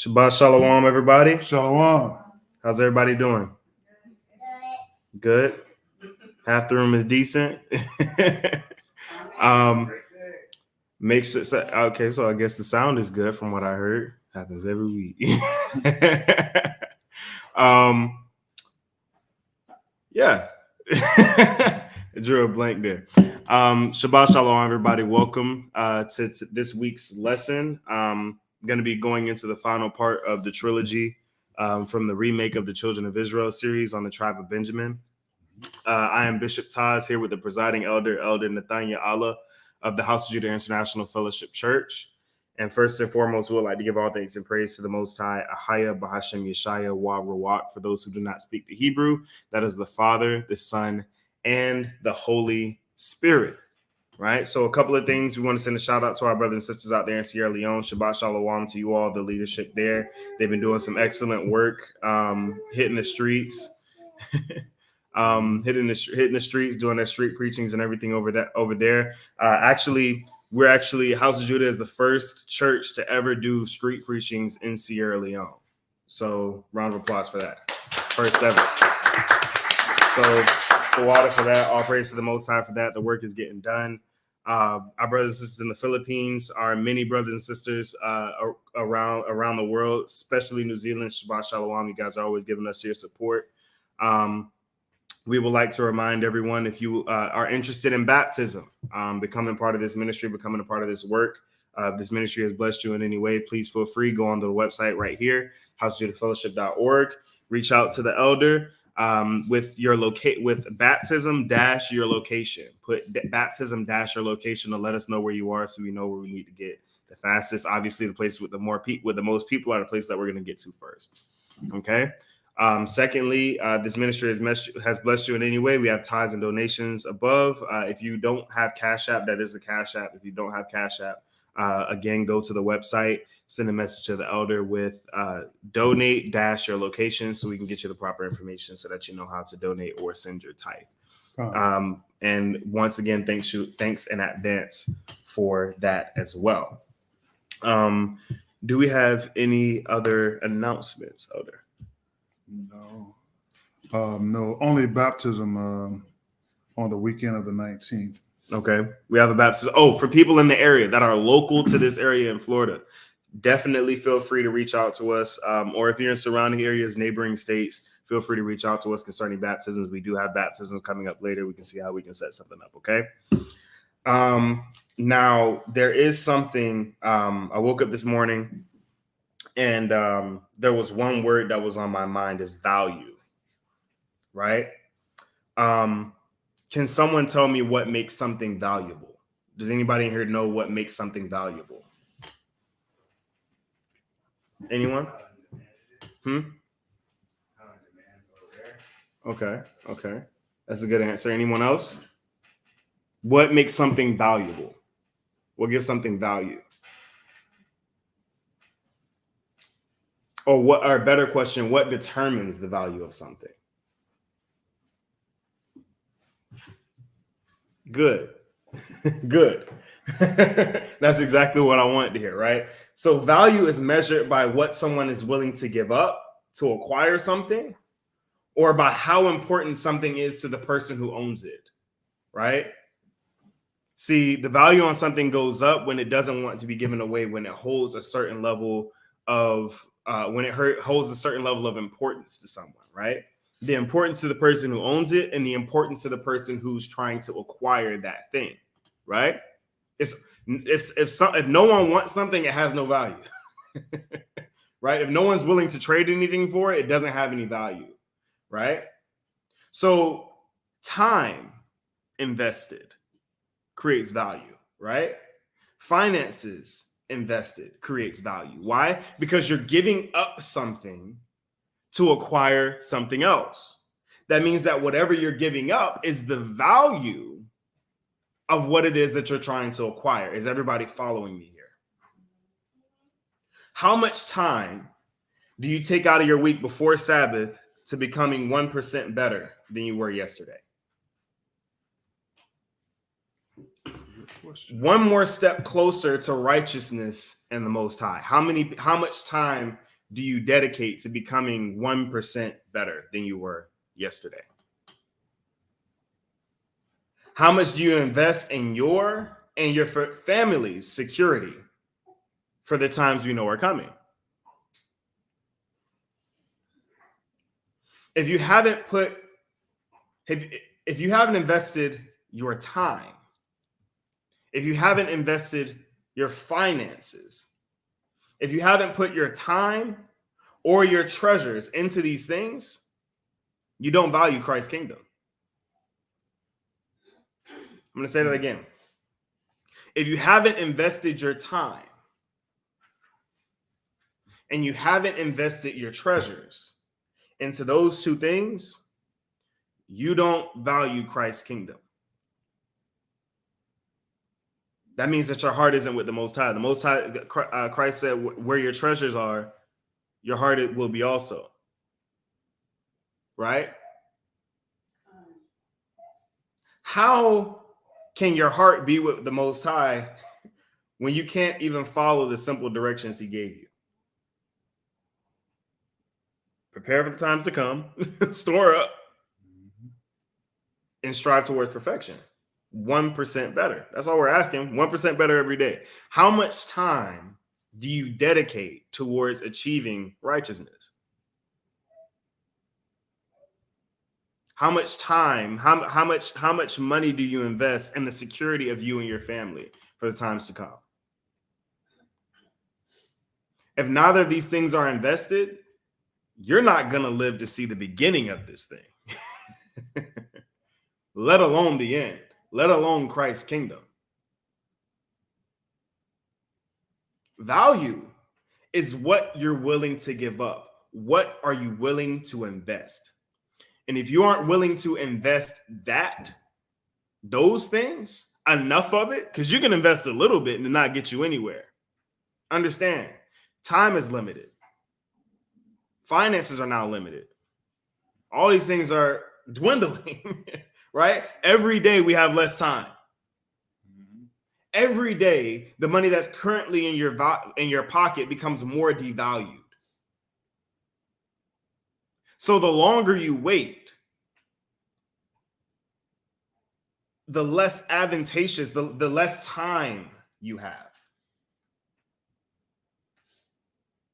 Shabbat Shalom, everybody. Shalom. How's everybody doing? Good. Half the room is decent. Makes it okay. So I guess the sound is good from what I heard. Happens every week. Yeah. I drew a blank there. Shabbat Shalom, everybody. Welcome to this week's lesson. I'm going to be going into the final part of the trilogy from the remake of the Children of Israel series on the tribe of Benjamin. I am Bishop Taz here with the presiding elder, Elder Nathaniel Allah of the House of Judah International Fellowship Church. And first and foremost, we would like to give all thanks and praise to the Most High, Ahaya, Bahashem, Yeshaya, Wa Rawak, for those who do not speak the Hebrew. That is the Father, the Son, and the Holy Spirit, right? So a couple of things. We want to send a shout out to our brothers and sisters out there in Sierra Leone. Shabbat Shalom to you all, the leadership there. They've been doing some excellent work, hitting the streets, hitting the streets, doing their street preachings and everything over there. We're actually, House of Judah is the first church to ever do street preachings in Sierra Leone. So round of applause for that. First ever. So for water for that, all praise to the Most High for that. The work is getting done. Our brothers and sisters in the Philippines, our many brothers and sisters around the world, especially New Zealand. Shabbat Shalom. You guys are always giving us your support. We would like to remind everyone, if you are interested in baptism, becoming part of this ministry, becoming a part of this work, if this ministry has blessed you in any way, please feel free. Go on to the website right here, housejudahfellowship.org. Reach out to the elder with baptism dash your location. Put baptism dash your location to let us know where you are, so we know where we need to get the fastest. Obviously, the place with the most people are the place that we're going to get to first. Okay. Secondly, this ministry has blessed you in any way. We have tithes and donations above. If you don't have Cash App, that is a Cash App. If you don't have Cash App, again, go to the website, send a message to the elder with donate dash your location, so we can get you the proper information so that you know how to donate or send your tithe. And once again, thanks in advance for that as well. Do we have any other announcements, elder? No, only baptism on the weekend of the 19th. Okay, we have a baptism. Oh, for people in the area that are local to this area in Florida, definitely feel free to reach out to us. Or if you're in surrounding areas, neighboring states, feel free to reach out to us concerning baptisms. We do have baptisms coming up later. We can see how we can set something up. Okay. Now there is something. I woke up this morning, and there was one word that was on my mind, is value, right? Can someone tell me what makes something valuable? Does anybody in here know what makes something valuable? Anyone? Okay. That's a good answer. Anyone else? What makes something valuable? What gives something value? Or a better question, what determines the value of something? Good. Good. That's exactly what I wanted to hear, right? So value is measured by what someone is willing to give up to acquire something, or by how important something is to the person who owns it, right? See, the value on something goes up when it doesn't want to be given away, when it holds a certain level of holds a certain level of importance to someone, right? The importance to the person who owns it, and the importance to the person who's trying to acquire that thing, right? If no one wants something, it has no value, right? If no one's willing to trade anything for it, it doesn't have any value, right? So time invested creates value, right? Finances invested creates value. Why? Because you're giving up something to acquire something else. That means that whatever you're giving up is the value of what it is that you're trying to acquire. Is everybody following me here? How much time do you take out of your week before Sabbath to becoming 1% better than you were yesterday? One more step closer to righteousness and the Most High. How much time do you dedicate to becoming 1% better than you were yesterday? How much do you invest in your and your family's security for the times we know are coming? If you haven't invested your time, if you haven't invested your finances, if you haven't put your time or your treasures into these things, you don't value Christ's kingdom. I'm going to say that again. If you haven't invested your time and you haven't invested your treasures into those two things, you don't value Christ's kingdom. That means that your heart isn't with the Most High. The Most High, Christ said, where your treasures are, your heart will be also. Right? How can your heart be with the Most High when you can't even follow the simple directions he gave you? Prepare for the times to come, store up, and strive towards perfection. 1% better. That's all we're asking. 1% better every day. How much time do you dedicate towards achieving righteousness? How much time, how much money do you invest in the security of you and your family for the times to come? If neither of these things are invested, you're not going to live to see the beginning of this thing, let alone the end, let alone Christ's kingdom. Value is what you're willing to give up. What are you willing to invest? And if you aren't willing to invest those things, enough of it, because you can invest a little bit and not get you anywhere. Understand, time is limited. Finances are now limited. All these things are dwindling, right? Every day we have less time. Every day, the money that's currently in your pocket becomes more devalued. So the longer you wait, the less advantageous, the less time you have,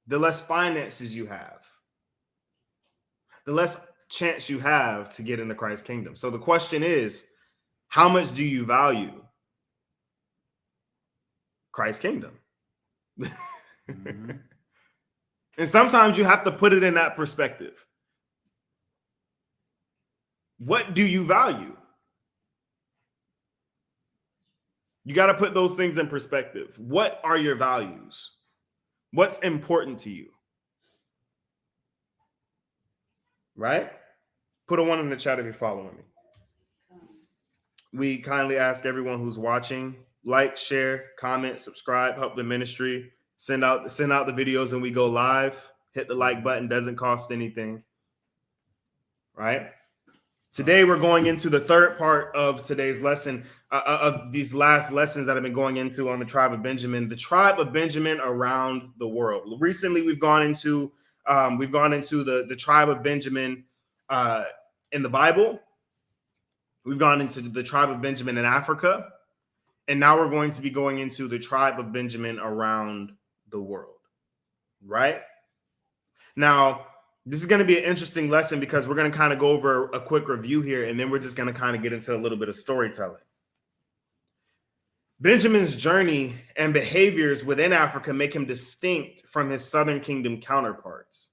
the less finances you have, the less chance you have to get into Christ's kingdom. So the question is, how much do you value Christ's kingdom? Mm-hmm. And sometimes you have to put it in that perspective. What do you value? You got to put those things in perspective. What are your values? What's important to you? Right? Put a 1 in the chat if you're following me. We kindly ask everyone who's watching, like, share, comment, subscribe, help the ministry, send out the videos when we go live. Hit the like button, doesn't cost anything. Right? Today, we're going into the third part of today's lesson, of these last lessons that I've been going into on the tribe of Benjamin, around the world. Recently, we've gone into the tribe of Benjamin in the Bible. We've gone into the tribe of Benjamin in Africa. And now we're going to be going into the tribe of Benjamin around the world. Right? Now, this is going to be an interesting lesson because we're going to kind of go over a quick review here, and then we're just going to kind of get into a little bit of storytelling. Benjamin's journey and behaviors within Africa make him distinct from his Southern Kingdom counterparts.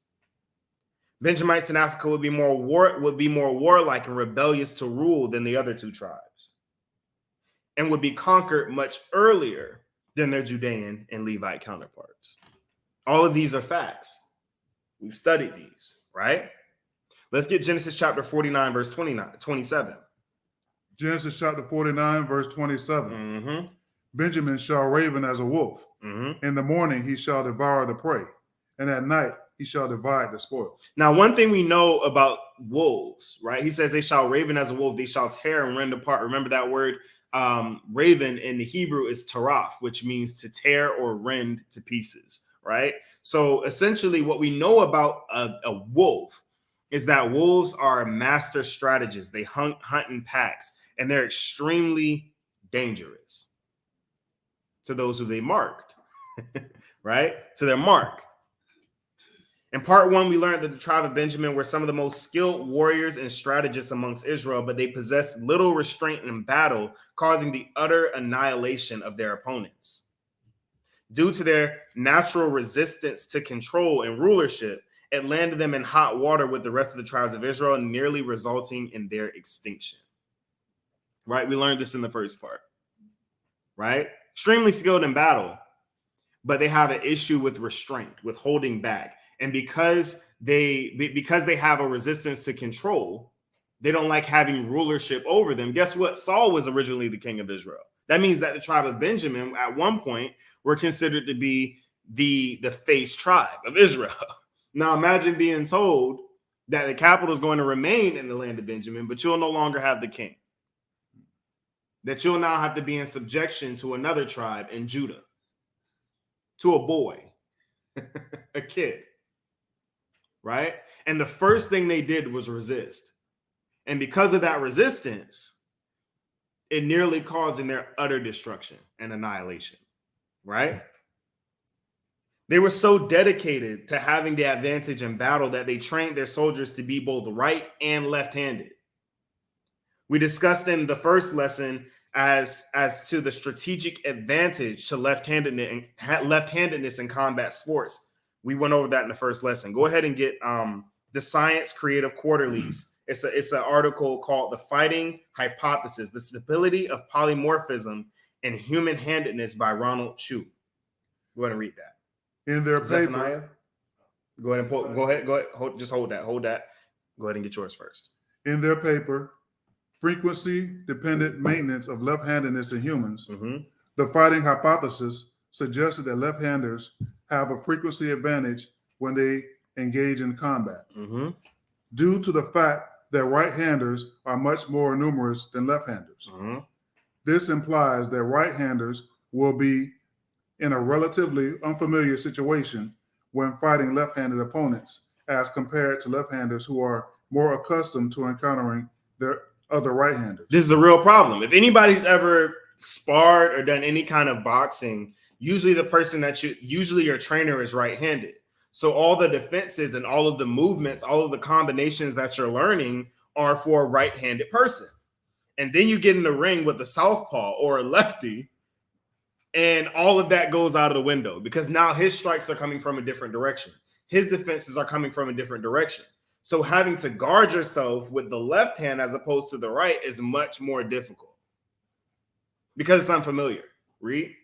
Benjamites in Africa would be more warlike and rebellious to rule than the other two tribes, and would be conquered much earlier than their Judean and Levite counterparts. All of these are facts. We've studied these, right? Let's get Genesis chapter 49, verse 27. Genesis chapter 49, verse 27. Mm-hmm. Benjamin shall raven as a wolf. Mm-hmm. In the morning he shall devour the prey, and at night he shall divide the spoil. Now, one thing we know about wolves, right? He says they shall raven as a wolf. They shall tear and rend apart. Remember that word raven in the Hebrew is taraf, which means to tear or rend to pieces, right? So essentially what we know about a wolf is that wolves are master strategists. They hunt in packs, and they're extremely dangerous to those who they marked, right? To their mark. In part one, we learned that the tribe of Benjamin were some of the most skilled warriors and strategists amongst Israel, but they possessed little restraint in battle, causing the utter annihilation of their opponents. Due to their natural resistance to control and rulership, it landed them in hot water with the rest of the tribes of Israel, nearly resulting in their extinction. Right? We learned this in the first part. Right? Extremely skilled in battle, but they have an issue with restraint, with holding back. And because they have a resistance to control, they don't like having rulership over them. Guess what? Saul was originally the king of Israel. That means that the tribe of Benjamin at one point were considered to be the face tribe of Israel. Now imagine being told that the capital is going to remain in the land of Benjamin, but you'll no longer have the king. That you'll now have to be in subjection to another tribe in Judah, to a boy, a kid, right? And the first thing they did was resist. And because of that resistance, it nearly caused their utter destruction and annihilation, right? They were so dedicated to having the advantage in battle that they trained their soldiers to be both right and left-handed. We discussed in the first lesson as to the strategic advantage to left-handedness in combat sports. We went over that in the first lesson. Go ahead and get the Science Creative Quarterlies. It's an article called The Fighting Hypothesis, The Stability of Polymorphism and Human-Handedness by Ronald Chu. Go ahead and read that. In their Zephaniah, paper, go ahead. Just hold that. Hold that. Go ahead and get yours first. In their paper, Frequency-Dependent Maintenance of Left-Handedness in Humans, the fighting hypothesis suggested that left-handers have a frequency advantage when they engage in combat, due to the fact that right-handers are much more numerous than left-handers. This implies that right-handers will be in a relatively unfamiliar situation when fighting left-handed opponents as compared to left-handers who are more accustomed to encountering their other right-handers. This is a real problem. If anybody's ever sparred or done any kind of boxing, usually the person usually your trainer is right-handed. So all the defenses and all of the movements, all of the combinations that you're learning are for a right-handed person. And then you get in the ring with a southpaw or a lefty, and all of that goes out of the window because now his strikes are coming from a different direction. His defenses are coming from a different direction. So having to guard yourself with the left hand as opposed to the right is much more difficult because it's unfamiliar. Read.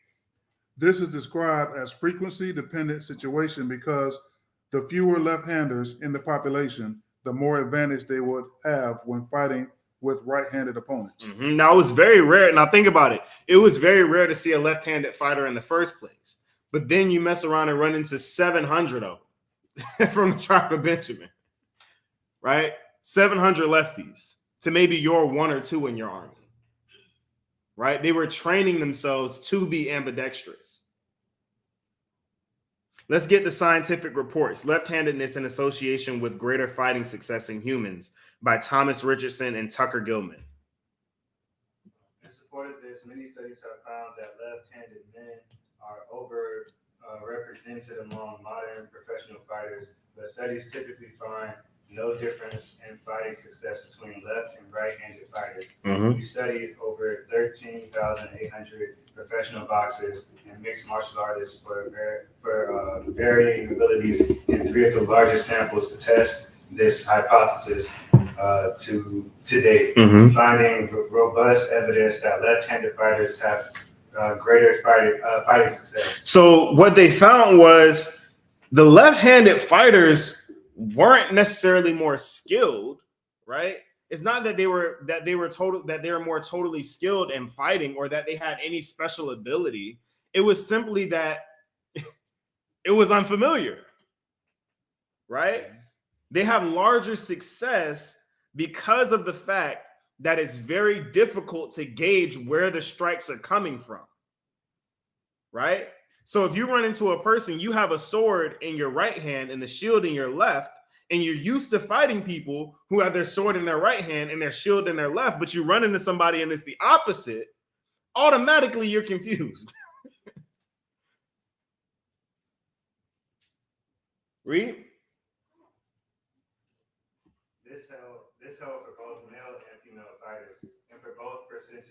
This is described as frequency-dependent situation because the fewer left-handers in the population, the more advantage they would have when fighting with right-handed opponents. Now, it was very rare. Now, think about it. It was very rare to see a left-handed fighter in the first place. But then you mess around and run into 700 of them from the tribe of Benjamin, right? 700 lefties to maybe your one or two in your army, right? They were training themselves to be ambidextrous. Let's get the scientific reports. Left-handedness in association with greater fighting success in humans by Thomas Richardson and Tucker Gilman. In support of this, many studies have found that left-handed men are represented among modern professional fighters, but studies typically find no difference in fighting success between left and right-handed fighters. We studied over 13,800 professional boxers and mixed martial artists for varying abilities in 3 of the largest samples to test this hypothesis to date, finding robust evidence that left-handed fighters have greater fighting success. So what they found was the left-handed fighters weren't necessarily more skilled, right? It's not that they were more totally skilled in fighting or that they had any special ability. It was simply that it was unfamiliar, right? They have larger success because of the fact that it's very difficult to gauge where the strikes are coming from, right? So if you run into a person, you have a sword in your right hand and the shield in your left, and you're used to fighting people who have their sword in their right hand and their shield in their left, but you run into somebody and it's the opposite, automatically you're confused. Read. This held for both male and female fighters, and for both percentage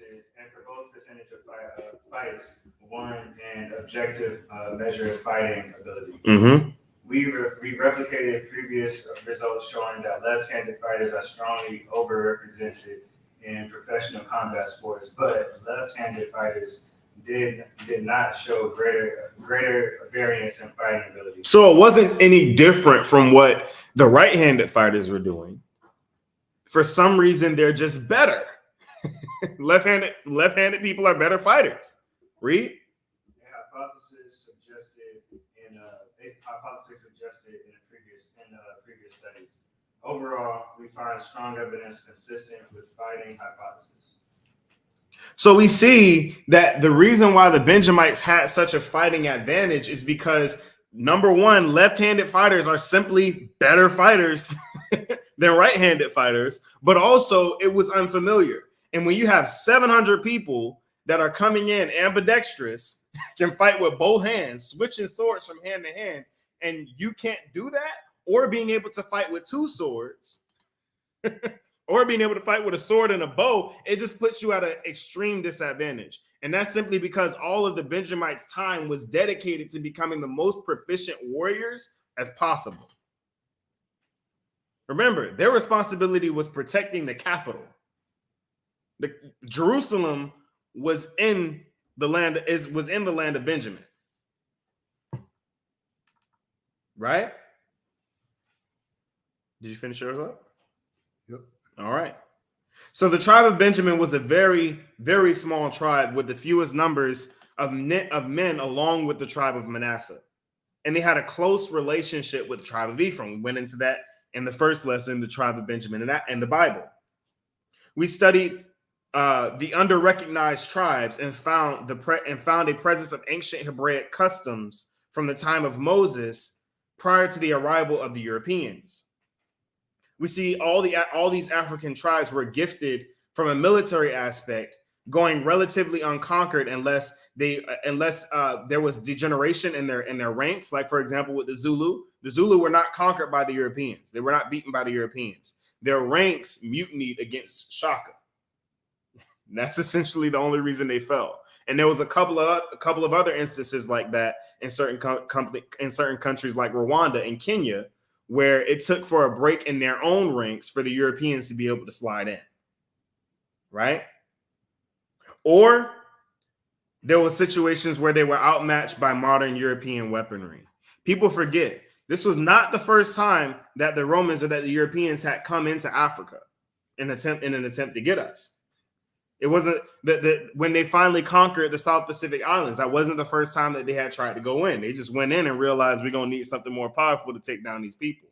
of fights, one and objective measure of fighting ability. Mm-hmm. We replicated previous results showing that left-handed fighters are strongly overrepresented in professional combat sports, but left-handed fighters did not show greater variance in fighting ability. So it wasn't any different from what the right-handed fighters were doing. For some reason, they're just better. Left-handed people are better fighters. Read. A hypothesis suggested in previous studies. Overall, we find strong evidence consistent with fighting hypothesis. So we see that the reason why the Benjamites had such a fighting advantage is because, number one, left-handed fighters are simply better fighters than right-handed fighters, but also it was unfamiliar. And when you have 700 people that are coming in ambidextrous, can fight with both hands, switching swords from hand to hand, and you can't do that, or being able to fight with two swords, or being able to fight with a sword and a bow, it just puts you at an extreme disadvantage. And that's simply because all of the Benjamites' time was dedicated to becoming the most proficient warriors as possible. Remember, their responsibility was protecting the capital. Jerusalem was in the land of Benjamin. Right? Did you finish yours up? Yep. All right. So the tribe of Benjamin was a very, very small tribe with the fewest numbers of men along with the tribe of Manasseh. And they had a close relationship with the tribe of Ephraim. We went into that in the first lesson, the tribe of Benjamin and the Bible. We studied the under-recognized tribes and found a presence of ancient Hebraic customs from the time of Moses prior to the arrival of the Europeans. We see all these African tribes were gifted from a military aspect, going relatively unconquered unless there was degeneration in their ranks. Like, for example, with the Zulu were not conquered by the Europeans. They were not beaten by the Europeans. Their ranks mutinied against Shaka. And that's essentially the only reason they fell. And there was a couple of other instances like that in certain countries like Rwanda and Kenya, where it took for a break in their own ranks for the Europeans to be able to slide in. Right? Or there were situations where they were outmatched by modern European weaponry. People forget this was not the first time that the Romans or that the Europeans had come into Africa in an attempt to get us. It wasn't when they finally conquered the South Pacific Islands, that wasn't the first time that they had tried to go in. They just went in and realized we're going to need something more powerful to take down these people.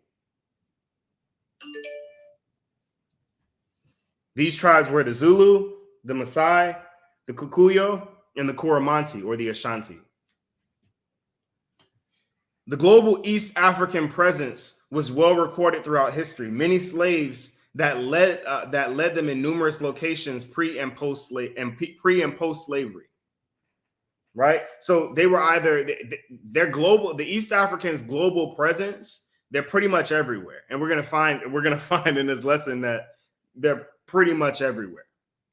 These tribes were the Zulu, the Maasai, the Kikuyu, and the Coromantee, or the Ashanti. The global East African presence was well recorded throughout history. Many slaves that led them in numerous locations pre and post slavery. Right? So they were either they're global, the East Africans' global presence, they're pretty much everywhere. And we're gonna find in this lesson that they're pretty much everywhere,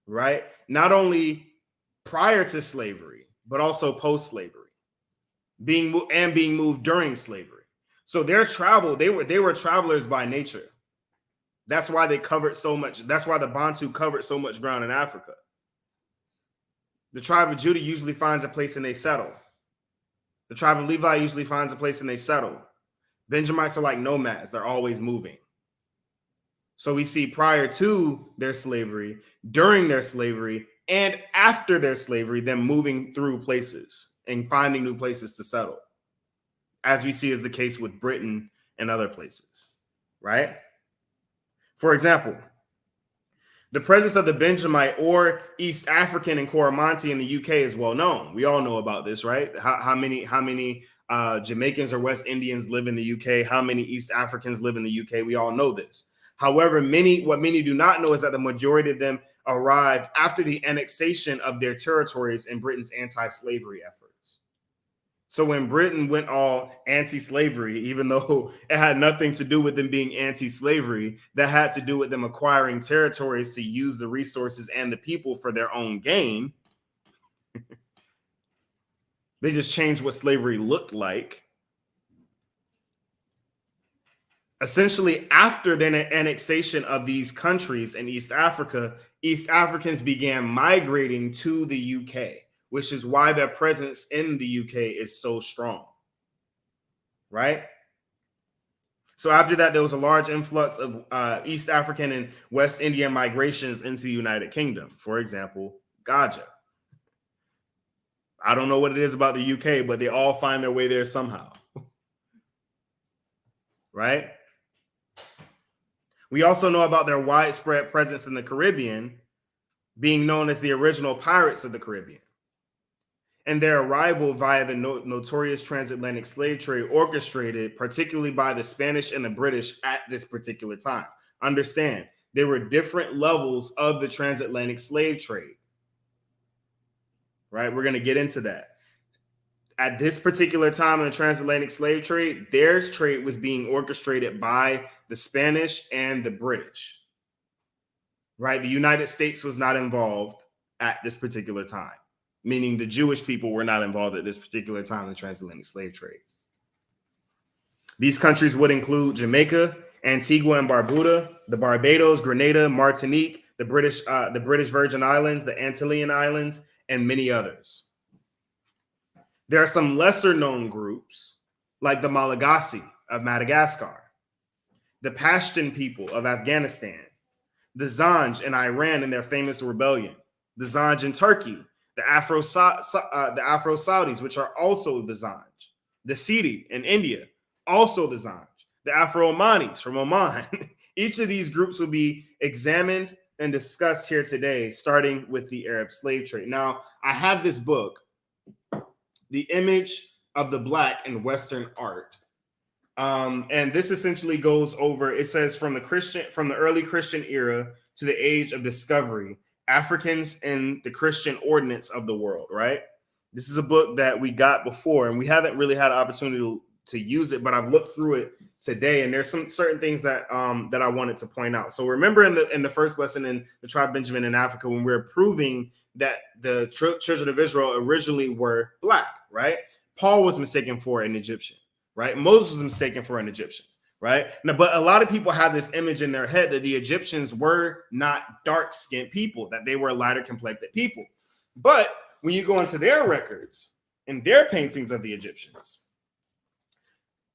right? Not only prior to slavery, but also post-slavery, being moved during slavery. So their travel, they were travelers by nature. That's why they covered so much. That's why the Bantu covered so much ground in Africa. The tribe of Judah usually finds a place and they settle. The tribe of Levi usually finds a place and they settle. Benjamites are like nomads. They're always moving. So we see prior to their slavery, during their slavery, and after their slavery, them moving through places and finding new places to settle, as we see is the case with Britain and other places, right? For example, The presence of the Benjamite or East African in Coromantee in the UK is well known. We all know about this, right? How many Jamaicans or West Indians live in the UK? How many East Africans live in the UK? We all know this. However, what many do not know is that the majority of them arrived after the annexation of their territories in Britain's anti-slavery efforts. So when Britain went all anti-slavery, even though it had nothing to do with them being anti-slavery, that had to do with them acquiring territories to use the resources and the people for their own gain. They just changed what slavery looked like. Essentially, after the annexation of these countries in East Africa, East Africans began migrating to the UK, which is why their presence in the UK is so strong, right? So after that, there was a large influx of East African and West Indian migrations into the United Kingdom. For example, Gaja. I don't know what it is about the UK, but they all find their way there somehow, right? We also know about their widespread presence in the Caribbean, being known as the original pirates of the Caribbean, and their arrival via the notorious transatlantic slave trade orchestrated particularly by the Spanish and the British at this particular time. Understand, there were different levels of the transatlantic slave trade, right? We're going to get into that. At this particular time in the transatlantic slave trade, their trade was being orchestrated by the Spanish and the British, right? The United States was not involved at this particular time, meaning the Jewish people were not involved at this particular time in the transatlantic slave trade. These countries would include Jamaica, Antigua and Barbuda, the Barbados, Grenada, Martinique, the British Virgin Islands, the Antillean Islands, and many others. There are some lesser known groups like the Malagasy of Madagascar, the Pashtun people of Afghanistan, the Zanj in Iran in their famous rebellion, the Zanj in Turkey, the Afro-Saudis, which are also the Zanj, the Sidi in India, also the Zanj, the Afro-Omanis from Oman. Each of these groups will be examined and discussed here today, starting with the Arab slave trade. Now, I have this book, The Image of the Black in Western Art. And this essentially goes over, it says from the early Christian era to the age of discovery, Africans in the Christian ordinance of the world, right? This is a book that we got before, and we haven't really had an opportunity to use it, but I've looked through it today, and there's some certain things that that I wanted to point out. So remember in the first lesson in the tribe of Benjamin in Africa, when we we're proving that the children of Israel originally were black, right? Paul was mistaken for an Egyptian, right? Moses was mistaken for an Egyptian, right? Now, but a lot of people have this image in their head that the Egyptians were not dark-skinned people, that they were lighter complected people. But when you go into their records and their paintings of the Egyptians,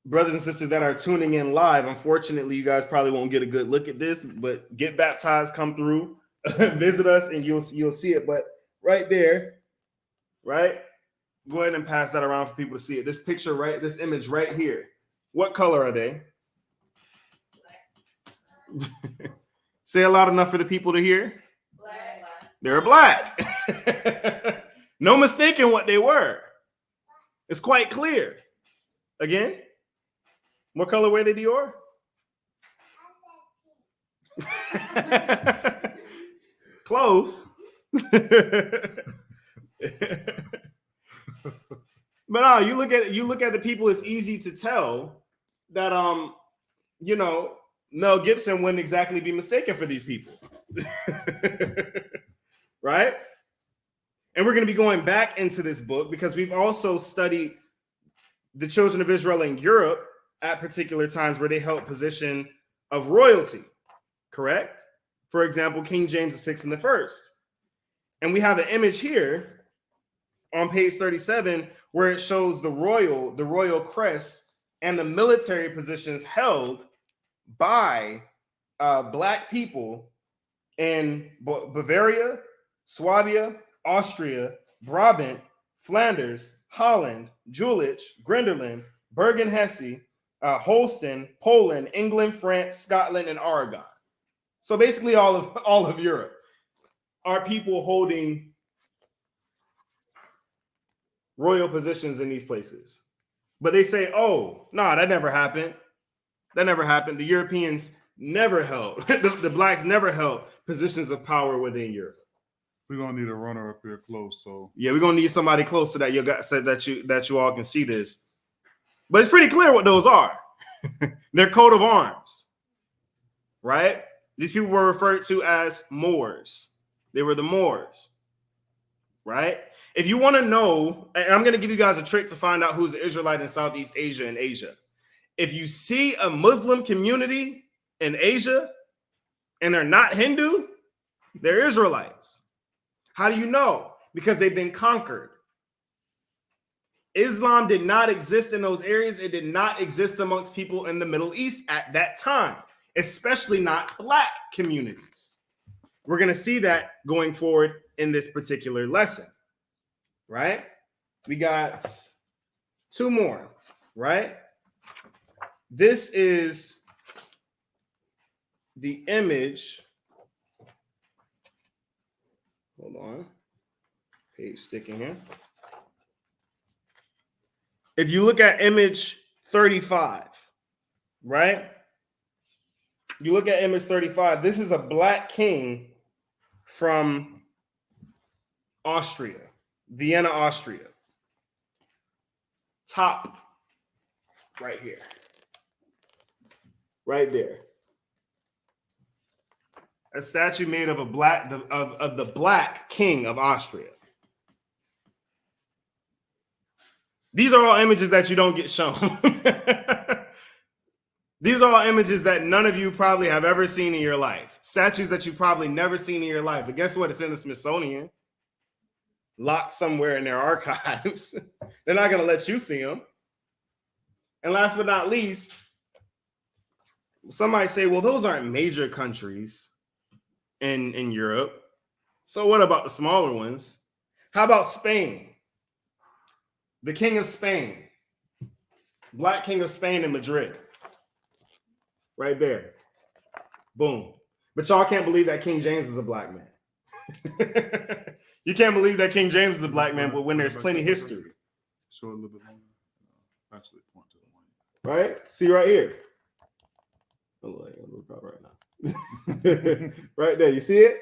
brothers and sisters that are tuning in live, unfortunately, you guys probably won't get a good look at this, but get baptized, come through, visit us, and you'll see it. But right there, right? Go ahead and pass that around for people to see it. This picture, right? This image right here. What color are they? Say it loud enough for the people to hear. Black. They're black. No mistaking what they were. It's quite clear. Again, what color were they, Dior? Close. But no, you look at the people, it's easy to tell that Mel Gibson wouldn't exactly be mistaken for these people. Right? And we're going to be going back into this book because we've also studied the children of Israel in Europe at particular times where they held position of royalty, correct? For example, King James VI and the First. And we have an image here on page 37 where it shows the royal crest and the military positions held by black people in Bavaria, Swabia, Austria, Brabant, Flanders, Holland, Jülich, Grenderland, Bergen-Hesse, Holstein, Poland, England, France, Scotland, and Aragon. So basically all of Europe are people holding royal positions in these places. But they say, oh, no, that never happened. That never happened. The Europeans never held, the blacks never held positions of power within Europe. We're gonna need a runner up here close. So yeah, we're gonna need somebody close so that you all can see this. But it's pretty clear what those are. Their coat of arms, right? These people were referred to as Moors. They were the Moors, right? If you want to know, and I'm going to give you guys a trick to find out who's an Israelite in Southeast Asia and Asia. If you see a Muslim community in Asia and they're not Hindu, they're Israelites. How do you know? Because they've been conquered. Islam did not exist in those areas. It did not exist amongst people in the Middle East at that time, especially not black communities. We're going to see that going forward in this particular lesson, right? We got two more, right? This is the image. Hold on. Page sticking here. If you look at image 35, right? You look at image 35. This is a black king from Austria, Vienna, Austria. Top right here. Right there. A statue made of the black king of Austria. These are all images that you don't get shown. These are all images that none of you probably have ever seen in your life. Statues that you've probably never seen in your life. But guess what? It's in the Smithsonian. Locked somewhere in their archives. They're not going to let you see them. And last but not least, somebody say, well, those aren't major countries in Europe. So what about the smaller ones? How about Spain? The King of Spain, Black King of Spain in Madrid, right there. Boom. But y'all can't believe that King James is a black man. You can't believe that King James is a black man, but when there's plenty of history. Show it a little bit longer. Actually, point to the one. Right? See right here. Right now. Right there. You see it?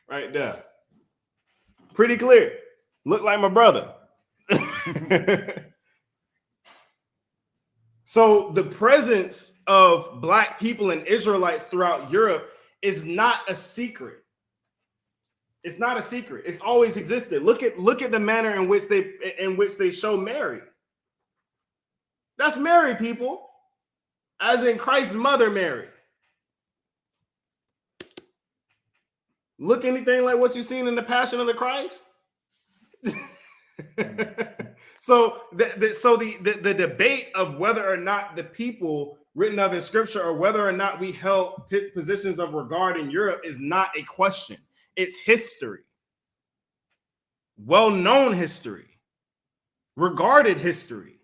Right there. Pretty clear. Look like my brother. So the presence of black people and Israelites throughout Europe is not a secret. It's not a secret. It's always existed. Look at the manner in which they show Mary. That's Mary, people. As in Christ's mother, Mary. Look anything like what you've seen in the Passion of the Christ? So the debate of whether or not the people written of in Scripture or whether or not we held positions of regard in Europe is not a question. It's history. Well-known history. Regarded history.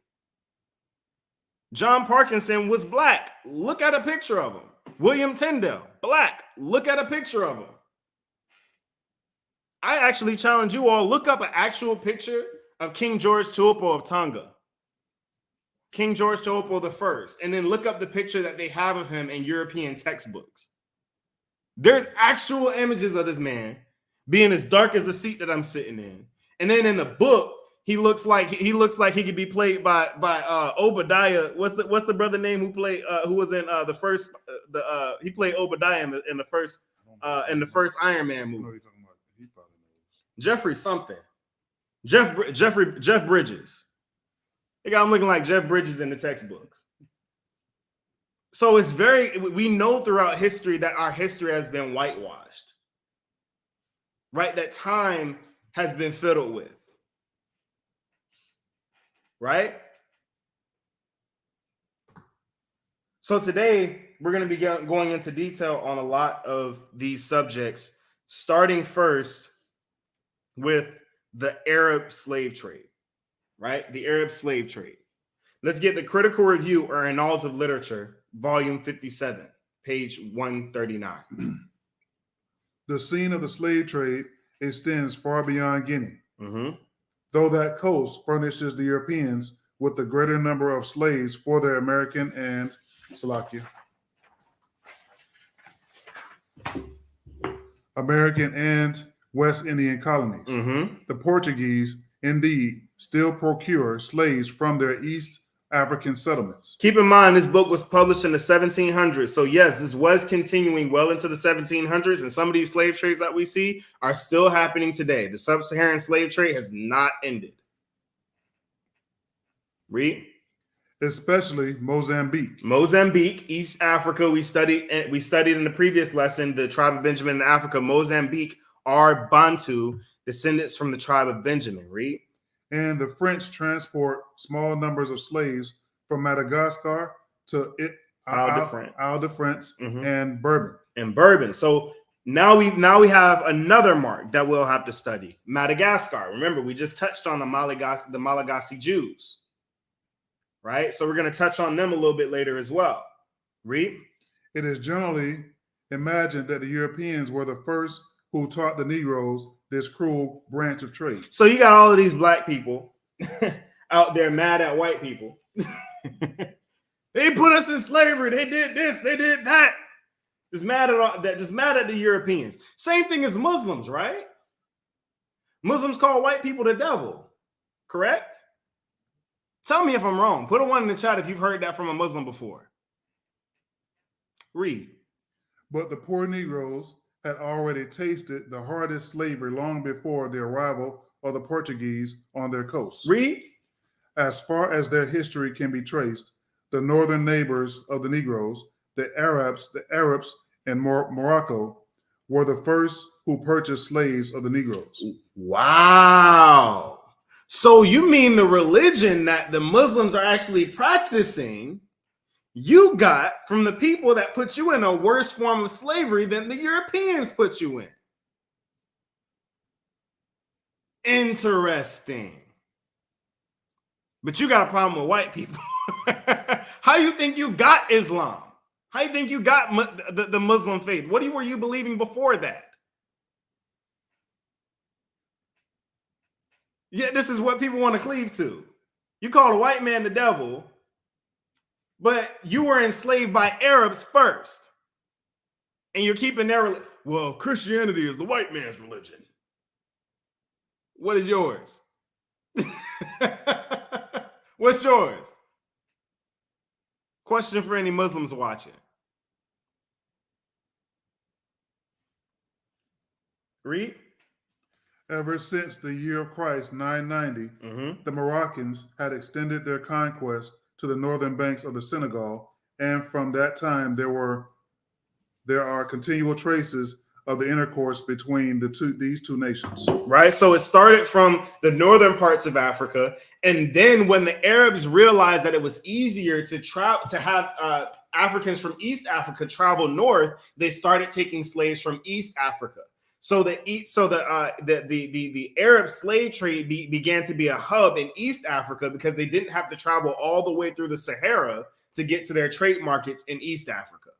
John Parkinson was black. Look at a picture of him. William Tyndale, black. Look at a picture of him. I actually challenge you all, look up an actual picture of King George Tuopo of Tonga. King George Tuopo I, and then look up the picture that they have of him in European textbooks. There's actual images of this man being as dark as the seat that I'm sitting in. And then in the book, he looks like he could be played by Obadiah. What's the brother name who was in the first he played Obadiah in the first Iron Man movie. Jeffrey something. Jeff Bridges. They got him looking like Jeff Bridges in the textbooks. So we know throughout history that our history has been whitewashed. Right? That time has been fiddled with. Right? So today we're going to be going into detail on a lot of these subjects, starting first with the Arab slave trade, right? The Arab slave trade. Let's get the critical review or annals of literature, volume 57, page 139. The scene of the slave trade extends far beyond Guinea, Mm-hmm. though that coast furnishes the Europeans with the greater number of slaves for their American and West Indian colonies. Mm-hmm. The Portuguese, indeed, still procure slaves from their East African settlements. Keep in mind, this book was published in the 1700s. So yes, this was continuing well into the 1700s, and some of these slave trades that we see are still happening today. The sub-Saharan slave trade has not ended. Read. Especially Mozambique. Mozambique, East Africa. We studied in the previous lesson the tribe of Benjamin in Africa. Mozambique are Bantu, descendants from the tribe of Benjamin. Read. And the French transport small numbers of slaves from Madagascar to Ile-de-France and Bourbon. And Bourbon. So now we have another mark that we'll have to study. Madagascar. Remember, we just touched on the Malagasy Jews. Right? So we're going to touch on them a little bit later as well. Read. It is generally imagined that the Europeans were the first who taught the Negroes this cruel branch of trade. So you got all of these black people out there mad at white people. They put us in slavery. They did this. They did that. Just mad at all that. Just mad at the Europeans. Same thing as Muslims, right? Muslims call white people the devil. Correct? Tell me if I'm wrong. Put a 1 in the chat if you've heard that from a Muslim before. Read. But the poor Negroes had already tasted the hardest slavery long before the arrival of the Portuguese on their coast. Read. As far as their history can be traced, the northern neighbors of the Negroes, the Arabs in Morocco, were the first who purchased slaves of the Negroes. Wow. So you mean the religion that the Muslims are actually practicing, you got from the people that put you in a worse form of slavery than the Europeans put you in. Interesting. But you got a problem with white people. How you think you got Islam? How you think you got the Muslim faith? What were you believing before that? Yeah, this is what people want to cleave to. You call a white man the devil, but you were enslaved by Arabs first. And you're keeping their religion. Well, Christianity is the white man's religion. What is yours? What's yours? Question for any Muslims watching. Read. Ever since the year of Christ, 990, the Moroccans had extended their conquest to the northern banks of the Senegal, and from that time there are continual traces of the intercourse between these two nations. Right, so it started from the northern parts of Africa, and then when the Arabs realized that it was easier to have Africans from East Africa travel north, they started taking slaves from East Africa. So the Arab slave trade began to be a hub in East Africa because they didn't have to travel all the way through the Sahara to get to their trade markets in East Africa.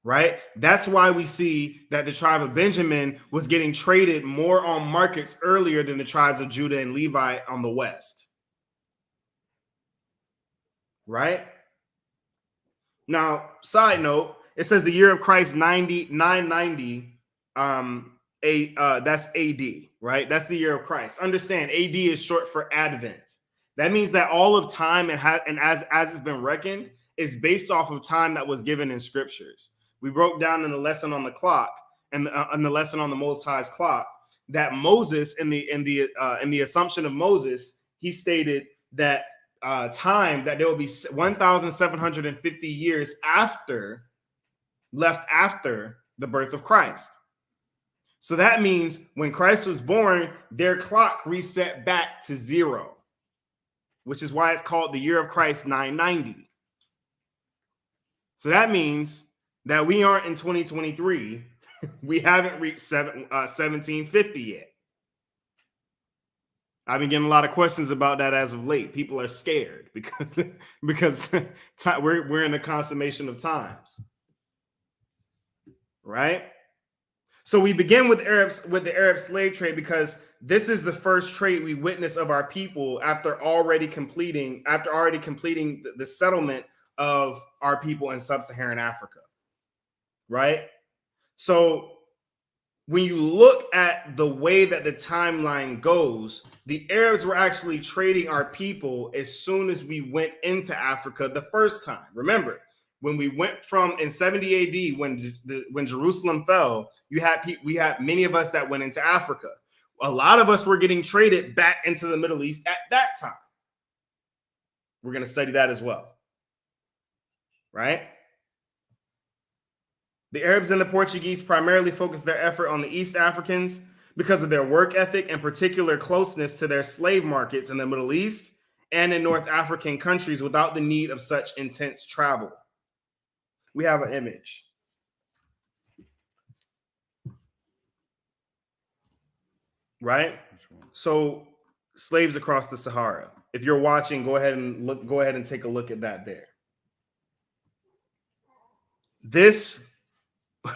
Right? That's why we see that the tribe of Benjamin was getting traded more on markets earlier than the tribes of Judah and Levi on the west. Right? Now, side note, it says the year of Christ 990. That's AD, right? That's the year of Christ. Understand, AD is short for Advent. That means that all of time and as it's been reckoned is based off of time that was given in scriptures. We broke down in the lesson on the clock and the lesson on the Most High's clock that Moses in the assumption of Moses, he stated that time that there will be 1,750 years left after the birth of Christ. So that means when Christ was born, their clock reset back to 0, which is why it's called the year of Christ 990. So that means that we aren't in 2023. We haven't reached 1750 yet. I've been getting a lot of questions about that as of late. People are scared because we're in the consummation of times, right? So we begin with the Arab slave trade because this is the first trade we witness of our people after already completing the settlement of our people in sub-Saharan Africa, right? So when you look at the way that the timeline goes, the Arabs were actually trading our people as soon as we went into Africa the first time. Remember, when we went from in 70 AD, when Jerusalem fell, we had many of us that went into Africa. A lot of us were getting traded back into the Middle East at that time. We're going to study that as well, right? The Arabs and the Portuguese primarily focused their effort on the East Africans because of their work ethic and particular closeness to their slave markets in the Middle East and in North African countries without the need of such intense travel. We have an image. Right? So slaves across the Sahara. If you're watching, go ahead and take a look at that there. This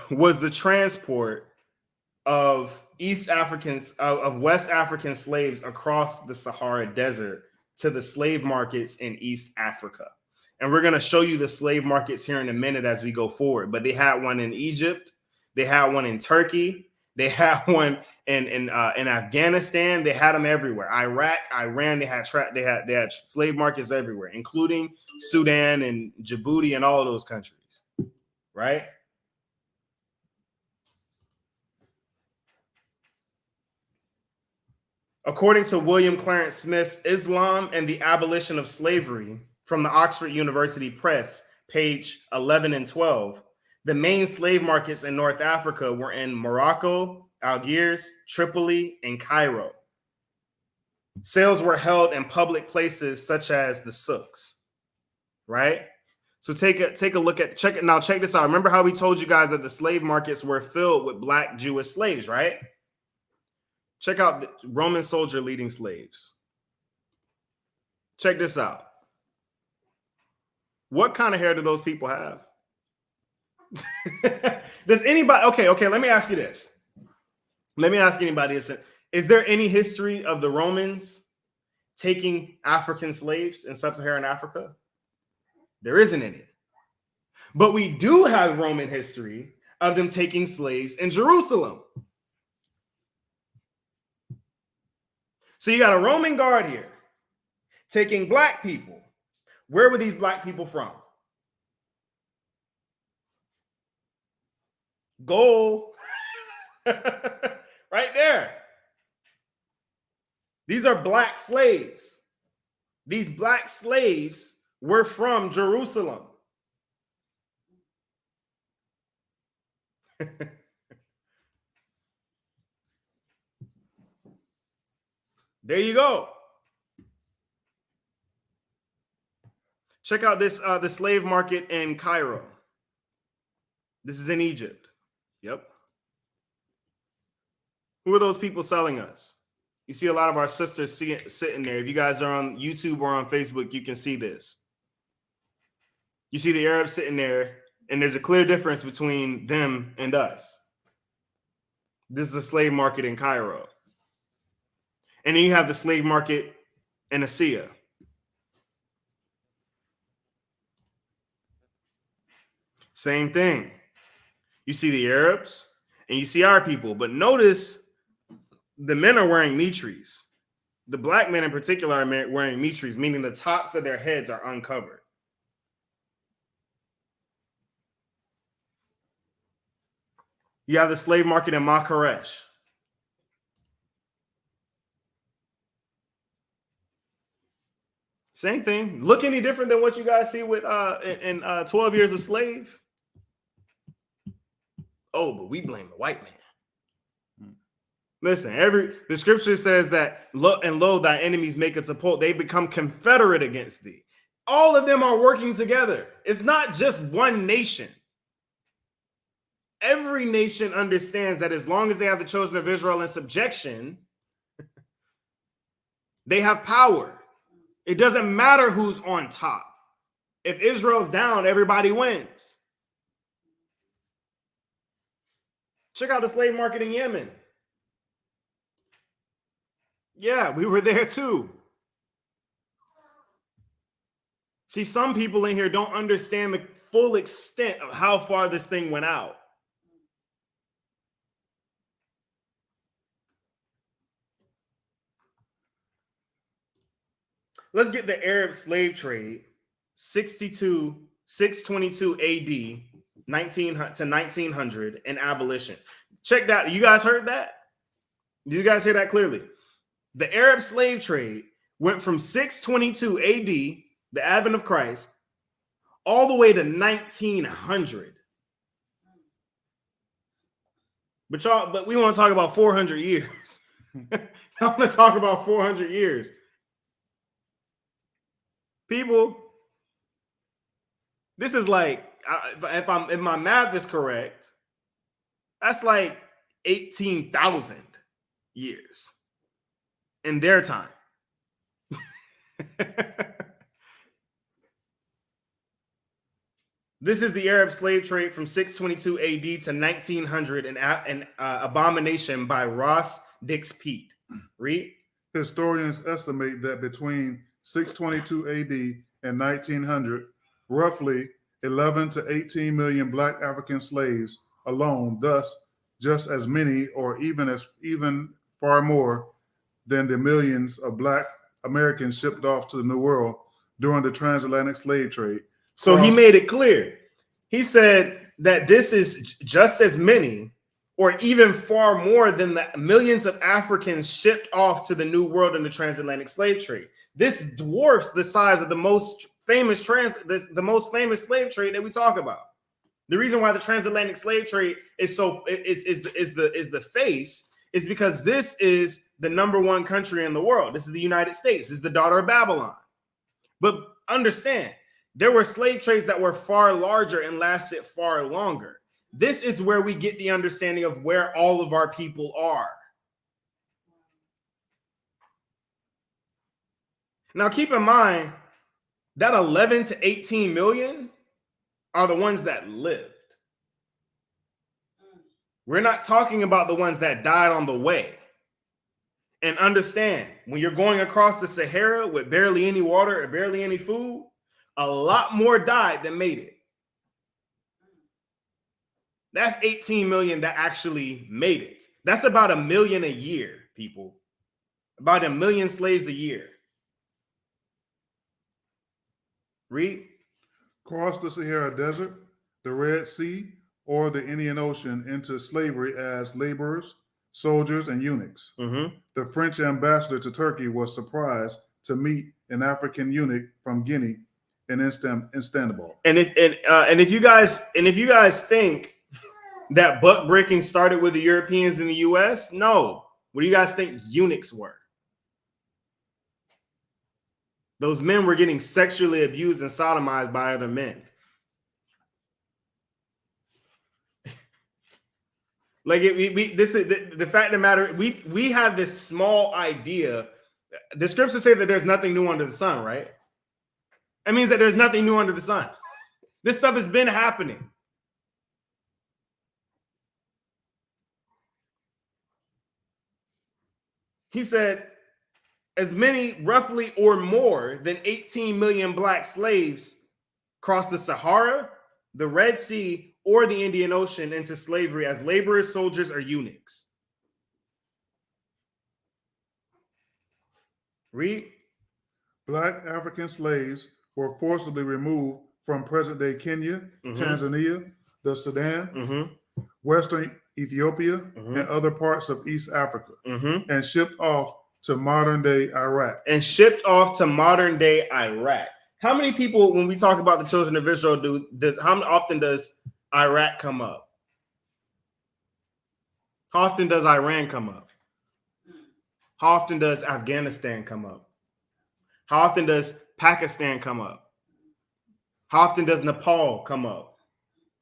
was the transport of West African slaves across the Sahara Desert to the slave markets in East Africa. And we're going to show you the slave markets here in a minute as we go forward. But they had one in Egypt. They had one in Turkey. They had one in Afghanistan. They had them everywhere. Iraq, Iran. They had slave markets everywhere, including Sudan and Djibouti and all of those countries. Right? According to William Clarence Smith's Islam and the Abolition of Slavery from the Oxford University Press, page 11 and 12, the main slave markets in North Africa were in Morocco, Algiers, Tripoli, and Cairo. Sales were held in public places such as the souks, right? So take a look at, check this out. Remember how we told you guys that the slave markets were filled with Black Jewish slaves, right? Check out the Roman soldier leading slaves. Check this out. What kind of hair do those people have? Does anybody, okay, let me ask you this. Let me ask anybody, is there any history of the Romans taking African slaves in sub-Saharan Africa? There isn't any. But we do have Roman history of them taking slaves in Jerusalem. So you got a Roman guard here taking Black people. Where were these Black people from? Goal. Right there. These are Black slaves. These Black slaves were from Jerusalem. There you go. Check out this the slave market in Cairo. This is in Egypt. Yep. Who are those people selling us? You see a lot of our sisters sitting there. If you guys are on YouTube or on Facebook, you can see this. You see the Arabs sitting there, and there's a clear difference between them and us. This is the slave market in Cairo. And then you have the slave market in Assia. Same thing. You see the Arabs and you see our people. But notice the men are wearing mitris. The Black men in particular are wearing mitris, meaning the tops of their heads are uncovered. You have the slave market in Marrakesh. Same thing. Look any different than what you guys see with in 12 Years a Slave? Oh, but we blame the white man. Listen, the scripture says that lo, thy enemies make it to pole. They become confederate against thee. All of them are working together. It's not just one nation. Every nation understands that as long as they have the children of Israel in subjection, They have power. It doesn't matter who's on top. If Israel's down, everybody wins. Check out the slave market in Yemen. Yeah, we were there too. See, some people in here don't understand the full extent of how far this thing went out. Let's get the Arab slave trade, 622 AD, 19 to 1900, and abolition. Check that. You guys heard that? Did you guys hear that clearly? The Arab slave trade went from 622 AD, the advent of Christ, all the way to 1900. But we want to talk about 400 years. I want to talk about 400 years. People, this is like, if my math is correct, that's like 18,000 years in their time. This is the Arab slave trade from 622 AD to 1900, an abomination by Ross Dix Peat. Read. Historians estimate that between 622 AD and 1900, roughly 11 to 18 million Black African slaves alone, thus just as many or even far more than the millions of Black Americans shipped off to the New World during the transatlantic slave trade. So he made it clear. He said that this is just as many or even far more than the millions of Africans shipped off to the New World in the transatlantic slave trade. This dwarfs the size of the most famous the most famous slave trade that we talk about. The reason why the transatlantic slave trade is the face is because this is the #1 country in the world. This is the United States. This is the daughter of Babylon. But understand, there were slave trades that were far larger and lasted far longer. This is where we get the understanding of where all of our people are. Now, keep in mind that 11 to 18 million are the ones that lived. We're not talking about the ones that died on the way. And understand, when you're going across the Sahara with barely any water or barely any food, a lot more died than made it. That's 18 million that actually made it. That's about 1 million a year, people. About 1 million slaves a year. Read. Crossed the Sahara Desert, the Red Sea, or the Indian Ocean into slavery as laborers, soldiers, and eunuchs. Mm-hmm. The French ambassador to Turkey was surprised to meet an African eunuch from Guinea in Istanbul. And if you guys think that buck breaking started with the Europeans in the U.S., no. What do you guys think eunuchs were? Those men were getting sexually abused and sodomized by other men. Like this is the fact of the matter. We have this small idea. The scriptures say that there's nothing new under the sun, right? That means that there's nothing new under the sun. This stuff has been happening. He said, as many, roughly or more than 18 million Black slaves crossed the Sahara, the Red Sea, or the Indian Ocean into slavery as laborers, soldiers, or eunuchs. Read. Black African slaves were forcibly removed from present-day Kenya, Tanzania, the Sudan, Western Ethiopia, and other parts of East Africa, and shipped off to modern-day Iraq. How many people, when we talk about the children of Israel, how often does Iraq come up? How often does Iran come up? How often does Afghanistan come up? How often does Pakistan come up? How often does Nepal come up?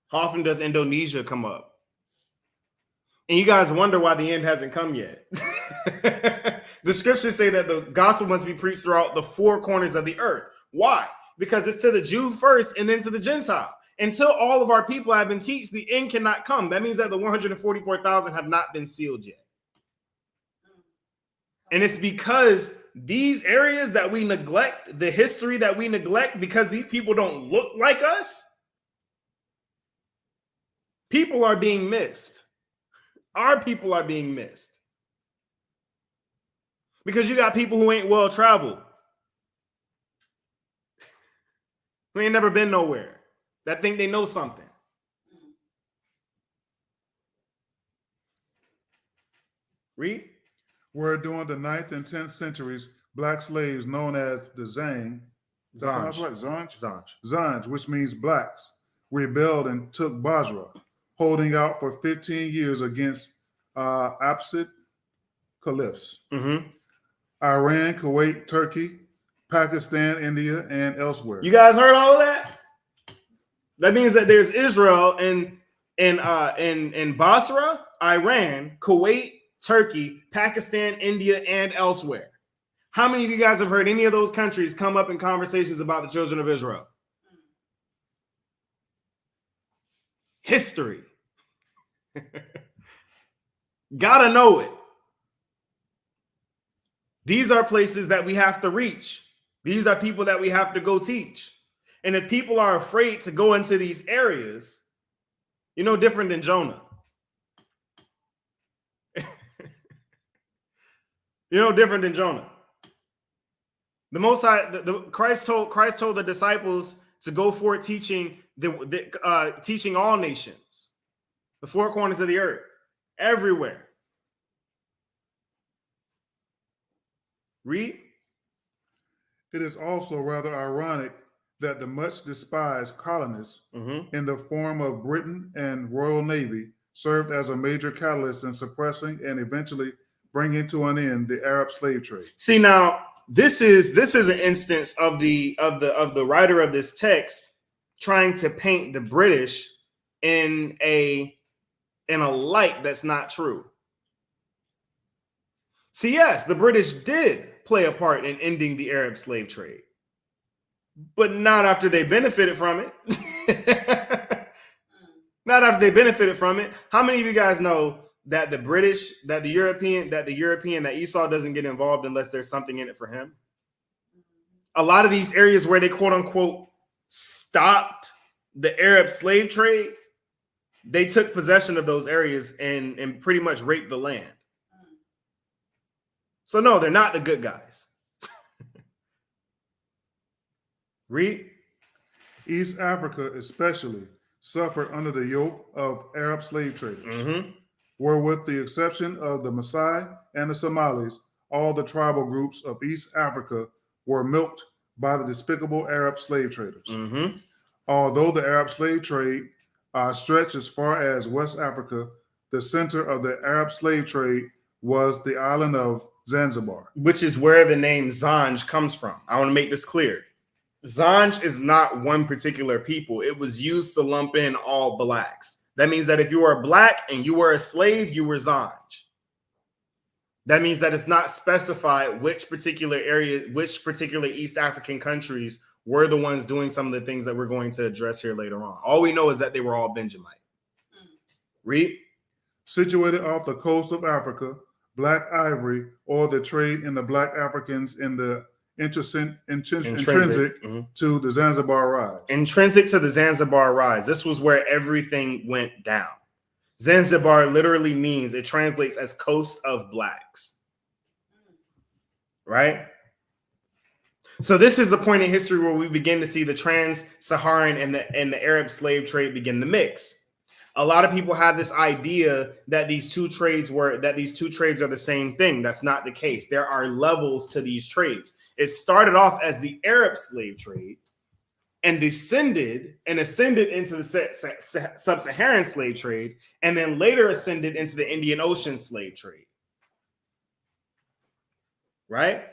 How often does Indonesia come up? And you guys wonder why the end hasn't come yet. The scriptures say that the gospel must be preached throughout the four corners of the earth. Why? Because it's to the Jew first and then to the Gentile. Until all of our people have been taught, the end cannot come. That means that the 144,000 have not been sealed yet. And it's because these areas that we neglect, the history that we neglect, because these people don't look like us, people are being missed. Our people are being missed. Because you got people who ain't well traveled, who ain't never been nowhere, that think they know something. Read. Where during the 9th and 10th centuries, black slaves known as the Zanj, which means blacks, rebelled and took Basra, holding out for 15 years against Abbasid caliphs. Iran, Kuwait, Turkey, Pakistan, India, and elsewhere. You guys heard all of that? That means that there's Israel in Basra, Iran, Kuwait, Turkey, Pakistan, India, and elsewhere. How many of you guys have heard any of those countries come up in conversations about the children of Israel? History. Gotta know it. These are places that we have to reach. These are people that we have to go teach. And if people are afraid to go into these areas, you're no different than Jonah. You're no different than Jonah. The Most High, Christ told the disciples to go forth teaching teaching all nations, the four corners of the earth, everywhere. Read. It is also rather ironic that the much despised colonists in the form of Britain and Royal Navy served as a major catalyst in suppressing and eventually bringing to an end the Arab slave trade. See, now this is an instance of the writer of this text trying to paint the British in a light that's not true. See, yes, the British did play a part in ending the Arab slave trade, but not after they benefited from it. Not after they benefited from it. How many of you guys know that the European, that Esau doesn't get involved unless there's something in it for him? A lot of these areas where they quote unquote stopped the Arab slave trade, they took possession of those areas and pretty much raped the land. So no, they're not the good guys. Read. East Africa especially suffered under the yoke of Arab slave traders, where with the exception of the Maasai and the Somalis, all the tribal groups of East Africa were milked by the despicable Arab slave traders. Although the Arab slave trade stretched as far as West Africa, the center of the Arab slave trade was the island of Zanzibar, which is where the name Zanj comes from. I want to make this clear. Zanj is not one particular people. It was used to lump in all blacks. That means that if you are black and you were a slave, you were Zanj. That means that it's not specified which particular area, which particular East African countries were the ones doing some of the things that we're going to address here later on. All we know is that they were all Benjamite. Read. Situated off the coast of Africa, black ivory, or the trade in the black Africans in the intrinsic to the Zanzibar rise. Intrinsic to the Zanzibar rise. This was where everything went down. Zanzibar literally means, it translates as coast of blacks. Right? So this is the point in history where we begin to see the trans-Saharan and the Arab slave trade begin to mix. A lot of people have this idea that these two trades are the same thing. That's not the case. There are levels to these trades. It started off as the Arab slave trade and ascended into the sub-Saharan slave trade, and then later ascended into the Indian Ocean slave trade. Right?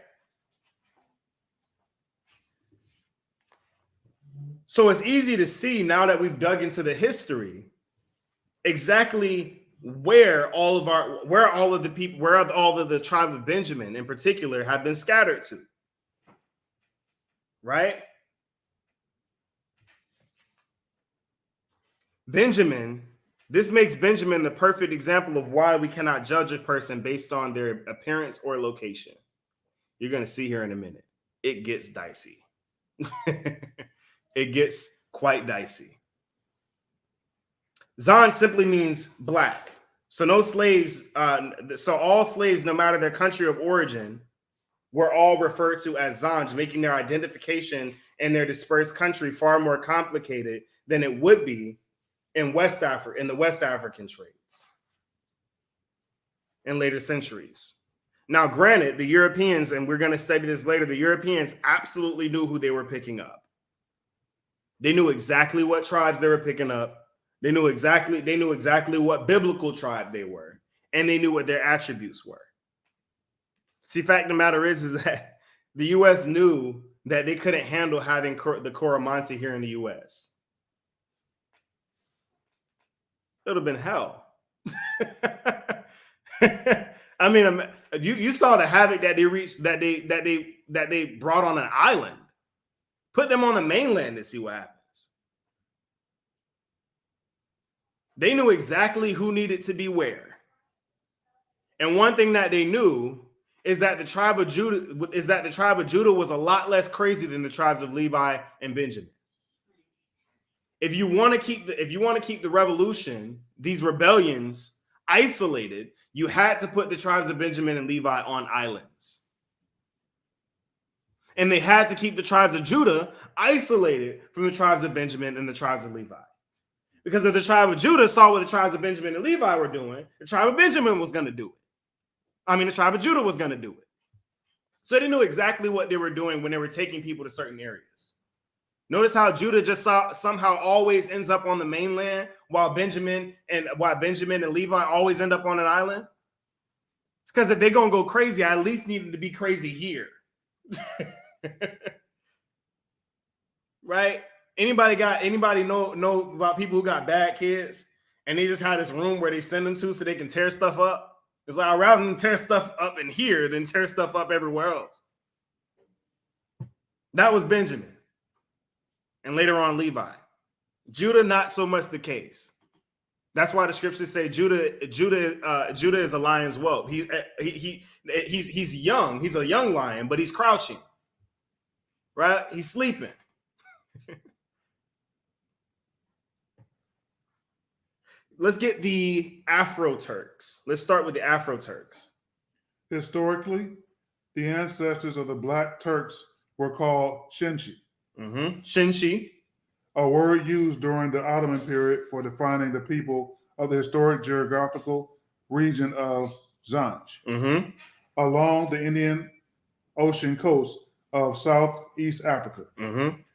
So it's easy to see now that we've dug into the history exactly where all of the tribe of Benjamin in particular have been scattered to. Right? Benjamin, this makes Benjamin the perfect example of why we cannot judge a person based on their appearance or location. You're going to see here in a minute. It gets dicey. It gets quite dicey. Zanj simply means black. So no slaves, so all slaves, no matter their country of origin, were all referred to as Zanj, making their identification in their dispersed country far more complicated than it would be in West Africa, in the West African trades in later centuries. Now, granted, the Europeans, and we're going to study this later, the Europeans absolutely knew who they were picking up. They knew exactly what tribes they were picking up. They knew exactly what biblical tribe they were, and they knew what their attributes were. See, fact of the matter is that the U.S. knew that they couldn't handle having the Coromantee here in the U.S. It would have been hell. I mean, you saw the havoc that they reached, that they brought on an island. Put them on the mainland and see what happens. They knew exactly who needed to be where. And one thing that they knew is that the tribe of Judah was a lot less crazy than the tribes of Levi and Benjamin. If you want to keep the revolution, these rebellions isolated, you had to put the tribes of Benjamin and Levi on islands. And they had to keep the tribes of Judah isolated from the tribes of Benjamin and the tribes of Levi. Because if the tribe of Judah saw what the tribes of Benjamin and Levi were doing, the tribe of Benjamin was going to do it. The tribe of Judah was going to do it. So they knew exactly what they were doing when they were taking people to certain areas. Notice how Judah just somehow always ends up on the mainland, while Benjamin and Levi always end up on an island. It's because if they're going to go crazy, I at least need them to be crazy here. Right? Anybody know about people who got bad kids and they just had this room where they send them to so they can tear stuff up? It's like, I'd rather them tear stuff up in here than tear stuff up everywhere else. That was Benjamin. And later on, Levi. Judah, not so much the case. That's why the scriptures say Judah is a lion's whelp. He's young. He's a young lion, but he's crouching. Right? He's sleeping. Let's get the Afro-Turks. Let's start with the Afro-Turks. Historically, the ancestors of the Black Turks were called Shinshi. Shinshi. A word used during the Ottoman period for defining the people of the historic geographical region of Zanj, along the Indian Ocean coast of Southeast Africa.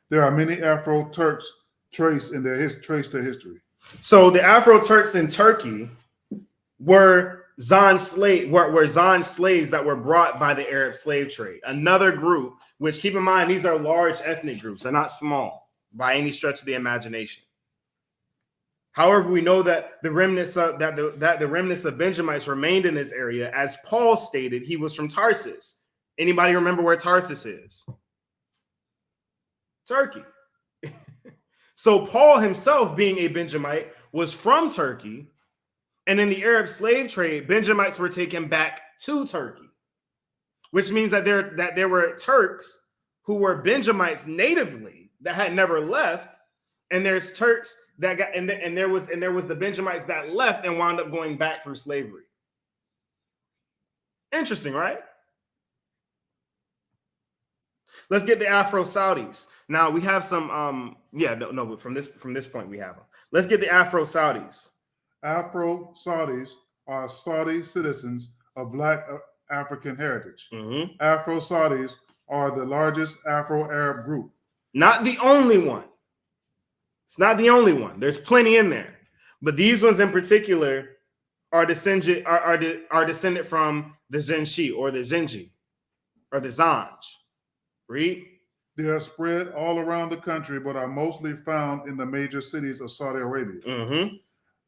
There are many Afro-Turks traced their history. So the Afro-Turks in Turkey were Zanj slaves that were brought by the Arab slave trade. Another group, which, keep in mind, these are large ethnic groups. They're not small by any stretch of the imagination. However, we know that the remnants of Benjamites remained in this area. As Paul stated, he was from Tarsus. Anybody remember where Tarsus is? Turkey. So Paul himself, being a Benjamite, was from Turkey. And in the Arab slave trade, Benjamites were taken back to Turkey, which means that there were Turks who were Benjamites natively that had never left, and there's Turks that got and there was the Benjamites that left and wound up going back through slavery. Interesting, right? Let's get the Afro-Saudis. Now we have some but from this point we have them. Let's get the Afro-Saudis. Afro-Saudis are Saudi citizens of Black African heritage. Afro-Saudis are the largest Afro-Arab group. Not the only one. It's not the only one. There's plenty in there. But these ones in particular are descended from the Zenshi or the Zenji or the Zanj. Read. They are spread all around the country, but are mostly found in the major cities of Saudi Arabia.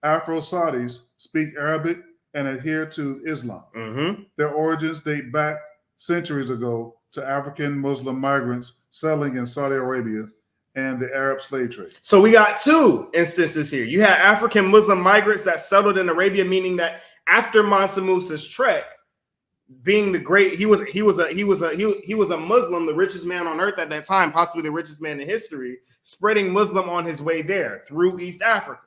Afro-Saudis speak Arabic and adhere to Islam. Mm-hmm. Their origins date back centuries ago to African Muslim migrants settling in Saudi Arabia and the Arab slave trade. So we got two instances here. You had African Muslim migrants that settled in Arabia, meaning that after Mansa Musa's trek, being the great, he was a Muslim, the richest man on earth at that time, possibly the richest man in history, spreading Muslim on his way there through East Africa.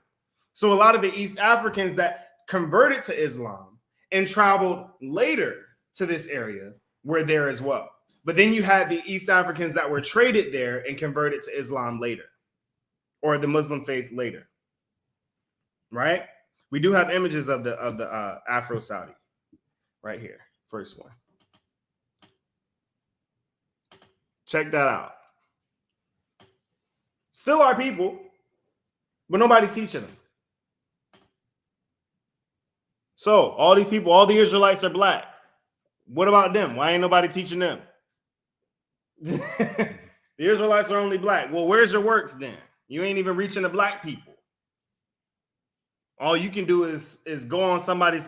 So a lot of the East Africans that converted to Islam and traveled later to this area were there as well. But then you had the East Africans that were traded there and converted to Islam later, or the Muslim faith later. Right? We do have images of the Afro-Saudi right here. First one. Check that out. Still our people, but nobody's teaching them. So all these people, all the Israelites are black. What about them? Why ain't nobody teaching them? The Israelites are only black. Well, where's your works then? You ain't even reaching the black people. All you can do is go on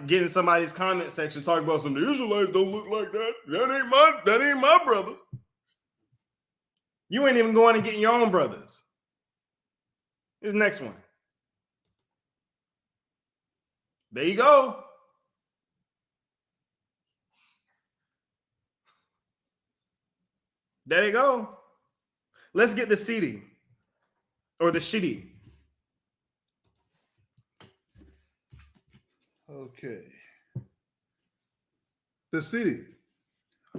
get in somebody's comment section, talk about some, the Israelites don't look like that. That ain't my brother. You ain't even going and getting your own brothers. Here's the next one. There you go. There you go. Let's get the Sidi or the Shidi. Okay. The Sidi,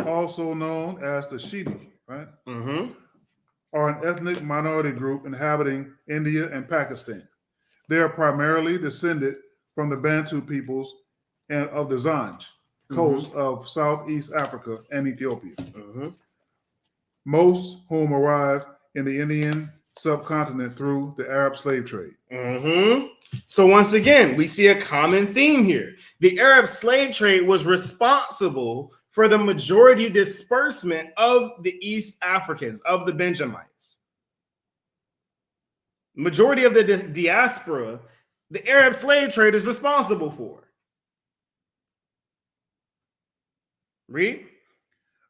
also known as the Shidi, right? Mm-hmm. Are an ethnic minority group inhabiting India and Pakistan. They are primarily descended from the Bantu peoples and of the Zanj coast of Southeast Africa and Ethiopia. Mm-hmm. Most whom arrived in the Indian subcontinent through the Arab slave trade. Mm-hmm. So once again, we see a common theme here. The Arab slave trade was responsible for the majority disbursement of the East Africans, of the Benjamites. Majority of the diaspora, the Arab slave trade is responsible for. Read.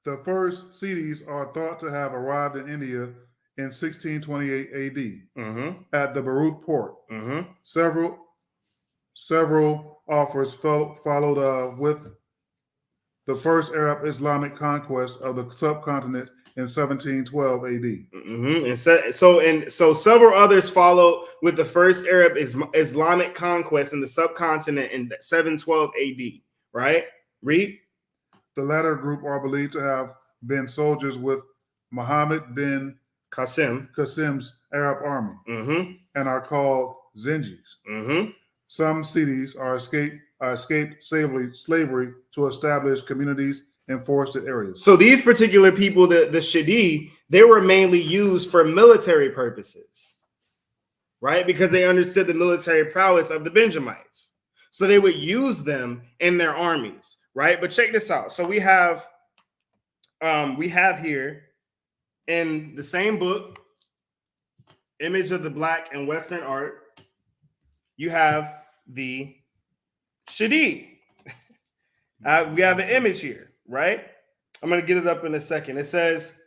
The first Sidis are thought to have arrived in India in 1628 AD at the Beirut port. Several offers followed with the first Arab Islamic conquest of the subcontinent in 1712 AD. And so several others followed with the first Arab Islamic conquest in the subcontinent in 712 AD. Right? Read. The latter group are believed to have been soldiers with Muhammad bin Qasim's Arab army and are called Zengis. Some Sidis are escaped slavery to establish communities in forested areas. So these particular people, the Shidi, they were mainly used for military purposes, right? Because they understood the military prowess of the Benjamites. So they would use them in their armies, right? But check this out. So we have here in the same book, Image of the Black and Western Art, you have the Shidi. We have an image here, right? I'm going to get it up in a second. It says,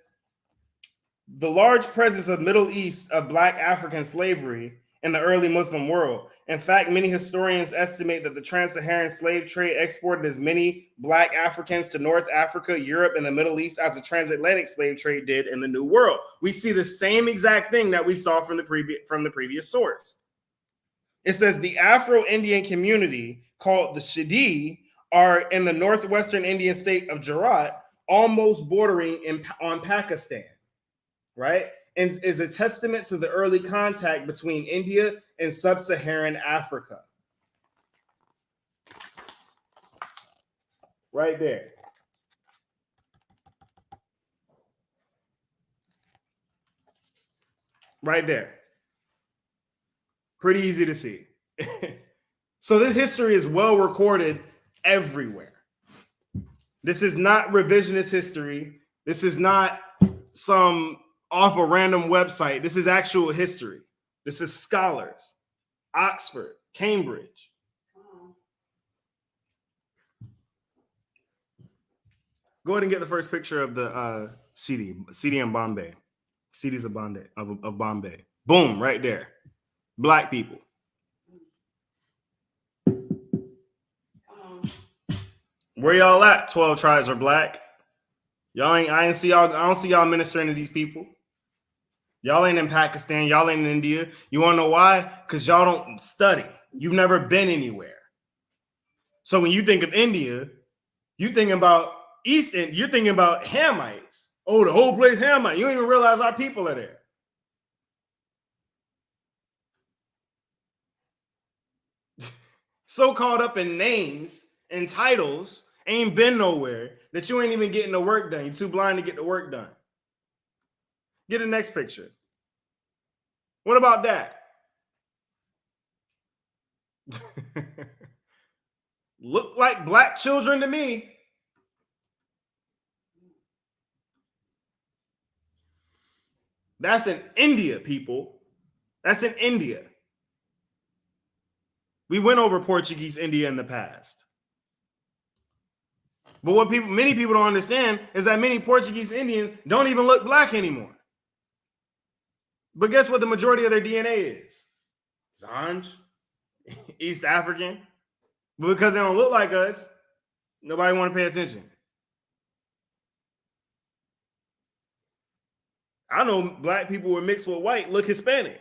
the large presence of Middle East of Black African slavery in the early Muslim world. In fact, many historians estimate that the trans-Saharan slave trade exported as many Black Africans to North Africa, Europe, and the Middle East as the transatlantic slave trade did in the New World. We see the same exact thing that we saw from the previous source. It says the Afro-Indian community called the Shidi are in the northwestern Indian state of Gujarat, almost bordering on Pakistan, right? And is a testament to the early contact between India and sub-Saharan Africa. Right there. Right there. Pretty easy to see. So this history is well recorded everywhere. This is not revisionist history. This is not some off a random website. This is actual history. This is scholars. Oxford, Cambridge. Go ahead and get the first picture of the CD in Bombay. CDs of Bombay. Boom, right there. Black people. Where y'all at? 12 tribes are black. I don't see y'all ministering to these people. Y'all ain't in Pakistan. Y'all ain't in India. You want to know why? Because y'all don't study. You've never been anywhere. So when you think of India, you thinking about East End. You're thinking about Hamites. Oh, the whole place Hamite. You don't even realize our people are there. So caught up in names and titles, ain't been nowhere that you ain't even getting the work done. You're too blind to get the work done. Get the next picture. What about that? Look like black children to me. That's in India, people. That's in India. We went over Portuguese India in the past. But what many people don't understand is that many Portuguese Indians don't even look black anymore. But guess what the majority of their DNA is? Zanj, East African. But because they don't look like us, nobody want to pay attention. I know black people who are mixed with white look Hispanic.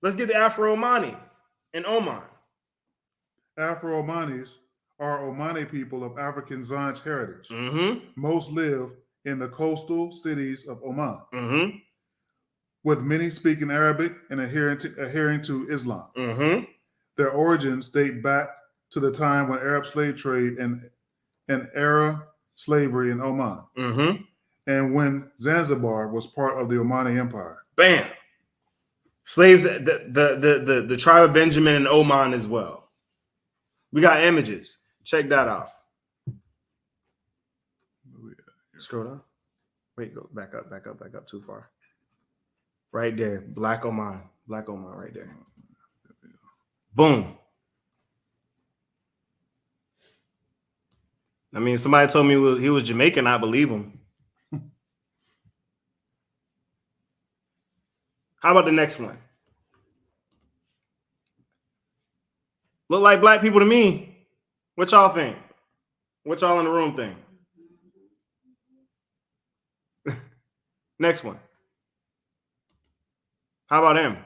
Let's get the Afro-Omani in Oman. Afro-Omanis are Omani people of African Zanj heritage. Mm-hmm. Most live in the coastal cities of Oman, Mm-hmm. with many speaking Arabic and adhering to Islam. Mm-hmm. Their origins date back to the time when Arab slave trade and era slavery in Oman, Mm-hmm. and when Zanzibar was part of the Omani Empire. Bam. Slaves, the tribe of Benjamin in Oman as well. We got images. Check that out. Scroll down. Wait, go back up too far. Right there. Black Oman right there. Boom. I mean, somebody told me he was Jamaican. I believe him. How about the next one? Look like black people to me. What y'all think? What y'all in the room think? Next one. How about him?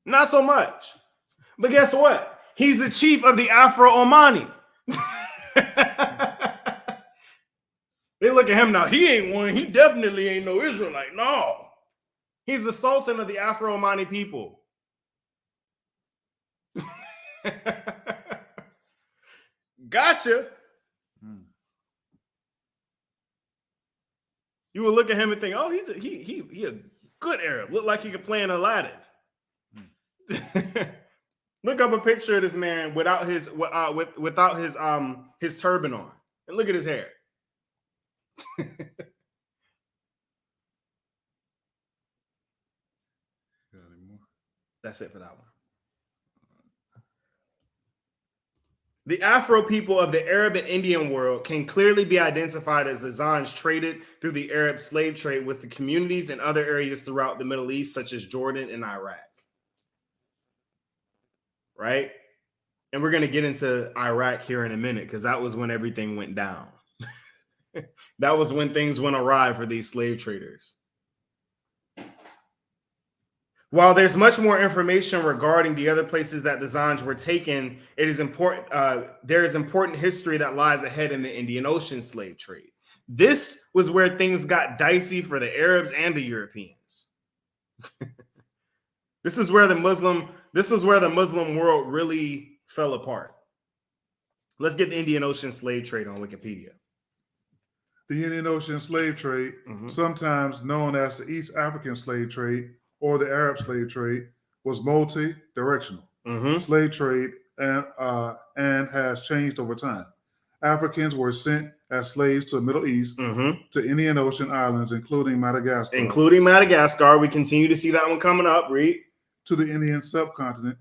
Not so much. But guess what? He's the chief of the Afro-Omani. They look at him now. He ain't one. He definitely ain't no Israelite. No. He's the sultan of the Afro-Omani people. Gotcha. You would look at him and think, oh, he a good Arab. Look like he could play in Aladdin. Look up a picture of this man without his his turban on, and look at his hair. That's it for that one. The Afro people of the Arab and Indian world can clearly be identified as the Zanj traded through the Arab slave trade with the communities in other areas throughout the Middle East, such as Jordan and Iraq. Right? And we're going to get into Iraq here in a minute because that was when everything went down. That was when things went awry for these slave traders. While there's much more information regarding the other places that the Zanj were taken, it is important. There is important history that lies ahead in the Indian Ocean slave trade. This was where things got dicey for the Arabs and the Europeans. This is where the Muslim world really fell apart. Let's get the Indian Ocean slave trade on Wikipedia. The Indian Ocean slave trade, sometimes known as the East African slave trade or the Arab slave trade, was multi-directional slave trade and has changed over time. Africans were sent as slaves to the Middle East, to Indian Ocean islands, including Madagascar. We continue to see that one coming up, read. To the Indian subcontinent,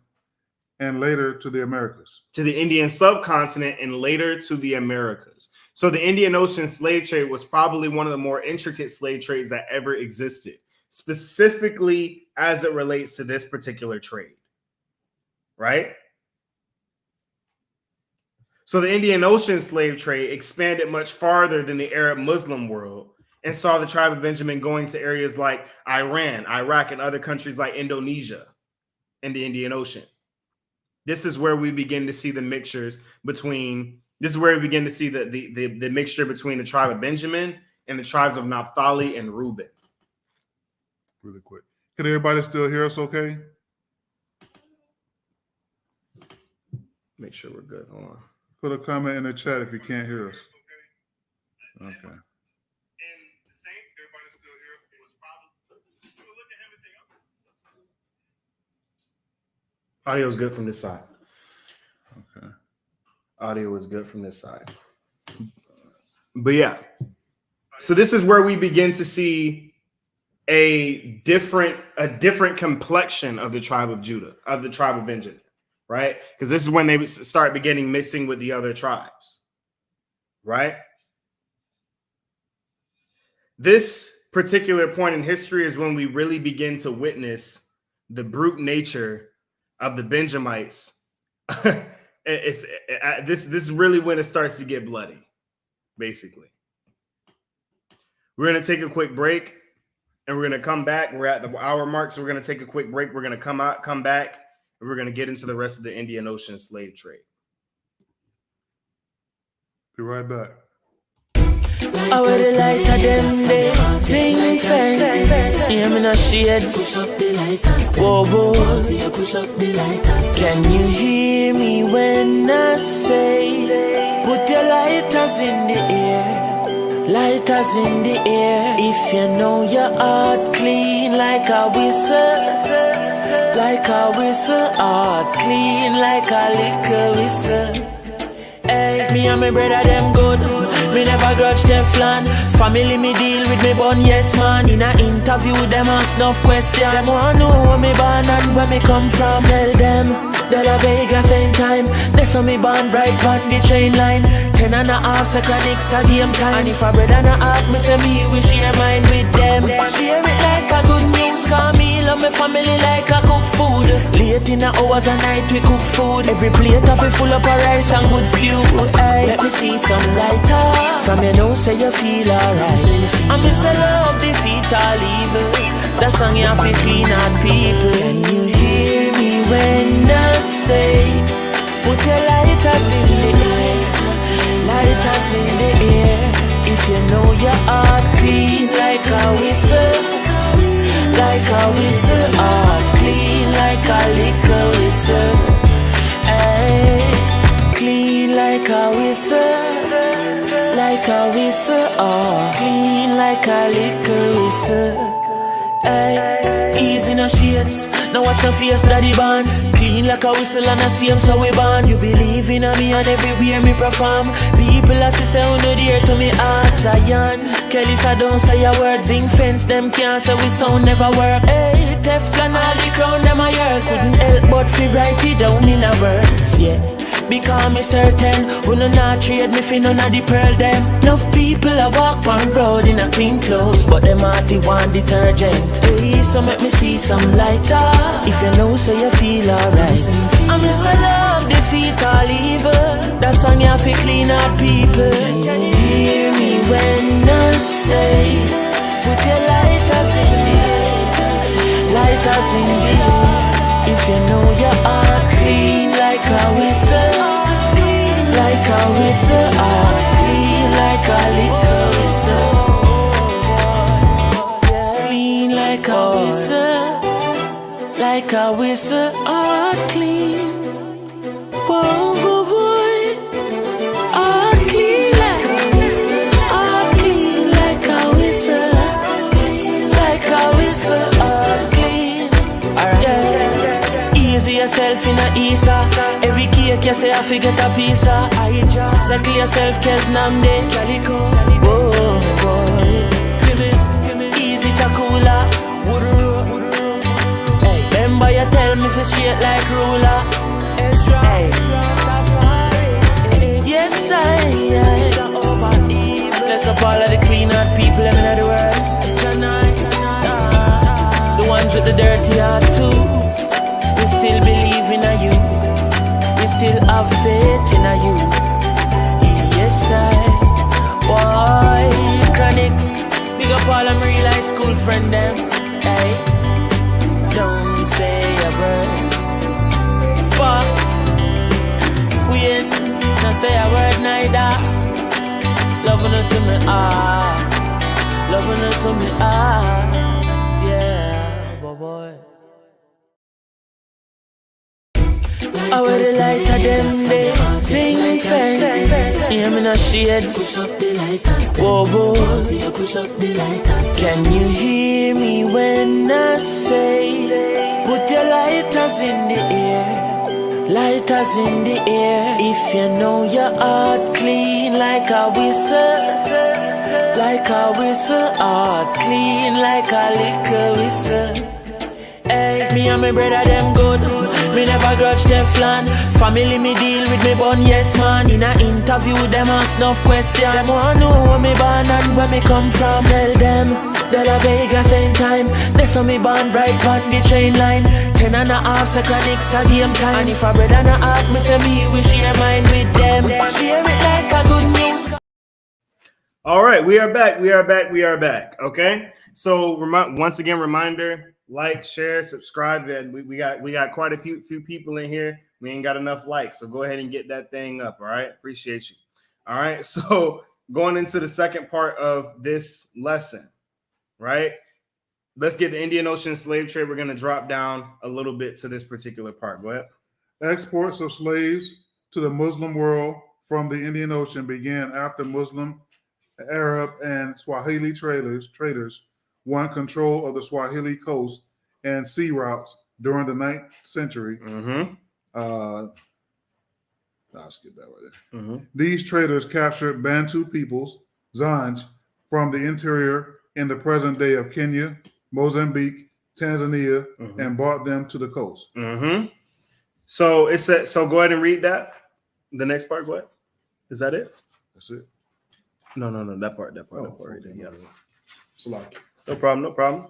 and later to the Americas. To the Indian subcontinent and later to the Americas. So the Indian Ocean slave trade was probably one of the more intricate slave trades that ever existed, specifically as it relates to this particular trade, right? So the Indian Ocean slave trade expanded much farther than the Arab Muslim world and saw the tribe of Benjamin going to areas like Iran, Iraq, and other countries like Indonesia in the Indian Ocean. This is where we begin to see the mixtures between, this is where we begin to see the mixture between the tribe of Benjamin and the tribes of Naphtali and Reuben. Really quick. Can everybody still hear us okay? Make sure we're good. Hold on. Put a comment in the chat if you can't hear us. Okay. Audio is good from this side. Okay. Audio is good from this side. But yeah. So this is where we begin to see a different complexion of the tribe of Judah, of the tribe of Benjamin, right? Because this is when they start beginning mixing with the other tribes, right? This particular point in history is when we really begin to witness the brute nature of the Benjamites. This is really when it starts to get bloody, basically. We're going to take a quick break, and we're going to come back. We're at the hour mark, so we're going to take a quick break. We're going to come back, and we're going to get into the rest of the Indian Ocean slave trade. Be right back. I wear the light of them day, sing fair. Hear me no shades. Whoa, whoa. Can you hear me when I say, put your lighters in the air, lighters in the air. If you know your heart clean like a whistle, like a whistle, heart clean like a liquor whistle. Hey, me and my brother them good. Me never grudge Teflon. Family me deal with me bun, yes man. In a interview them ask enough question. Them want know where me born and where me come from. Tell them, De La Vega same time. They saw me born right on the train line. 10.5 seconds a game time. And if a brother and a half, me say me we share mine with them. Share it like a good news. Call me love me family like a cook food. Late in the hours of night we cook food. Every plate of it full up of rice and good stew. Hey, let me see some lighter. From your nose say you feel alright. And me say love defeat all evil. That song you have to clean out people. Can you hear me when I say, put your lighters in the air, lighters in the air. If you know your heart clean like a whistle, like a whistle, heart clean like a liquor whistle. Hey, clean like a whistle, like a whistle, oh, clean like a liquor whistle. Ay, easy no shades, now watch your face daddy bands. Clean like a whistle and a same so we band. You believe in me and everywhere me perform. People as say who no dear to me heart. Zion, Kelly said don't say your words. Zinc fence them can't say we sound never work. Hey, Teflon all the crown them a yours. Couldn't help but feel write it down in a words, yeah. Because me certain, we no not trade me for none of the pearl them. Enough people a walk on road in a clean clothes, but them hearty want detergent. Please, so make me see some lighter. If you know, so you feel alright. I miss a love, defeat all evil. That song you have to clean out people. Can you hear me when I say, put your lighters in the air, lighters in the air. If you know your heart clean like a whistle, like a whistle, heart clean like a liquor whistle. Clean like a whistle, like a whistle, heart clean. Whoa, whoa, boy, heart clean like a whistle, heart clean like a whistle, like a whistle, heart clean. Alright, yeah. Easy yourself in a Isa. Every cake you say I forget a piece of. Circle yourself, cause namde. Whoa, boy. Easy chakula. Hey, remember you tell me for straight like ruler. Hey. Yes, I bless up all of the clean heart people in the world. The ones with the dirty heart too. We still believe in you. We still have faith in you. Yes, boy, Chronics. Big up all them real high school friend them. Hey, don't say a word. Sparks, we ain't not say a word neither. Loving it to me, loving it to me, yeah, boy. I wear the light of them, they sing fair. Yeah, me no shade. Push up the lighters. Whoa, whoa. Can you hear me when I say, put your lighters in the air? Lighters in the air. If you know your heart clean like a whistle. Like a whistle. Heart clean like a liquor whistle. Hey, me and my brother them good. Me never grudge Teflon. Family me deal with me bun, yes man. In a interview them ask enough question. Them want know where me born and where me come from. Tell them, De La Vega same time. They saw me born right on the train line. 10.5 seconds a game time. And if a brother and a half, me say me we share mine with them. Share it like a good news. All right, we are back. We are back. Okay, so once again, reminder. Like, share, subscribe, and we got quite a few people in here. We ain't got enough likes, so go ahead and get that thing up. All right, appreciate you. All right, so going into the second part of this lesson, right? Let's get the Indian Ocean slave trade. We're going to drop down a little bit to this particular part. Go ahead. Exports of slaves to the Muslim world from the Indian Ocean began after Muslim, Arab, and Swahili traders won control of the Swahili coast and sea routes during the 9th century. I'll skip that right there. These traders captured Bantu peoples, Zanj, from the interior in the present day of Kenya, Mozambique, Tanzania, and brought them to the coast. So it said. So go ahead and read that. The next part. Go ahead. Is that it? That's it. No. That part. Right there. Yeah. So like. No problem.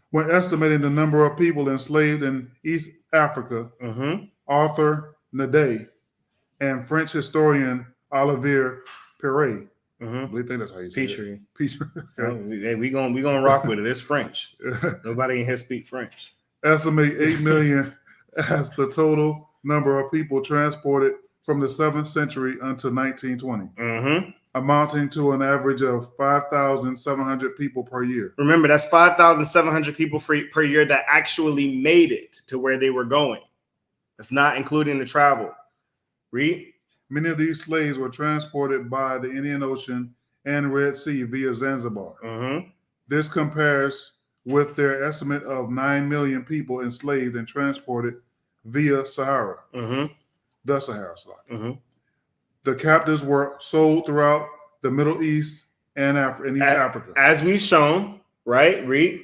When estimating the number of people enslaved in East Africa, Arthur Nadet and French historian Olivier Perret, I think that's how you say it. Petrie. Hey, we gonna rock with it. It's French. Nobody in here speak French. Estimate 8 million as the total number of people transported from the 7th century until 1920. Amounting to an average of 5,700 people per year. Remember, that's 5,700 people per year that actually made it to where they were going. That's not including the travel. Read. Many of these slaves were transported by the Indian Ocean and Red Sea via Zanzibar. This compares with their estimate of 9 million people enslaved and transported via Sahara. The Sahara slide. The captives were sold throughout the Middle East and East Africa. As we've shown, right? Read.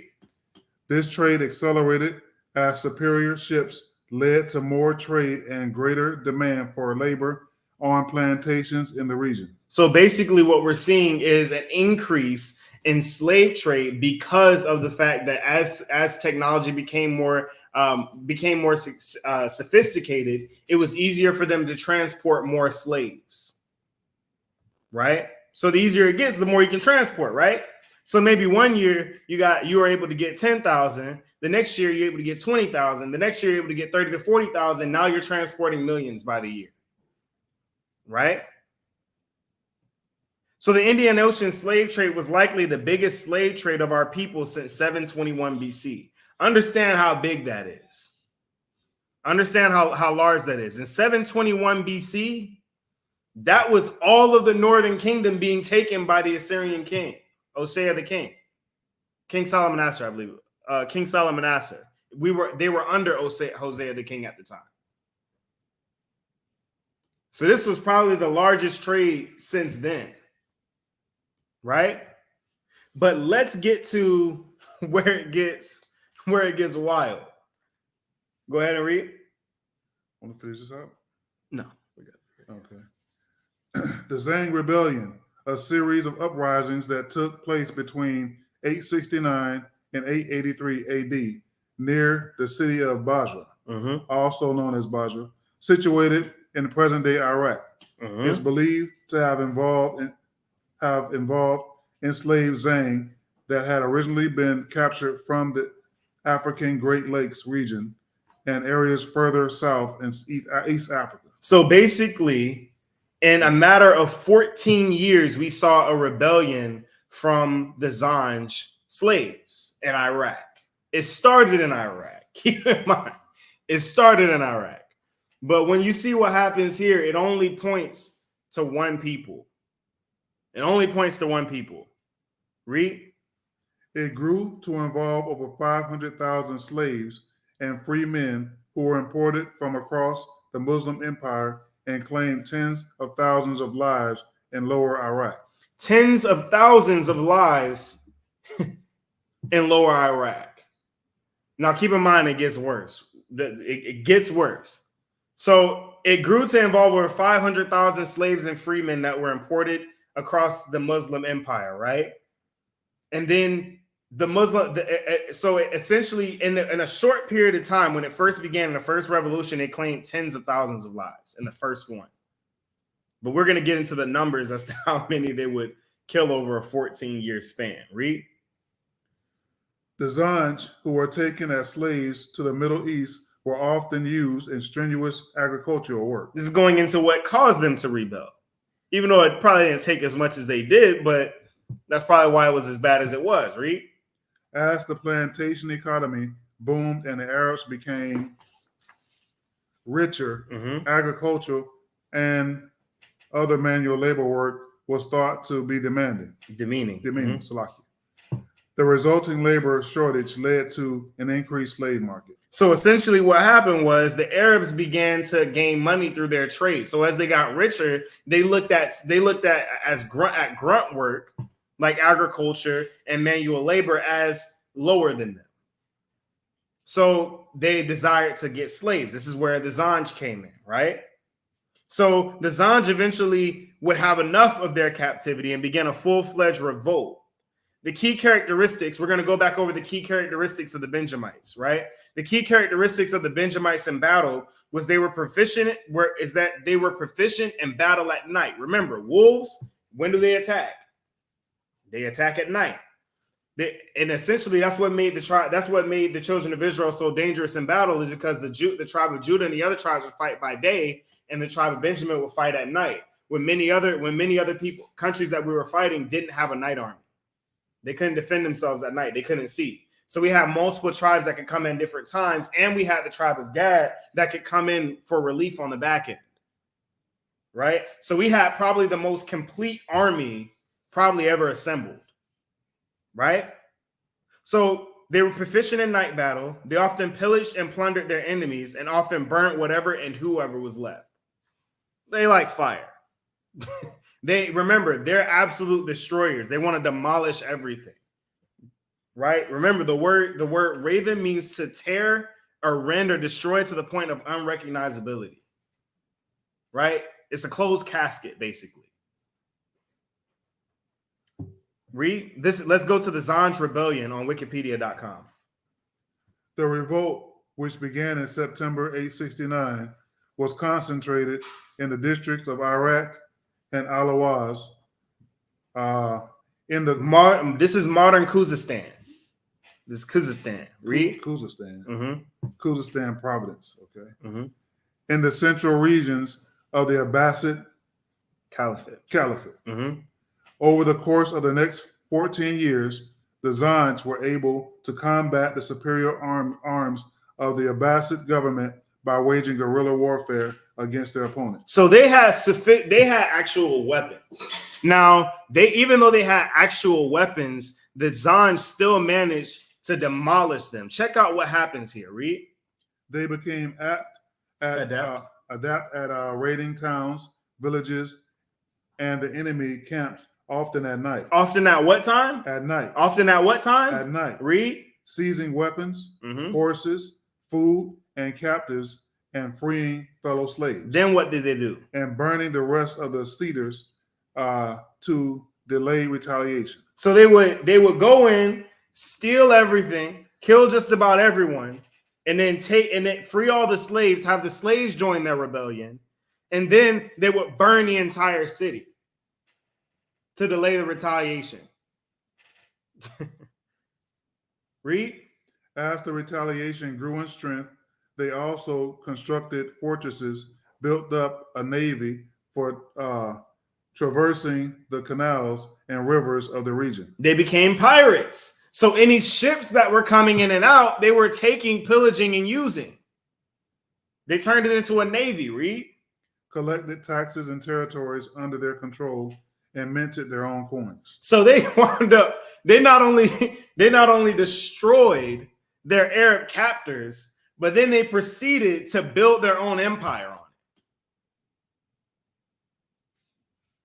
This trade accelerated as superior ships led to more trade and greater demand for labor on plantations in the region. So basically what we're seeing is an increase in slave trade because of the fact that as technology became more sophisticated, it was easier for them to transport more slaves, right? So the easier it gets, the more you can transport, right? So maybe one year you were able to get 10,000. The next year you're able to get 20,000. The next year you're able to get 30 to 40,000. Now you're transporting millions by the year, right? So the Indian Ocean slave trade was likely the biggest slave trade of our people since 721 BC. Understand how big that is. Understand how large that is. In 721 BC, that was all of the northern kingdom being taken by the Assyrian king, Hosea the king. King Salmanassar, I believe. King Salmanassar. They were under Hosea the king at the time. So this was probably the largest trade since then, right? But let's get to where it gets wild. Go ahead and read. Want to finish this up? No, we got it. Okay. The Zanj Rebellion, a series of uprisings that took place between 869 and 883 AD near the city of Basra, also known as Basra, situated in present-day Iraq. It's believed to have involved enslaved Zanj that had originally been captured from the African Great Lakes region and areas further south in East Africa. So basically, in a matter of 14 years, we saw a rebellion from the Zanj slaves in Iraq. It started in Iraq. Keep in mind, it started in Iraq. But when you see what happens here, it only points to one people. It only points to one people. Read. It grew to involve over 500,000 slaves and free men who were imported from across the Muslim empire and claimed tens of thousands of lives in lower Iraq. Tens of thousands of lives in lower Iraq. Now, keep in mind, it gets worse. It gets worse. So it grew to involve over 500,000 slaves and freemen that were imported across the Muslim empire, right? And then so essentially in a short period of time, when it first began in the first revolution, it claimed tens of thousands of lives in the first one. But we're going to get into the numbers as to how many they would kill over a 14-year span. Read. The Zanj, who were taken as slaves to the Middle East, were often used in strenuous agricultural work. This is going into what caused them to rebel, even though it probably didn't take as much as they did, but that's probably why it was as bad as it was. Read. As the plantation economy boomed and the Arabs became richer, agricultural and other manual labor work was thought to be demeaning. Salaki. The resulting labor shortage led to an increased slave market. So essentially what happened was the Arabs began to gain money through their trade. So as they got richer, they looked at grunt work, like agriculture and manual labor, as lower than them. So they desired to get slaves. This is where the Zanj came in, right? So the Zanj eventually would have enough of their captivity and begin a full-fledged revolt. The key characteristics, we're going to go back over the key characteristics of the Benjamites, right? The key characteristics of the Benjamites in battle was they were proficient in battle at night. Remember, wolves, when do they attack? They attack at night. And essentially, that's what made the children of Israel so dangerous in battle, is because the tribe of Judah and the other tribes would fight by day, and the tribe of Benjamin would fight at night. When many other countries that we were fighting didn't have a night army. They couldn't defend themselves at night. They couldn't see. So we have multiple tribes that could come in different times, and we had the tribe of Gad that could come in for relief on the back end, right? So we had probably the most complete army probably ever assembled, right? So they were proficient in night battle. They often pillaged and plundered their enemies and often burnt whatever and whoever was left. They like fire. They're absolute destroyers. They want to demolish everything, right? Remember, the word raven means to tear or rend or destroy to the point of unrecognizability, right? It's a closed casket, basically. Read this. Let's go to the Zanj Rebellion on Wikipedia.com. The revolt, which began in September 869, was concentrated in the districts of Iraq and Alawaz. This is modern Khuzestan. This is Khuzestan. Read. Khuzestan. Khuzestan province. Okay. In the central regions of the Abbasid Caliphate. Over the course of the next 14 years, the Zanj were able to combat the superior arms of the Abbasid government by waging guerrilla warfare against their opponents. So they had actual weapons. Now, even though they had actual weapons, the Zanj still managed to demolish them. Check out what happens here. Read. They became adept adapt at raiding towns, villages, and the enemy camps often at night. Often at what time? At night. Often at what time? At night. Read. Seizing weapons, horses, food, and captives, and freeing fellow slaves. Then what did they do? And burning the rest of the cedars to delay retaliation. So they would go in, steal everything, kill just about everyone, and then free all the slaves, have the slaves join their rebellion, and then they would burn the entire city to delay the retaliation. Read. As the retaliation grew in strength, they also constructed fortresses, built up a navy for traversing the canals and rivers of the region. They became pirates. So any ships that were coming in and out, they were taking, pillaging, and using. They turned it into a navy. Read. Collected taxes and territories under their control and minted their own coins. So they wound up. They not only destroyed their Arab captors, but then they proceeded to build their own empire on it.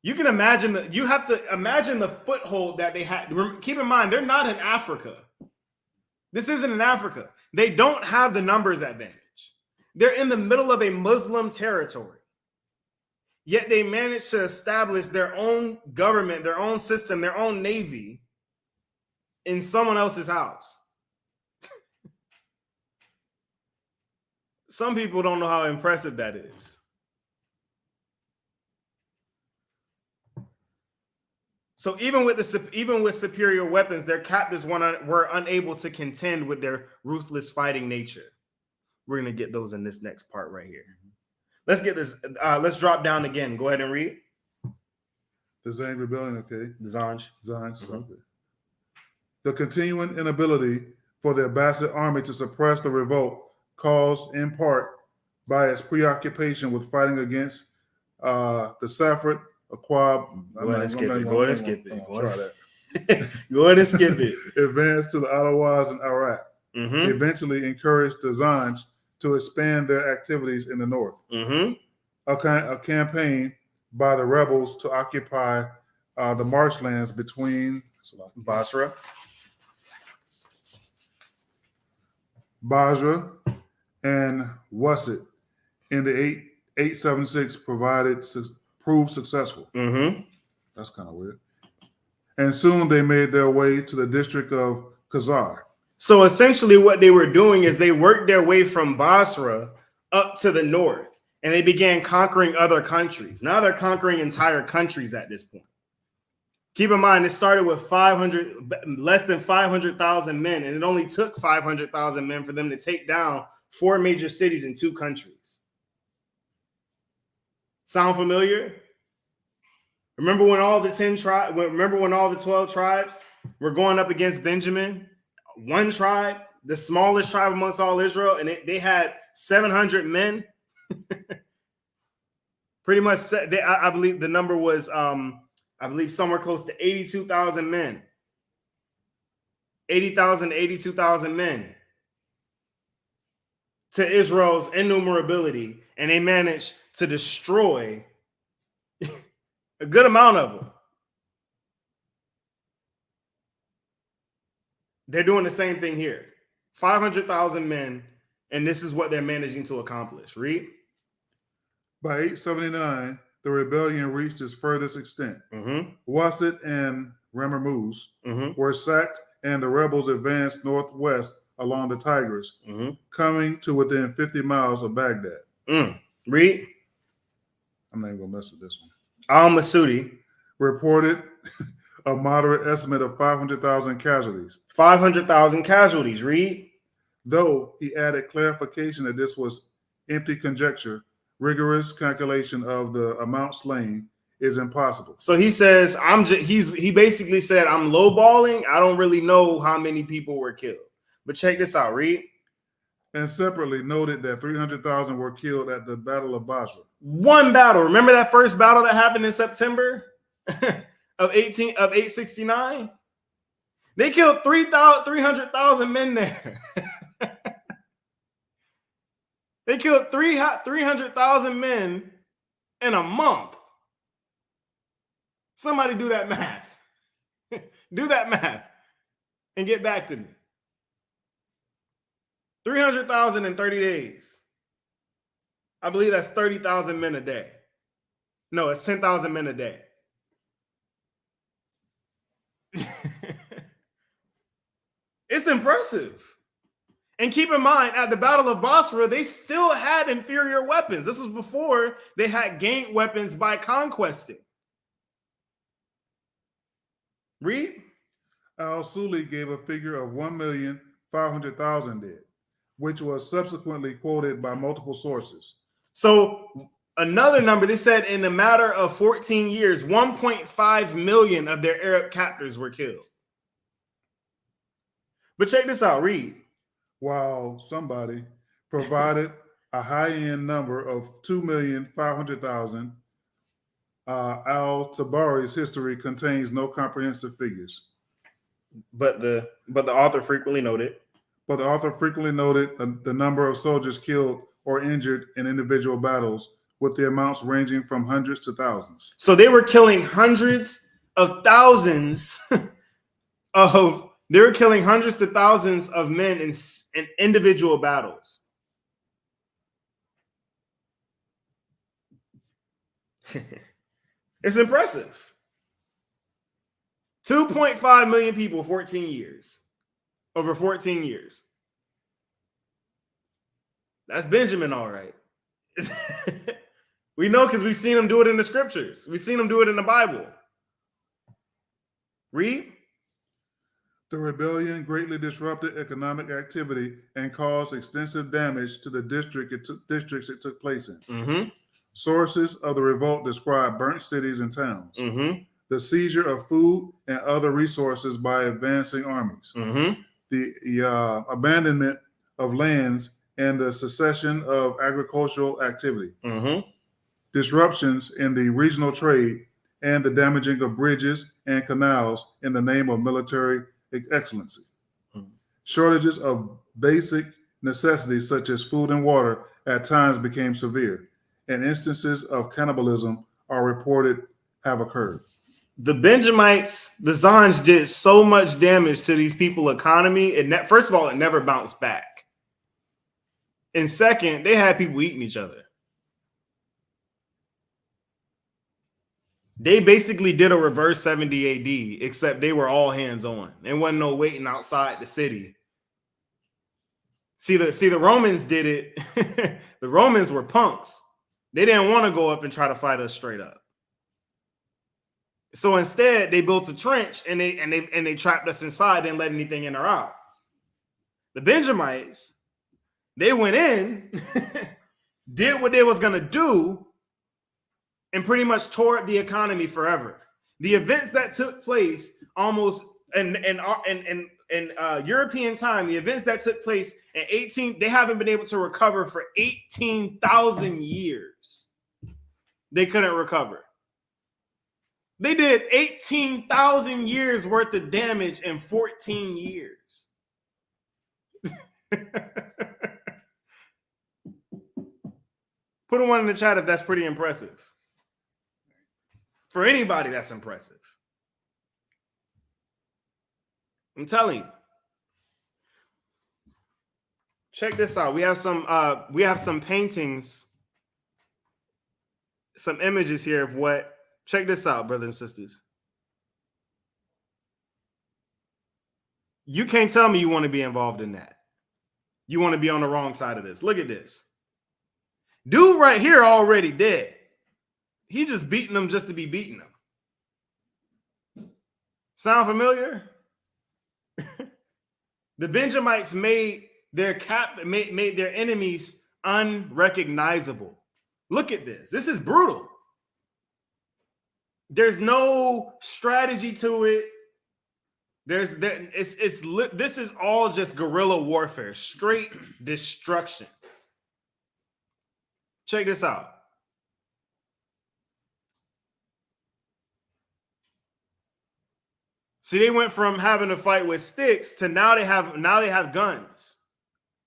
You can imagine you have to imagine the foothold that they had. Keep in mind, they're not in Africa. This isn't in Africa. They don't have the numbers advantage. They're in the middle of a Muslim territory. Yet they managed to establish their own government, their own system, their own navy in someone else's house. Some people don't know how impressive that is. So even with superior weapons, their captives were unable to contend with their ruthless fighting nature. We're going to get those in this next part right here. Let's get this. Let's drop down again. Go ahead and read. The Zanj Rebellion, okay? Zanj. The continuing inability for the Abbasid army to suppress the revolt, caused in part by its preoccupation with fighting against the Safed, Aquab. Go ahead and skip it. Go ahead and skip it. Go ahead and skip it. Advanced to the Alawas in Iraq. Eventually encouraged the Zanj to expand their activities in the north. A campaign by the rebels to occupy the marshlands between Basra, Basra, and Wasit in the 876 proved successful. That's kind of weird. And soon they made their way to the district of Khazar. So essentially what they were doing is they worked their way from Basra up to the north, and they began conquering other countries. Now they're conquering entire countries at this point. Keep in mind, it started with less than 500,000 men, and it only took 500,000 men for them to take down 4 major cities in 2 countries. Sound familiar? Remember when all the 12 tribes were going up against Benjamin? One tribe, the smallest tribe amongst all Israel, and they had 700 men. Pretty much, I believe the number was, I believe somewhere close to 82,000 men. 80,000 to 82,000 men to Israel's innumerability, and they managed to destroy a good amount of them. They're doing the same thing here. 500,000 men, and this is what they're managing to accomplish. Read. By 879, the rebellion reached its furthest extent. Wasit and Ramamuz were sacked, and the rebels advanced northwest along the Tigris, coming to within 50 miles of Baghdad. Read. I'm not even going to mess with this one. Al-Masudi reported a moderate estimate of 500,000 casualties. 500,000 casualties. Read. Though he added clarification that this was empty conjecture, rigorous calculation of the amount slain is impossible. So he says, he basically said, I'm lowballing. I don't really know how many people were killed. But check this out, read. And separately noted that 300,000 were killed at the Battle of Basra. One battle. Remember that first battle that happened in September of 869? They killed 300,000 men there. They killed 300,000 men in a month. Somebody do that math. Do that math and get back to me. 300,000 in 30 days. I believe that's 30,000 men a day. No, it's 10,000 men a day. It's impressive. And keep in mind, at the Battle of Bosra, they still had inferior weapons. This was before they had gained weapons by conquesting. Read. Al-Suli gave a figure of 1,500,000 dead, which was subsequently quoted by multiple sources. So another number, they said in a matter of 14 years, 1.5 million of their Arab captors were killed. But check this out, read. While somebody provided a high-end number of 2,500,000, Al-Tabari's history contains no comprehensive figures. But the author frequently noted. But the author frequently noted the number of soldiers killed or injured in individual battles, with the amounts ranging from hundreds to thousands. So they were killing hundreds of thousands of men in individual battles. It's impressive. 2.5 million people, 14 years. Over 14 years. That's Benjamin, all right. We know because we've seen him do it in the scriptures. We've seen him do it in the Bible. Read. The rebellion greatly disrupted economic activity and caused extensive damage to the districts it took place in. Mm-hmm. Sources of the revolt describe burnt cities and towns, the seizure of food and other resources by advancing armies, the abandonment of lands, and the cessation of agricultural activity, disruptions in the regional trade, and the damaging of bridges and canals in the name of military excellency. Shortages of basic necessities such as food and water at times became severe, and instances of cannibalism are reported have occurred. The Benjamites, the Zanj, did so much damage to these people's economy. First of all, it never bounced back. And second, they had people eating each other. They basically did a reverse 70 AD, except they were all hands on. There wasn't no waiting outside the city. See, the Romans did it. The Romans were punks. They didn't want to go up and try to fight us straight up. So instead, they built a trench and they trapped us inside, didn't let anything in or out. The Benjamites, they went in, did what they was gonna do, and pretty much tore up the economy forever. The events that took place almost in European time, the events that took place in they haven't been able to recover for 18,000 years. They couldn't recover. They did 18,000 years worth of damage in 14 years. Put a one in the chat if that's pretty impressive. For anybody, that's impressive. I'm telling you. Check this out. We have some paintings, some images here of what. Check this out, brothers and sisters. You can't tell me you want to be involved in that. You want to be on the wrong side of this. Look at this. Dude right here already dead. He just beating them just to be beating them. Sound familiar? The Benjamites made their enemies unrecognizable. Look at this. This is brutal. There's no strategy to it. This is all just guerrilla warfare, straight destruction. Check this out. See, they went from having to fight with sticks to now they have guns.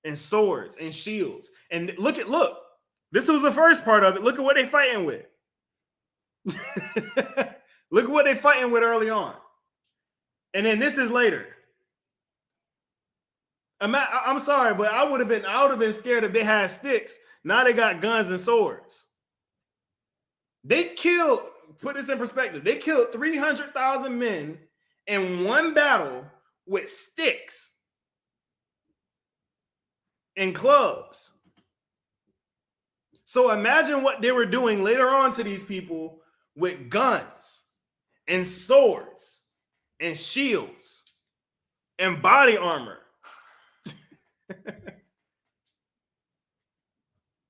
and swords and shields. And look, this was the first part of it. Look at what they're fighting with. Look at what they're fighting with early on. And then this is later. I'm sorry, but I would have been scared if they had sticks. Now they got guns and swords. They killed, put this in perspective, they killed 300,000 men in one battle with sticks and clubs. So imagine what they were doing later on to these people with guns and swords and shields and body armor.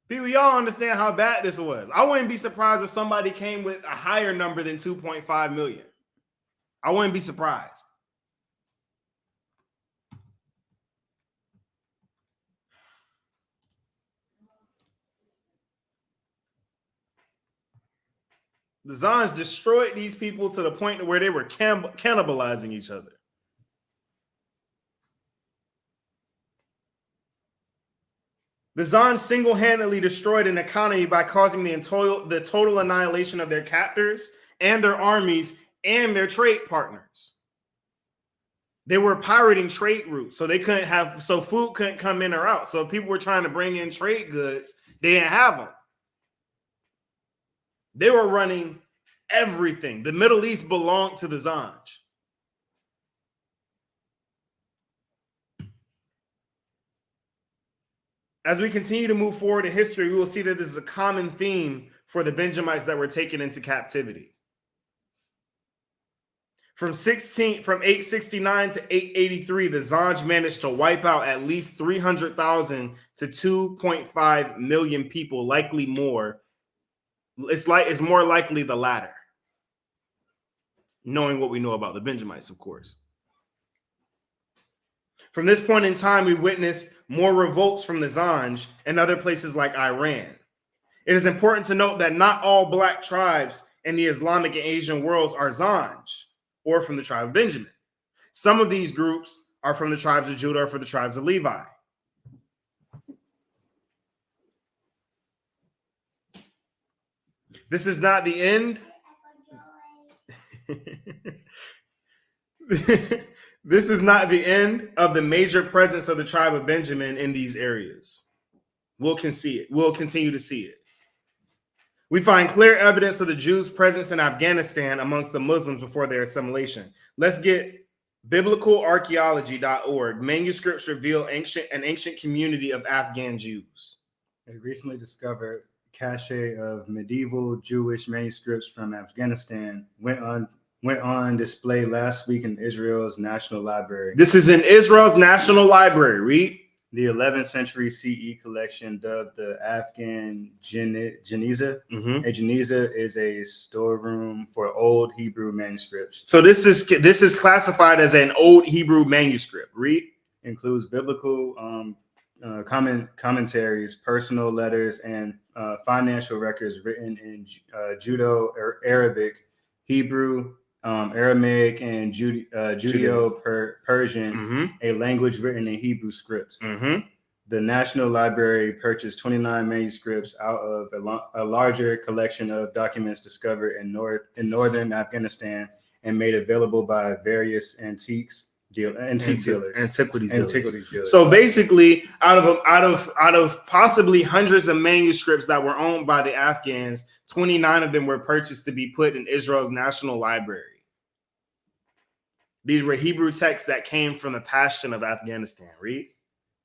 People, y'all understand how bad this was. I wouldn't be surprised if somebody came with a higher number than 2.5 million. I wouldn't be surprised. The Zanj destroyed these people to the point where they were cannibalizing each other. The Zanj single-handedly destroyed an economy by causing the total annihilation of their captors and their armies and their trade partners. They were pirating trade routes, so food couldn't come in or out. So if people were trying to bring in trade goods, they didn't have them. They were running everything. The Middle East belonged to the Zanj. As we continue to move forward in history, we will see that this is a common theme for the Benjamites that were taken into captivity. From 869 to 883, the Zanj managed to wipe out at least 300,000 to 2.5 million people, likely more. It's more likely the latter, knowing what we know about the Benjamites, of course. From this point in time, we witnessed more revolts from the Zanj and other places like Iran. It is important to note that not all black tribes in the Islamic and Asian worlds are Zanj or from the tribe of Benjamin. Some of these groups are from the tribes of Judah or from the tribes of Levi. This is not the end. This is not the end of the major presence of the tribe of Benjamin in these areas. We'll continue to see it. We find clear evidence of the Jews' presence in Afghanistan amongst the Muslims before their assimilation. Let's get biblicalarchaeology.org. Manuscripts reveal an ancient community of Afghan Jews. They recently discovered cache of medieval Jewish manuscripts from Afghanistan went on display last week in Israel's National Library. This is in Israel's National Library. Read. The 11th century CE collection, dubbed the Afghan Geniza. A Geniza is a storeroom for old Hebrew manuscripts. So this is classified as an old Hebrew manuscript. Read. Includes biblical commentaries, personal letters, and financial records written in Judeo-Arabic, Hebrew, Aramaic, and Judeo-Persian, a language written in Hebrew script. The National Library purchased 29 manuscripts out of a larger collection of documents discovered in northern Afghanistan and made available by various antiquities dealers. So basically, out of possibly hundreds of manuscripts that were owned by the Afghans, 29 of them were purchased to be put in Israel's National Library. These were Hebrew texts that came from the Pashtun of Afghanistan. Read.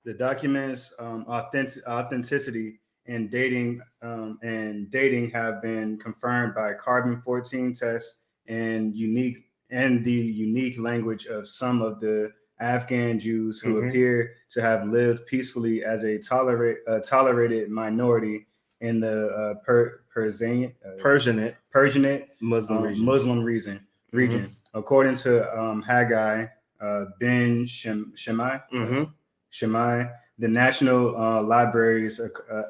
The documents' authenticity and dating have been confirmed by carbon-14 tests and the unique language of some of the Afghan Jews who appear to have lived peacefully as a tolerated minority in the Persianate Muslim region. According to Haggai Ben Shammai, the National Library's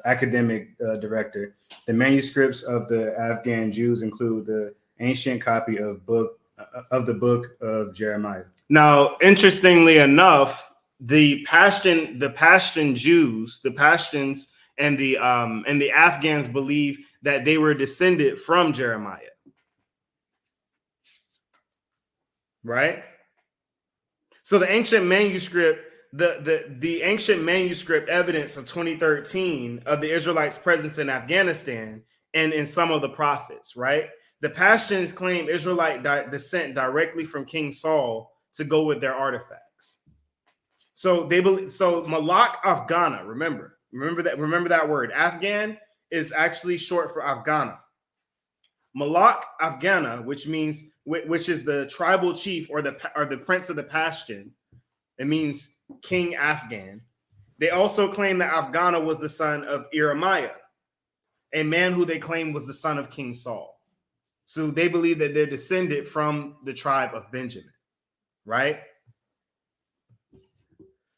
academic director, the manuscripts of the Afghan Jews include the ancient copy of the book of Jeremiah. Now, interestingly enough, the Pashtun Jews, the Pashtuns and the Afghans believe that they were descended from Jeremiah. Right? So the ancient manuscript, the ancient manuscript evidence of 2013 of the Israelites' presence in Afghanistan and in some of the prophets, right? The Pashtuns claim Israelite descent directly from King Saul to go with their artifacts. So they believe. So Malak Afghana. Remember that word. Afghan is actually short for Afghana. Malak Afghana, which is the tribal chief or the prince of the Pashtun. It means King Afghan. They also claim that Afghana was the son of Jeremiah, a man who they claim was the son of King Saul. So they believe that they're descended from the tribe of Benjamin, right?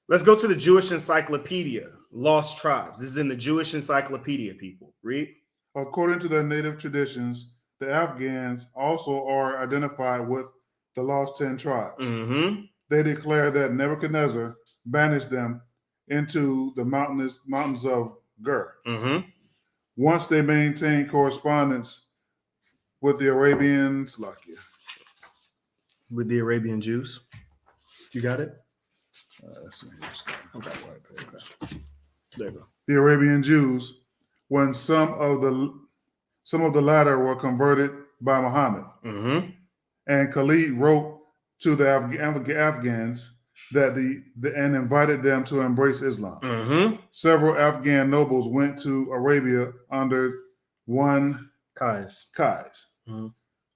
Let's go to the Jewish Encyclopedia, Lost Tribes. This is in the Jewish Encyclopedia, people. Read. According to their native traditions, the Afghans also are identified with the lost 10 tribes. Mm-hmm. They declare that Nebuchadnezzar banished them into the mountains of Gur. Mm-hmm. Once they maintained correspondence with the Arabian With the Arabian Jews. You got it? Let's see. Okay. There you go. The Arabian Jews, when some of the latter were converted by Muhammad. Mm-hmm. And Khalid wrote to the Afghans and invited them to embrace Islam. Mm-hmm. Several Afghan nobles went to Arabia under one Qais. Mm-hmm.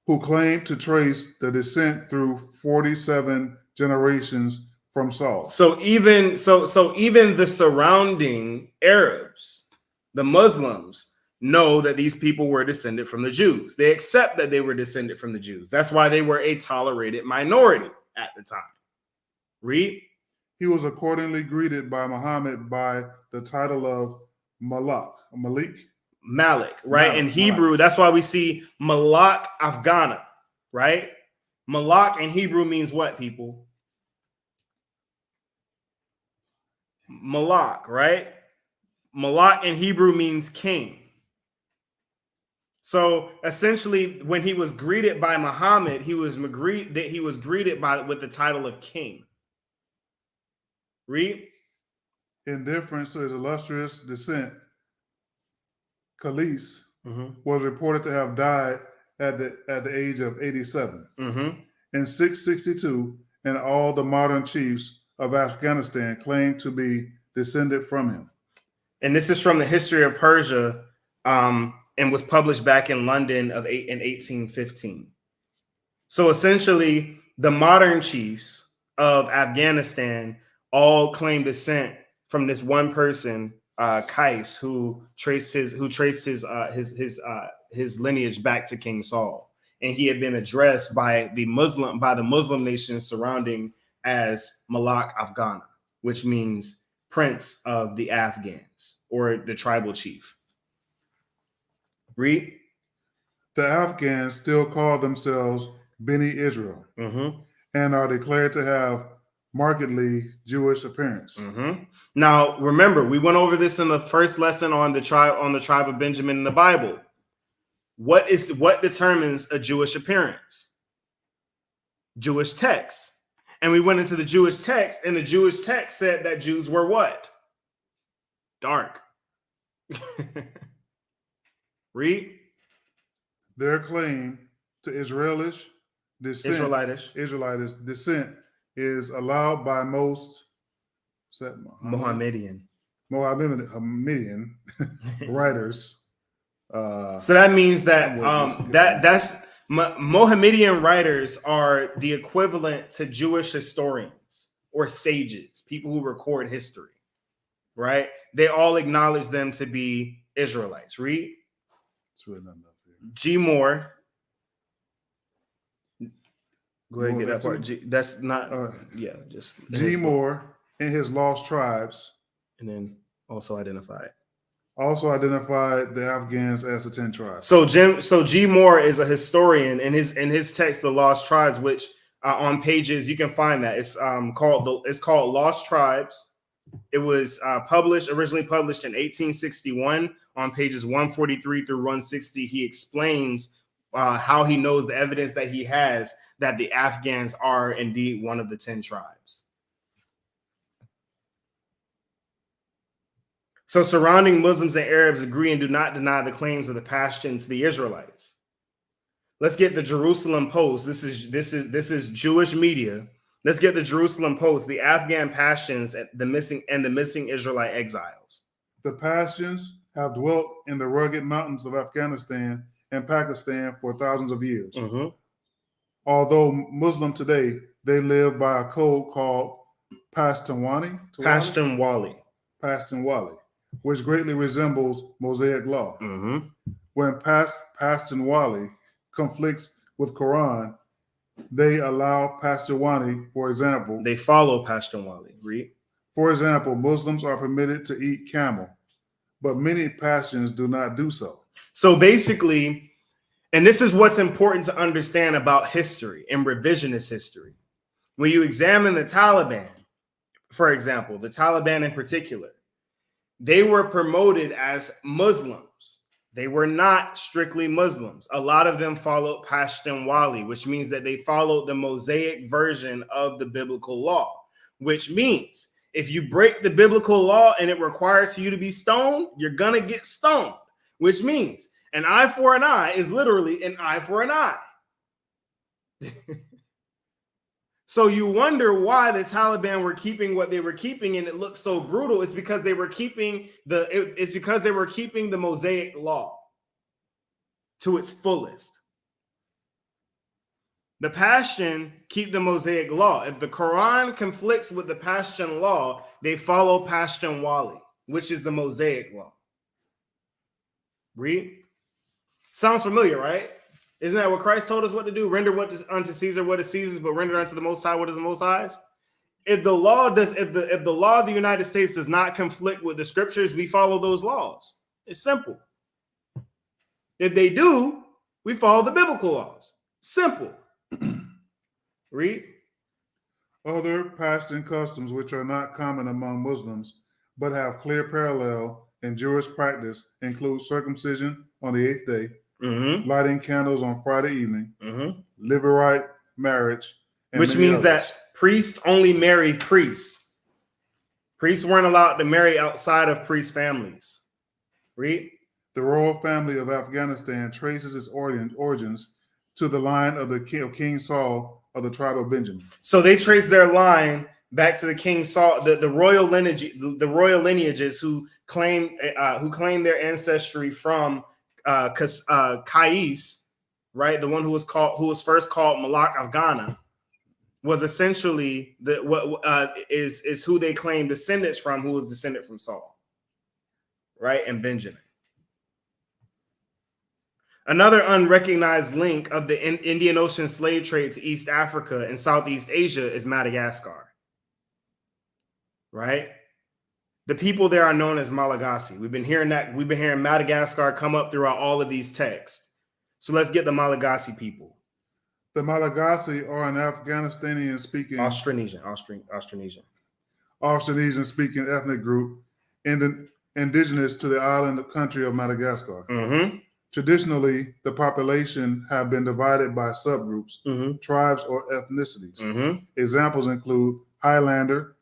Who claimed to trace the descent through 47 generations from Saul. So even the surrounding Arabs, the Muslims, know that these people were descended from the Jews. They accept that they were descended from the Jews. That's why they were a tolerated minority at the time. Read. He was accordingly greeted by Muhammad by the title of Malik, right? In Hebrew, Malak. That's why we see Malak Afghana, right? Malak in Hebrew means what, people? Malak, right? Malak in Hebrew means king. So essentially, when he was greeted by Muhammad, he was greeted with the title of king. Read. In deference to his illustrious descent, Khalis was reported to have died at the age of 87. Mm-hmm. In 662, and all the modern chiefs of Afghanistan claimed to be descended from him. And this is from the History of Persia, and was published back in London in 1815. So essentially, the modern chiefs of Afghanistan all claim descent from this one person, Qais, who traced his lineage back to King Saul, and he had been addressed by the Muslim nations surrounding as Malak Afghana, which means Prince of the Afghans or the tribal chief. Read. The Afghans still call themselves Beni Israel and are declared to have markedly Jewish appearance. Now, remember, we went over this in the first lesson on the tribe of Benjamin in the Bible. What determines a Jewish appearance? Jewish text. And we went into the Jewish text, and the Jewish text said that Jews were what? Dark. Read. Their claim to Israelitish descent is allowed by most Mohammedan writers. So that means that that's Mohammedan writers are the equivalent to Jewish historians or sages, people who record history, right? They all acknowledge them to be Israelites. Read. It's really not enough here. G. Moore. Go ahead and get that part. That's not. Just G. Moore in his Lost Tribes, and then also identified the Afghans as the 10 tribes. So G. Moore is a historian in his text, The Lost Tribes, which on pages. You can find that. It's called Lost Tribes. It was originally published in 1861 on pages 143 through 160. He explains how he knows the evidence that he has that the Afghans are indeed one of the 10 tribes. So surrounding Muslims and Arabs agree and do not deny the claims of the Pashtuns to the Israelites. Let's get the Jerusalem Post. This is Jewish media. Let's get the Jerusalem Post, the Afghan Pashtuns, the missing Israelite exiles. The Pashtuns have dwelt in the rugged mountains of Afghanistan and Pakistan for thousands of years. Mm-hmm. Although Muslim today, they live by a code called Pashtunwali, which greatly resembles Mosaic law. Mm-hmm. When Pashtunwali conflicts with Quran, they allow Pashtunwali, for example. They follow Pashtunwali. Read. For example, Muslims are permitted to eat camel, but many Pashtuns do not do so. So basically, and this is what's important to understand about history and revisionist history. When you examine the Taliban, for example, the Taliban in particular, they were promoted as Muslims. They were not strictly Muslims. A lot of them followed Pashtunwali, which means that they followed the Mosaic version of the biblical law, which means if you break the biblical law and it requires you to be stoned, you're going to get stoned, which means an eye for an eye is literally an eye for an eye. So you wonder why the Taliban were keeping what they were keeping, and it looked so brutal. It's because they were keeping the Mosaic law to its fullest. The Pashtun keep the Mosaic law. If the Quran conflicts with the Pashtun law, they follow Pashtunwali, which is the Mosaic law. Read. Sounds familiar, right? Isn't that what Christ told us what to do? Render what is unto Caesar what is Caesar's, but render unto the Most High what is the Most High's. If the law of the United States does not conflict with the scriptures, we follow those laws. It's simple. If they do, we follow the biblical laws. Simple. Read. Other Pashtun customs which are not common among Muslims but have clear parallel in Jewish practice include circumcision on the 8th day, mm-hmm. lighting candles on Friday evening, mm-hmm. Levirate marriage, which means that priests only marry priests. Priests weren't allowed to marry outside of priest families. Read. The royal family of Afghanistan traces its origins to the line of the King Saul of the tribe of Benjamin. So they trace their line back to the King Saul, the royal lineages who claim their ancestry from Qais, right? The one who was first called Malak Afghana, was essentially is who they claim descendants from, who was descended from Saul, right? And Benjamin. Another unrecognized link of the Indian Ocean slave trade to East Africa and Southeast Asia is Madagascar, right? The people there are known as Malagasy. We've been hearing Madagascar come up throughout all of these texts. So let's get the Malagasy people. The Malagasy are an Afghanistani-speaking Austronesian-speaking ethnic group indigenous to the island country of Madagascar. Mm-hmm. Traditionally, the population have been divided by subgroups, mm-hmm. tribes, or ethnicities. Mm-hmm. Examples include Highlander,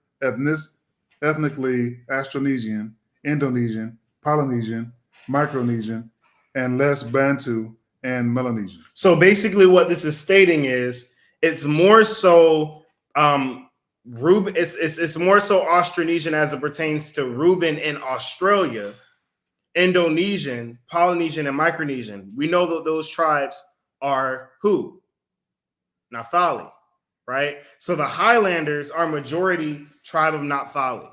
ethnically Austronesian, Indonesian, Polynesian, Micronesian, and less Bantu and Melanesian. So basically what this is stating is it's more so it's more so Austronesian as it pertains to Reuben in Australia, Indonesian, Polynesian, and Micronesian. We know that those tribes are who? Naphtali, right? So the Highlanders are majority tribe of Naphtali,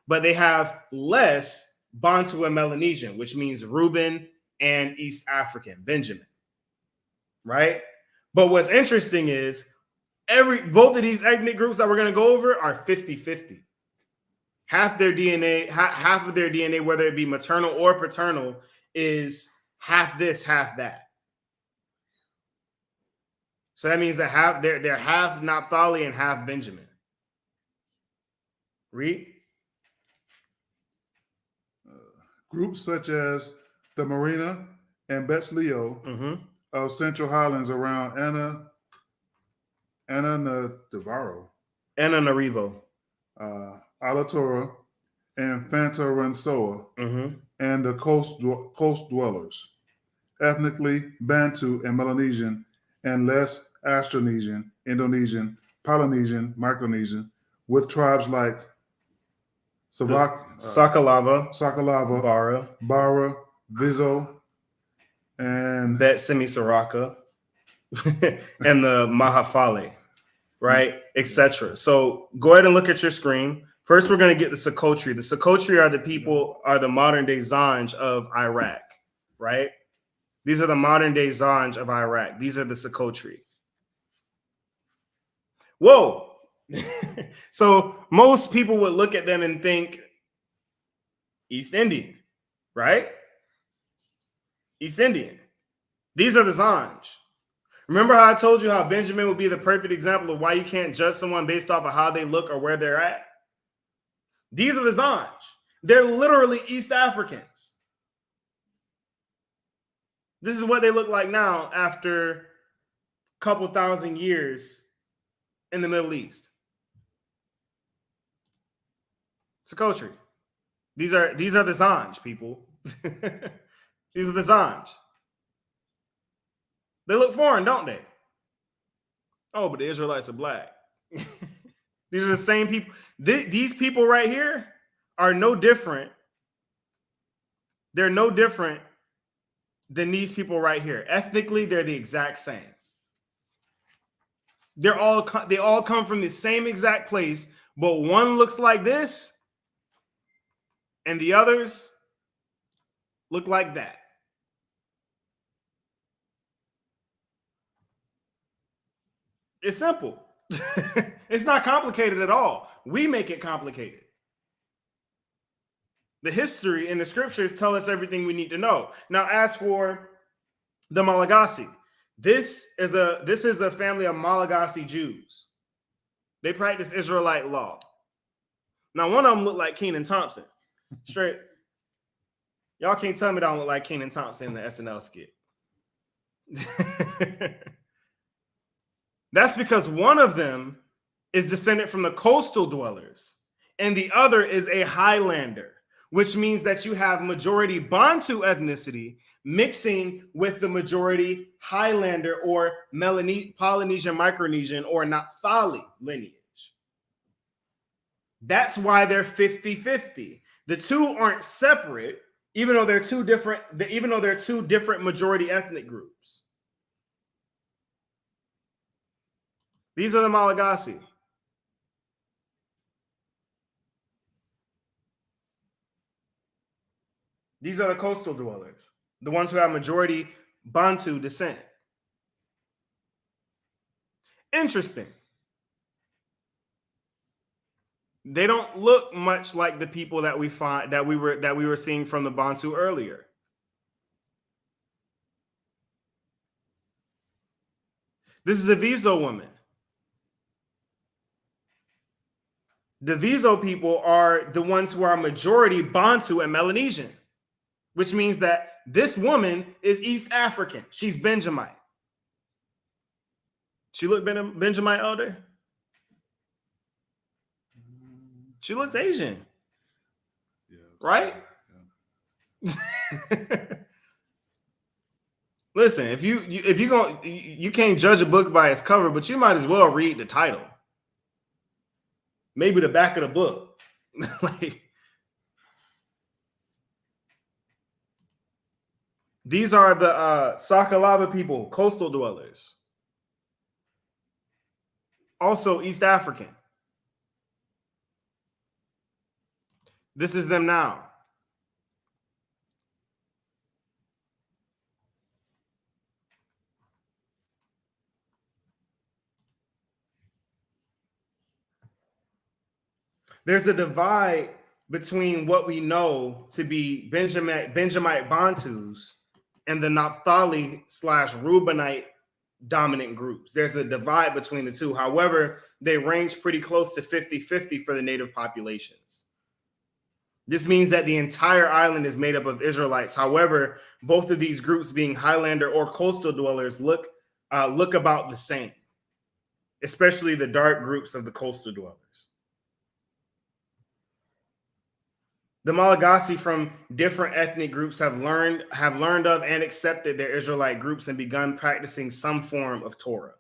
but they have less Bantu and Melanesian, which means Reuben and East African, Benjamin, right? But what's interesting is both of these ethnic groups that we're going to go over are 50-50. Half of their DNA, whether it be maternal or paternal, is half this, half that. So that means that they're half Naphtali and half Benjamin. Read. Groups such as the Marina and Betsleo of Central Highlands around Antananarivo, Alatora, and Fantaransoa, and the coast dwellers, ethnically Bantu and Melanesian, and less Austronesian, Indonesian, Polynesian, Micronesian, with tribes like Sakalava, Bara, Vizo, and Bet Semisaraka, and the Mahafale, right, etc. So go ahead and look at your screen. First, we're going to get the Sokotri. The Sokotri are the modern day Zanj of Iraq, right? These are the modern day Zanj of Iraq. These are the Sokotri. Whoa. So most people would look at them and think East Indian, right? East Indian. These are the Zanj. Remember how I told you how Benjamin would be the perfect example of why you can't judge someone based off of how they look or where they're at? These are the Zanj. They're literally East Africans. This is what they look like now after a couple thousand years in the Middle East. Sokotri. These are the Zanj, people. These are the Zanj. They look foreign, don't they? Oh, but the Israelites are black. These are the same people. These people right here are no different. They're no different than these people right here. Ethnically, they're the exact same. They all come from the same exact place, but one looks like this, and the others look like that. It's simple. It's not complicated at all. We make it complicated. The history and the scriptures tell us everything we need to know. Now, as for the Malagasy, this is a family of Malagasy Jews. They practice Israelite law. Now, one of them looked like Kenan Thompson. Straight. Y'all can't tell me that I don't look like Kenan Thompson in the SNL skit. That's because one of them is descended from the coastal dwellers, and the other is a Highlander, which means that you have majority Bantu ethnicity mixing with the majority Highlander or Polynesian, Micronesian, or Naphtali lineage. That's why they're 50-50. The two aren't separate, even though they're two different majority ethnic groups. These are the Malagasy. These are the coastal dwellers, the ones who have majority Bantu descent. Interesting. They don't look much like the people that we were seeing from the Bantu earlier. This is a Vizo woman. The Vizo people are the ones who are majority Bantu and Melanesian, which means that this woman is East African. She's Benjamite. She look Benjamite, elder? She looks Asian. Yeah, right? Yeah. Listen, if you can't judge a book by its cover, but you might as well read the title. Maybe the back of the book. These are the Sakalava people, coastal dwellers. Also East African. This is them now. There's a divide between what we know to be Benjamite Bantus and the Naphtali / Reubenite dominant groups. There's a divide between the two. However, they range pretty close to 50-50 for the native populations. This means that the entire island is made up of Israelites. However, both of these groups, being Highlander or coastal dwellers, look about the same, especially the dark groups of the coastal dwellers. The Malagasy from different ethnic groups have learned of and accepted their Israelite groups and begun practicing some form of Torah.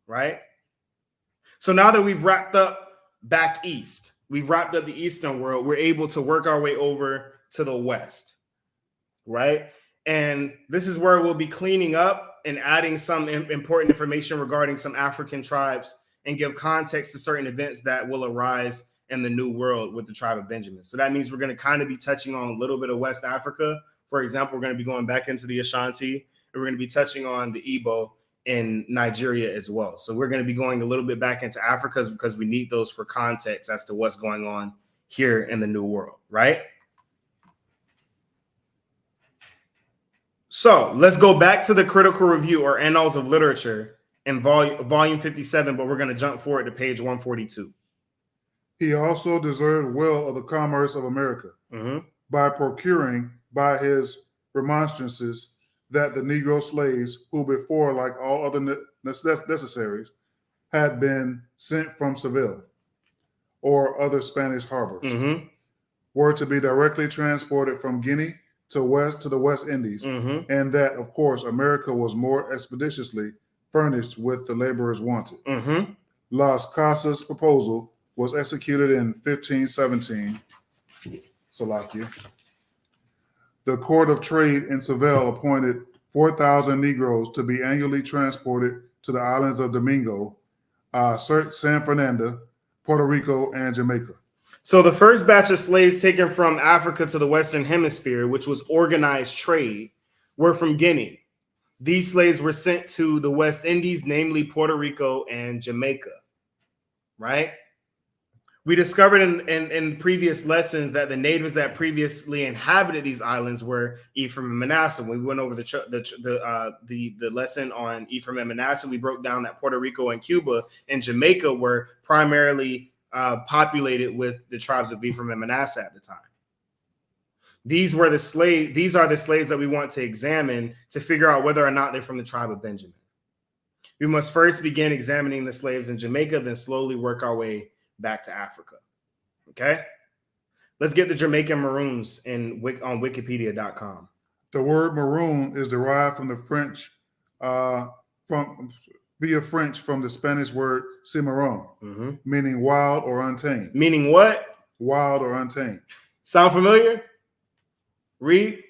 Right? So now that we've wrapped up back east, we've wrapped up the Eastern world, we're able to work our way over to the West. Right? And this is where we'll be cleaning up and adding some important information regarding some African tribes and give context to certain events that will arise in the New World with the tribe of Benjamin. So that means we're going to kind of be touching on a little bit of West Africa. For example, we're going to be going back into the Ashanti, and we're going to be touching on the Igbo in Nigeria as well. So we're going to be going a little bit back into Africa because we need those for context as to what's going on here in the New World, right? So let's go back to the critical review or Annals of Literature in volume 57, but we're going to jump forward to page 142. He also deserved well of the commerce of America by procuring by his remonstrances that the Negro slaves, who before, like all other necessaries, had been sent from Seville or other Spanish harbors, were to be directly transported from Guinea to the West Indies, and that, of course, America was more expeditiously furnished with the laborers wanted. Las Casas' proposal was executed in 1517, Salakia. The Court of Trade in Seville appointed 4,000 Negroes to be annually transported to the islands of Domingo, San Fernando, Puerto Rico, and Jamaica. So the first batch of slaves taken from Africa to the Western Hemisphere, which was organized trade, were from Guinea. These slaves were sent to the West Indies, namely Puerto Rico and Jamaica, right? We discovered in previous lessons that the natives that previously inhabited these islands were Ephraim and Manasseh. When we went over the lesson on Ephraim and Manasseh, we broke down that Puerto Rico and Cuba and Jamaica were primarily populated with the tribes of Ephraim and Manasseh at the time. These are the slaves that we want to examine to figure out whether or not they're from the tribe of Benjamin. We must first begin examining the slaves in Jamaica, then slowly work our way back to Africa. Okay, let's get the Jamaican Maroons on Wikipedia.com. The word maroon is derived from the French, from the Spanish word cimarron, meaning wild or untamed. Meaning what? Wild or untamed. Sound familiar? Read.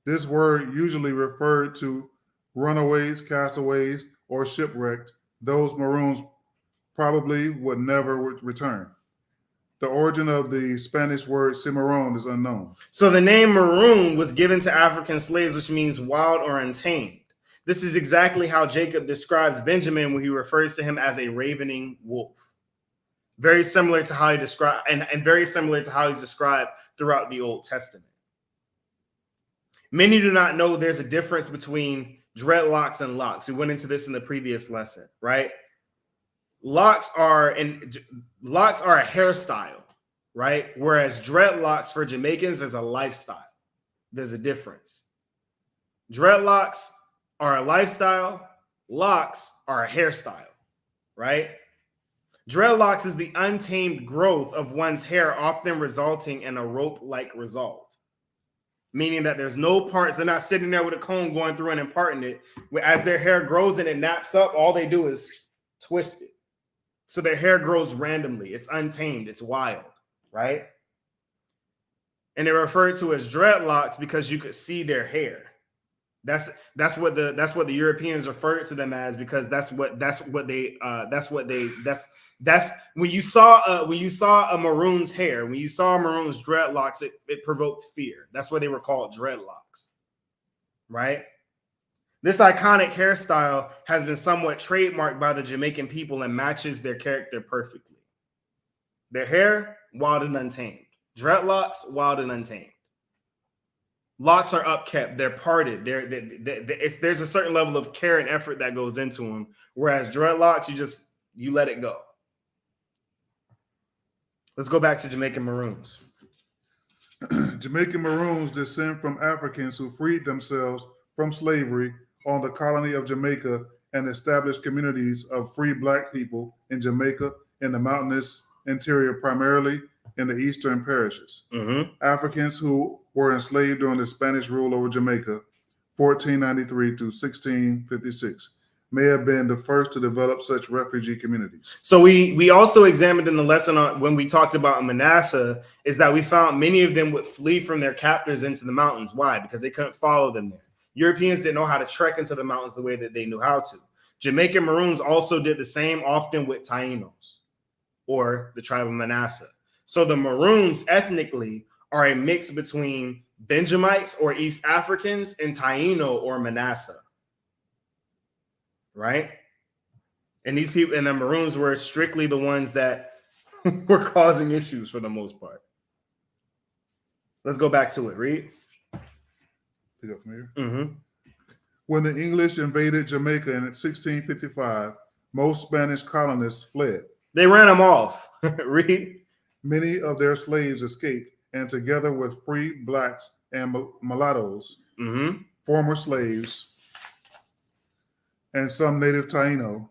This word usually referred to runaways, castaways, or shipwrecked. Those maroons probably would never return. The origin of the Spanish word cimarron is unknown. So the name maroon was given to African slaves, which means wild or untamed. This is exactly how Jacob describes Benjamin when he refers to him as a ravening wolf. Very similar to how he described, and very similar to how he's described throughout the Old Testament. Many do not know there's a difference between dreadlocks and locks. We went into this in the previous lesson, right? Locks are a hairstyle, right? Whereas dreadlocks for Jamaicans is a lifestyle. There's a difference. Dreadlocks are a lifestyle. Locks are a hairstyle, right? Dreadlocks is the untamed growth of one's hair, often resulting in a rope-like result. Meaning that there's no parts. They're not sitting there with a comb going through and imparting it. As their hair grows and it naps up, all they do is twist it. So their hair grows randomly. It's untamed. It's wild, right? And they're referred to as dreadlocks because you could see their hair. That's what the Europeans referred to them as, because that's when you saw a maroon's hair, when you saw a maroon's dreadlocks, it provoked fear. That's why they were called dreadlocks, right? This iconic hairstyle has been somewhat trademarked by the Jamaican people and matches their character perfectly. Their hair, wild and untamed. Dreadlocks, wild and untamed. Lots are upkept. They're parted. There's a certain level of care and effort that goes into them. Whereas dreadlocks, you let it go. Let's go back to Jamaican Maroons. Jamaican Maroons descend from Africans who freed themselves from slavery on the colony of Jamaica and established communities of free black people in Jamaica in the mountainous interior, primarily in the eastern parishes. Africans who were enslaved during the Spanish rule over Jamaica, 1493 to 1656, may have been the first to develop such refugee communities. So we also examined in the lesson on when we talked about Manasseh is that we found many of them would flee from their captors into the mountains. Why? Because they couldn't follow them there. Europeans didn't know how to trek into the mountains the way that they knew how to. Jamaican Maroons also did the same, often with Tainos, or the tribe of Manasseh. So the Maroons ethnically are a mix between Benjamites or East Africans and Taino or Manasseh. Right? And these people and the Maroons were strictly the ones that were causing issues for the most part. Let's go back to it. Read. Pick up from here. When the English invaded Jamaica in 1655, most Spanish colonists fled. They ran them off. Read. Many of their slaves escaped, and together with free blacks and mulattoes, former slaves, and some native Taino,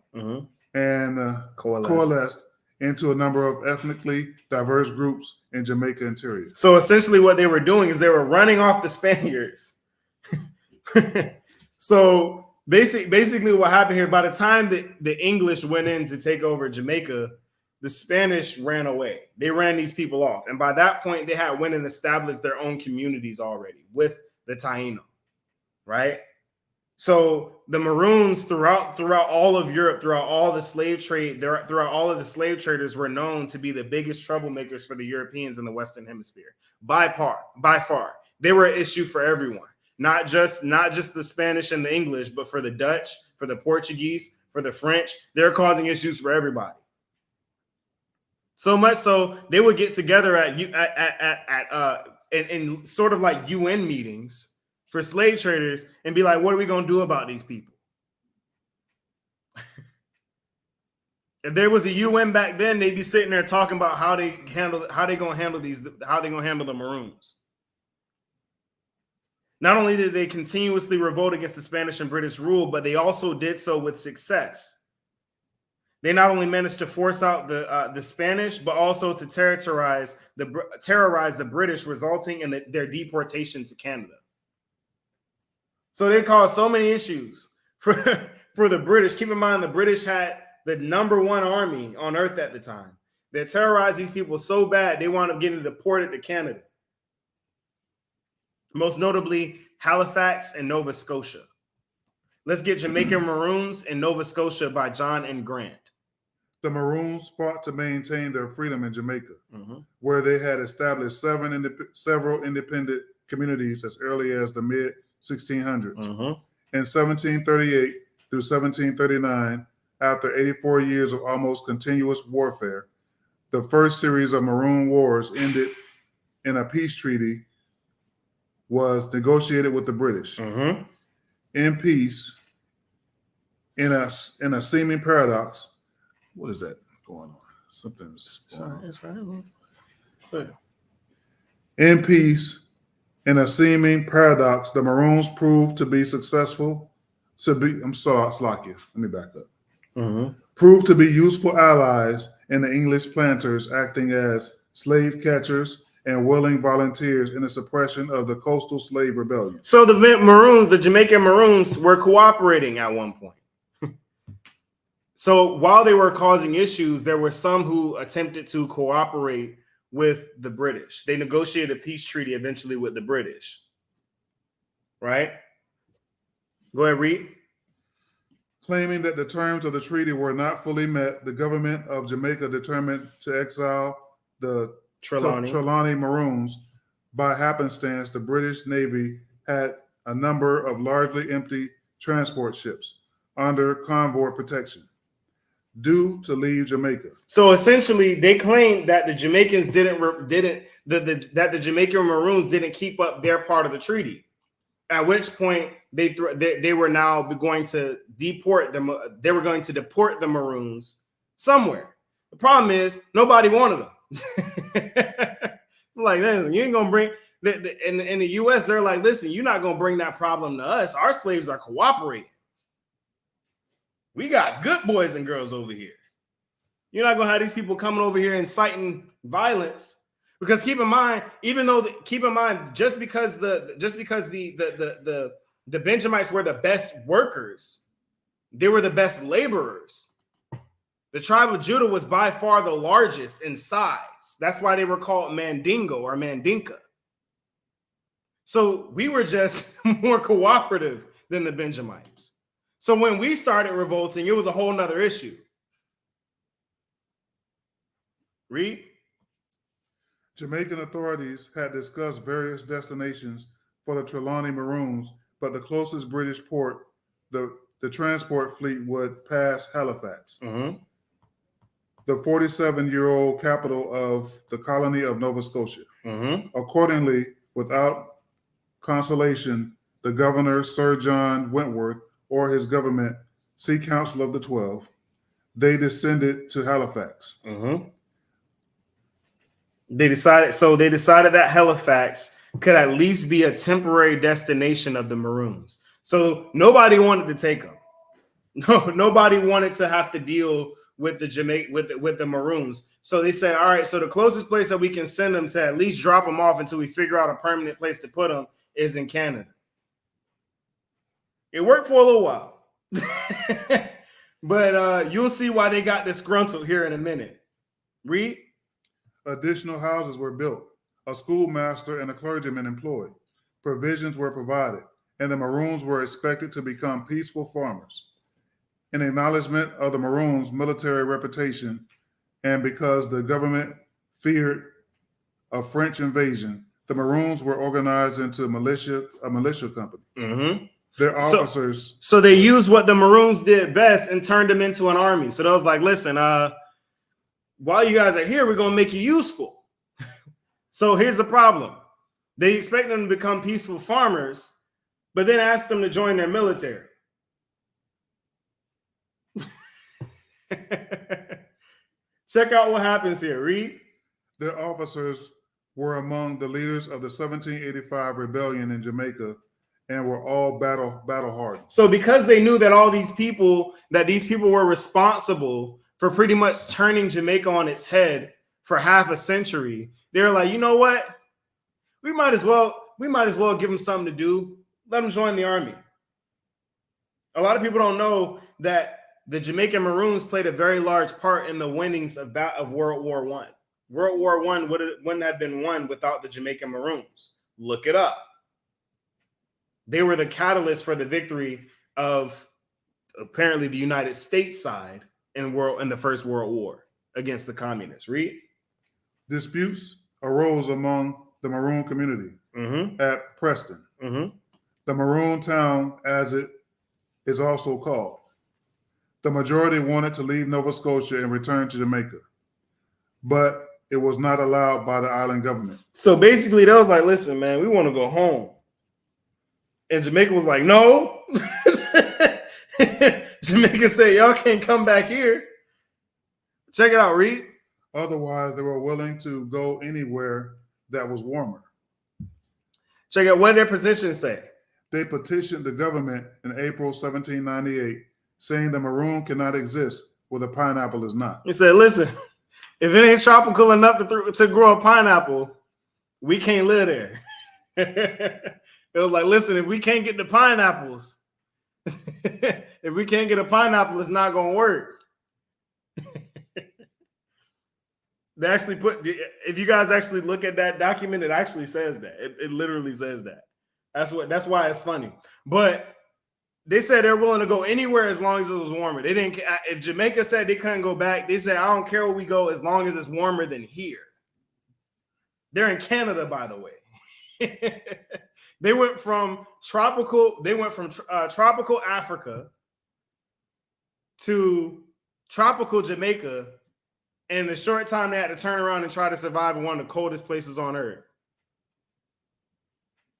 and coalesced into a number of ethnically diverse groups in Jamaica interior. So essentially what they were doing is they were running off the Spaniards. So basically what happened here, by the time that the English went in to take over Jamaica, the Spanish ran away. They ran these people off. And by that point, they had went and established their own communities already with the Taino, right? So the Maroons throughout all of Europe, throughout all the slave trade, throughout all of the slave traders were known to be the biggest troublemakers for the Europeans in the Western Hemisphere. By far. They were an issue for everyone. Not just the Spanish and the English, but for the Dutch, for the Portuguese, for the French. They're causing issues for everybody. So much so they would get together in sort of like UN meetings for slave traders and be like, what are we going to do about these people? If there was a UN back then, they'd be sitting there talking about how they going to handle the Maroons. Not only did they continuously revolt against the Spanish and British rule, but they also did so with success. They not only managed to force out the Spanish, but also to terrorize the British, resulting in their deportation to Canada. So they caused so many issues for the British. Keep in mind, the British had the #1 army on earth at the time. They terrorized these people so bad, they wound up getting deported to Canada. Most notably, Halifax and Nova Scotia. Let's get Jamaican Maroons in Nova Scotia by John N. Grant. The Maroons fought to maintain their freedom in Jamaica, where they had established several independent communities as early as the mid-1600s. In 1738 through 1739, after 84 years of almost continuous warfare, the first series of Maroon Wars ended in a peace treaty was negotiated with the British. In peace, in a seeming paradox. What is that going on? Something's going on. In peace, in a seeming paradox, the Maroons proved to be successful. I'm sorry, Slovakia. Let me back up. Proved to be useful allies in the English planters, acting as slave catchers and willing volunteers in the suppression of the coastal slave rebellion. So the Jamaican Maroons were cooperating at one point. So while they were causing issues, there were some who attempted to cooperate with the British. They negotiated a peace treaty eventually with the British. Right? Go ahead, read. Claiming that the terms of the treaty were not fully met, the government of Jamaica determined to exile the Trelawney Maroons. By happenstance, the British Navy had a number of largely empty transport ships under convoy protection. due to leave Jamaica. So essentially, they claimed that the Jamaicans that the Jamaican Maroons didn't keep up their part of the treaty. At which point they were now going to deport them. They were going to deport the Maroons somewhere. The problem is nobody wanted them. Like, you ain't gonna bring in the U.S. They're like, listen, you're not gonna bring that problem to us. Our slaves are cooperating. We got good boys and girls over here. You're not gonna have these people coming over here inciting violence. Because keep in mind, just because the Benjamites were the best workers, they were the best laborers. The tribe of Judah was by far the largest in size. That's why they were called Mandingo or Mandinka. So we were just more cooperative than the Benjamites. So when we started revolting, it was a whole nother issue. Read. Jamaican authorities had discussed various destinations for the Trelawney Maroons, but the closest British port, the transport fleet, would pass Halifax, the 47-year-old capital of the colony of Nova Scotia. Accordingly, without consolation, the governor, Sir John Wentworth, or his government, Sea Council of the 12, they descended to Halifax. They decided that Halifax could at least be a temporary destination of the Maroons. So nobody wanted to take them. No, nobody wanted to have to deal with the Maroons. So they said, all right, so the closest place that we can send them to at least drop them off until we figure out a permanent place to put them is in Canada. It worked for a little while. But you'll see why they got disgruntled here in a minute. Read. Additional houses were built, a schoolmaster and a clergyman employed. Provisions were provided, and the Maroons were expected to become peaceful farmers. In acknowledgement of the Maroons' military reputation, and because the government feared a French invasion, the Maroons were organized into a militia company. Their officers. So they used what the Maroons did best and turned them into an army. So they was like, listen, while you guys are here, we're going to make you useful. So here's the problem. They expect them to become peaceful farmers, but then ask them to join their military. Check out what happens here. Read. Their officers were among the leaders of the 1785 rebellion in Jamaica and were all battle hardened. So because they knew that these people were responsible for pretty much turning Jamaica on its head for half a century, they were like, you know what? We might as well give them something to do. Let them join the army. A lot of people don't know that the Jamaican Maroons played a very large part in the winnings of World War I. World War I wouldn't have been won without the Jamaican Maroons. Look it up. They were the catalyst for the victory of apparently the United States side in the First World War against the communists. Read. Disputes arose among the Maroon community at Preston, the Maroon town as it is also called. The majority wanted to leave Nova Scotia and return to Jamaica, but it was not allowed by the island government. So basically, they was like, listen, man, we want to go home. And Jamaica was like, no. Jamaica said, y'all can't come back here. Check it out, Reed. Otherwise, they were willing to go anywhere that was warmer. Check out what their petitions say. They petitioned the government in April 1798, saying the Maroon cannot exist where the pineapple is not. He said, listen, if it ain't tropical enough to grow a pineapple, we can't live there. It was like, listen, if we can't get the pineapples, if we can't get a pineapple, it's not going to work. They actually if you guys actually look at that document, it actually says that. It literally says that. That's why it's funny. But they said they're willing to go anywhere as long as it was warmer. They didn't. If Jamaica said they couldn't go back, they said, I don't care where we go as long as it's warmer than here. They're in Canada, by the way. They went from tropical Africa to tropical Jamaica, and in the short time they had to turn around and try to survive in one of the coldest places on earth.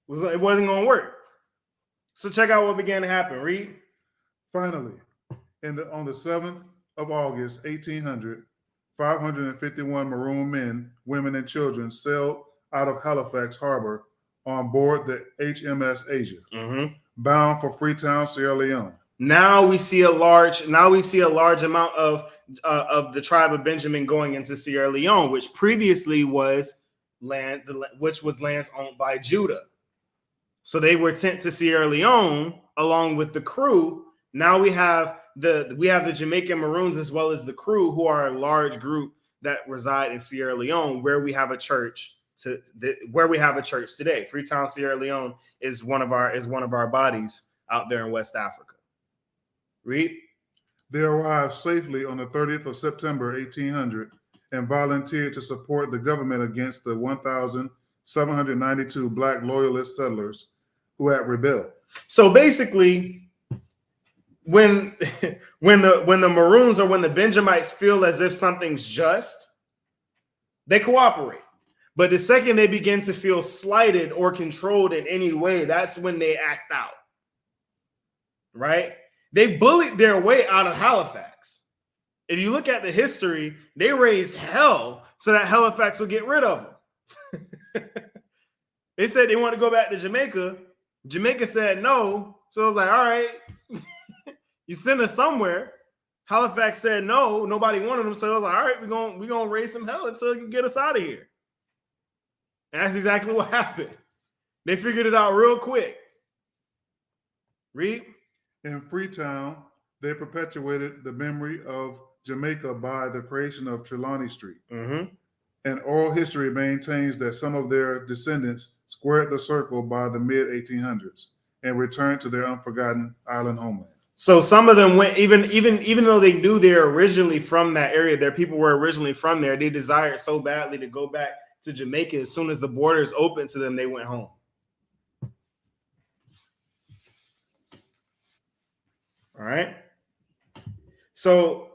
It wasn't going to work. So check out what began to happen. Read. Finally, on the 7th of August, 1800, 551 Maroon men, women, and children sailed out of Halifax Harbor on board the HMS Asia, bound for Freetown, Sierra Leone. Now we see a large amount of the tribe of Benjamin going into Sierra Leone, which previously was lands owned by Judah. So they were sent to Sierra Leone along with the crew. Now we have the Jamaican Maroons as well as the crew, who are a large group that reside in Sierra Leone, where we have a church today. Freetown, Sierra Leone is one of our bodies out there in West Africa. Read. They arrived safely on the 30th of September, 1800, and volunteered to support the government against the 1,792 Black loyalist settlers who had rebelled. So basically, when the Maroons or when the Benjamites feel as if something's just, they cooperate. But the second they begin to feel slighted or controlled in any way, that's when they act out. Right? They bullied their way out of Halifax. If you look at the history, they raised hell so that Halifax would get rid of them. They said they want to go back to Jamaica. Jamaica said no. So it was like, all right, you send us somewhere. Halifax said no. Nobody wanted them. So it was like, all right, we're gonna raise some hell until you get us out of here. And that's exactly what happened. They figured it out real quick. Read. In Freetown, they perpetuated the memory of Jamaica by the creation of Trelawney Street. And oral history maintains that some of their descendants squared the circle by the mid-1800s and returned to their unforgotten island homeland. So some of them went, even though they knew they're originally from that area, their people were originally from there, they desired so badly to go back to Jamaica. As soon as the borders opened to them, they went home. All right. So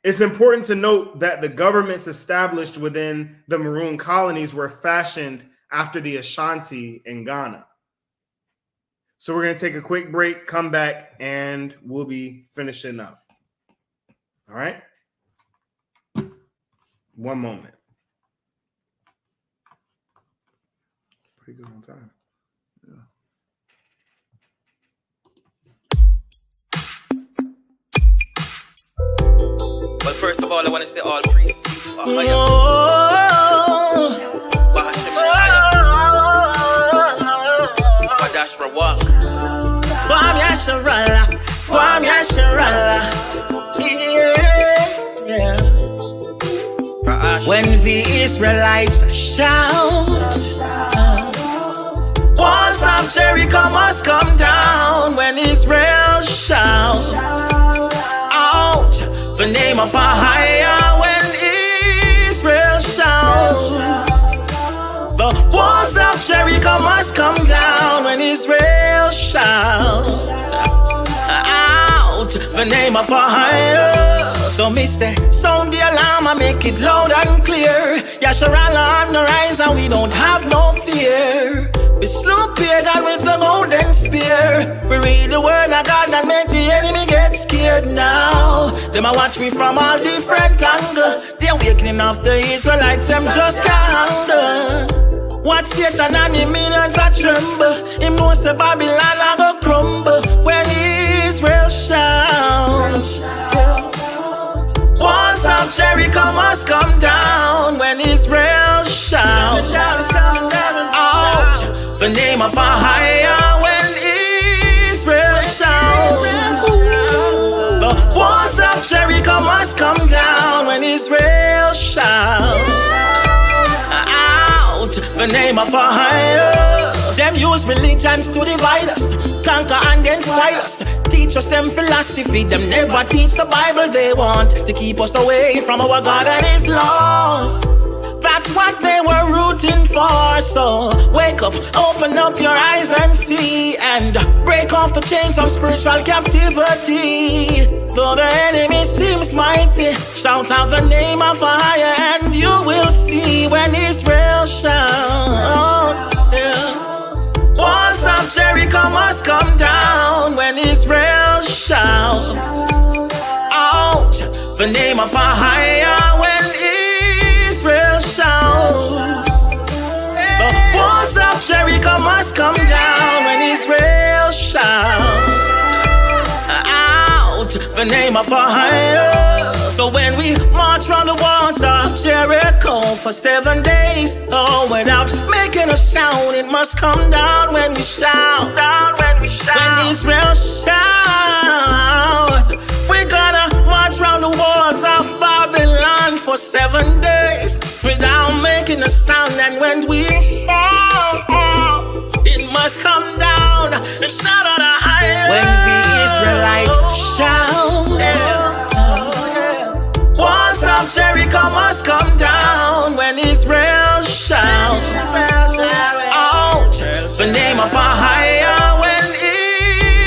it's important to note that the governments established within the Maroon colonies were fashioned after the Ashanti in Ghana. So we're going to take a quick break, come back, and we'll be finishing up. All right. One moment. Pretty good on time. Yeah. Well, first of all, I want to say all priests. When the Israelites shout, walls of Jericho must come down. When Israel shouts out the name of our higher, when Israel shouts, the walls of Jericho must come down. When Israel shouts out the name of our higher. So me say, sound the alarm and make it loud and clear. Yasharala on the rise and we don't have no fear. We slew pagan with the golden spear. We read the word of God and make the enemy get scared now. Them a watch me from all different angles. The awakening of the Israelites, them just can't handle. What Satan and the millions a tremble. Him knows the Babylon a go crumble. When Israel shouts, walls of Jericho must come down. When Israel shouts out the name of our higher. When Israel shouts, the walls of Jericho must come down. When Israel shouts out the name of our higher. Them use religions to divide us, conquer and then spoil us. Teach us them philosophy, them never teach the Bible. They want to keep us away from our God and His laws. That's what they were rooting for. So wake up, open up your eyes and see, and break off the chains of spiritual captivity. Though the enemy seems mighty, shout out the name of fire, and you will see when Israel shouts. Yeah. Walls of Jericho must come down when Israel shouts out the name of fire when Israel shouts. The walls of Jericho must come down when Israel shouts out the name of fire. So when we march round the walls of Jericho for 7 days, oh, without making a sound, it must come down when we shout. When Israel shout, we're gonna march round the walls of Babylon for 7 days without making a sound. And when we shout, it must come down and shout on a higher. When the Israelites shout, walls of Jericho must come down when Israel shouts out the name of our higher when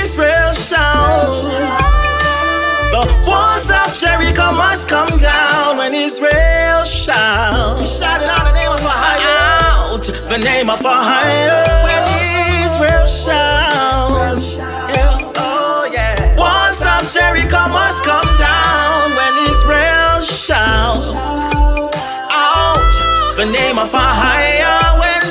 Israel shouts. The walls of Jericho must come down when Israel shouts. Shouting out the name of our higher. Out the name of our higher when Israel shouts. Oh yeah. Walls of Jericho must come down when Israel shouts out the name of our higher when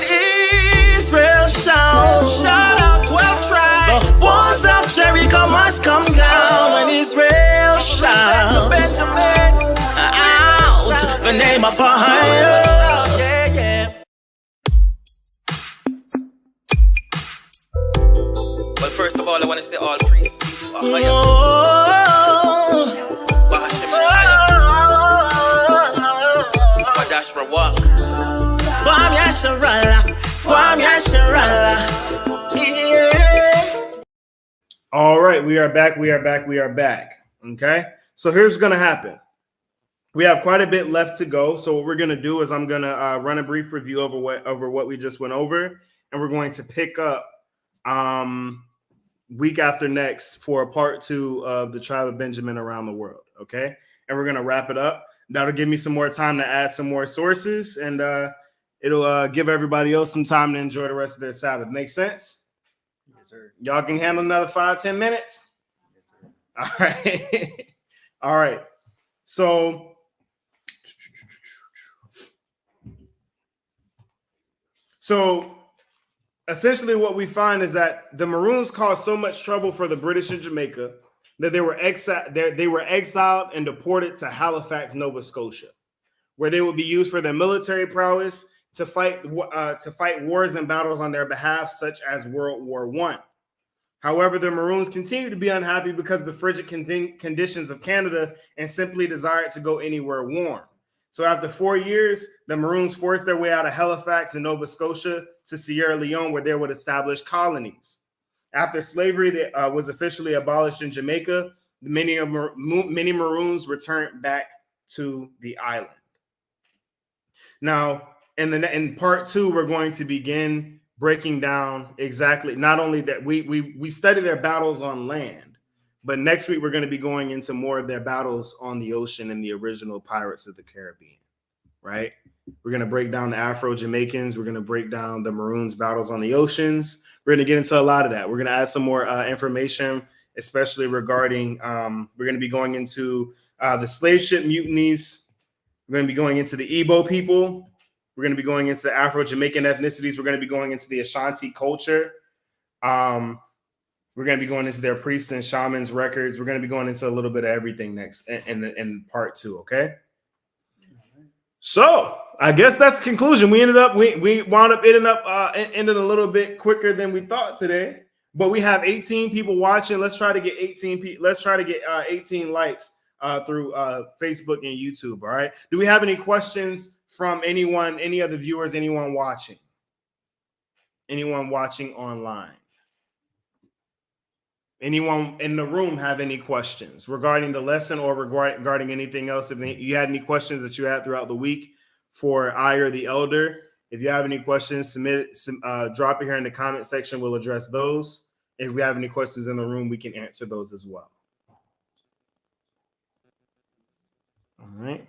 Israel shouts. Shout out 12 tribes. The walls of Jericho must come down when Israel shouts out the name of our higher. Yeah, yeah. Well, first of all, I want to say all priests. All right, we are back. Okay, so here's what's gonna happen. We have quite a bit left to go. So what we're gonna do is I'm gonna run a brief review over what we just went over, and we're going to pick up week after next for a part 2 of the tribe of Benjamin around the world. Okay, and we're gonna wrap it up. That'll give me some more time to add some more sources, and it'll give everybody else some time to enjoy the rest of their Sabbath. Make sense? Yes, sir. Y'all can handle another 5-10 minutes? All right. All right. So essentially what we find is that the Maroons caused so much trouble for the British in Jamaica that they were exiled and deported to Halifax, Nova Scotia, where they would be used for their military prowess to fight wars and battles on their behalf, such as World War I. However, the Maroons continued to be unhappy because of the frigid conditions of Canada and simply desired to go anywhere warm. So after 4 years, the Maroons forced their way out of Halifax and Nova Scotia to Sierra Leone, where they would establish colonies. After slavery was officially abolished in Jamaica, many Maroons returned back to the island. Now, in part 2, we're going to begin breaking down exactly, not only that we study their battles on land, but next week we're going to be going into more of their battles on the ocean and the original Pirates of the Caribbean, right? We're going to break down the Afro-Jamaicans. We're going to break down the Maroons' battles on the oceans. We're going to get into a lot of that. We're going to add some more information, especially regarding, we're going to be going into the slave ship mutinies. We're going to be going into the Igbo people. We're going to be going into the Afro-Jamaican ethnicities. We're going to be going into the Ashanti culture. We're going to be going into their priests and shamans records. We're going to be going into a little bit of everything next in part 2, okay? So I guess that's the conclusion. We wound up ending a little bit quicker than we thought today, but we have 18 people watching. Let's try to get 18 likes through Facebook and YouTube. All right. Do we have any questions from anyone, any of the viewers, anyone watching online? Anyone in the room have any questions regarding the lesson or regarding anything else? If you had any questions that you had throughout the week for I or the elder. If you have any questions, drop it here in the comment section. We'll address those. If we have any questions in the room, we can answer those as well. All right.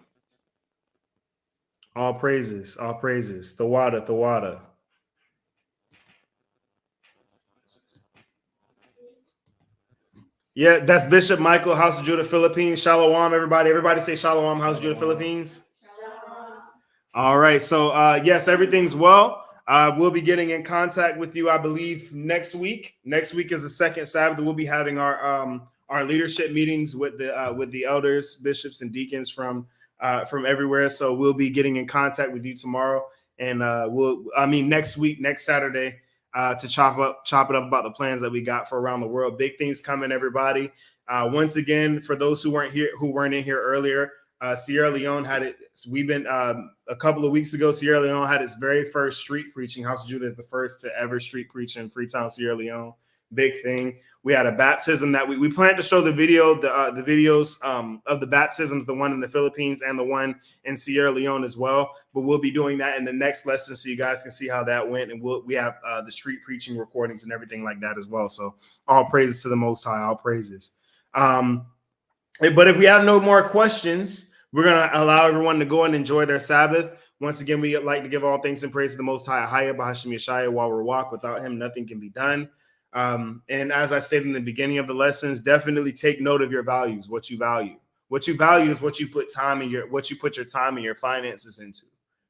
All praises, all praises. Tawada. Yeah, that's Bishop Michael, House of Judah, Philippines. Shalom, everybody. Everybody say Shalom, House of Judah, Philippines. Shalom. All right. So, yes, everything's well. We'll be getting in contact with you, I believe, next week. Next week is the second Sabbath. We'll be having our leadership meetings with the elders, bishops, and deacons from everywhere. So we'll be getting in contact with you tomorrow, and next week, next Saturday, to chop it up about the plans that we got for around the world. Big things coming, everybody. Once again, for those who weren't in here earlier, Sierra Leone had it. We've been a couple of weeks ago. Sierra Leone had its very first street preaching. House of Judah is the first to ever street preach in Freetown, Sierra Leone. Big thing. We had a baptism that we planned to show the videos of the baptisms, the one in the Philippines and the one in Sierra Leone as well. But we'll be doing that in the next lesson so you guys can see how that went. And we have the street preaching recordings and everything like that as well. So all praises to the Most High, all praises. But if we have no more questions, we're going to allow everyone to go and enjoy their Sabbath. Once again, we like to give all thanks and praise to the Most High, Ahaya, Bahashim Yeshaya, while we walk. Without him, nothing can be done. And as I stated in the beginning of the lessons, definitely take note of your values, what you value. What you value is what you put your time and your finances into,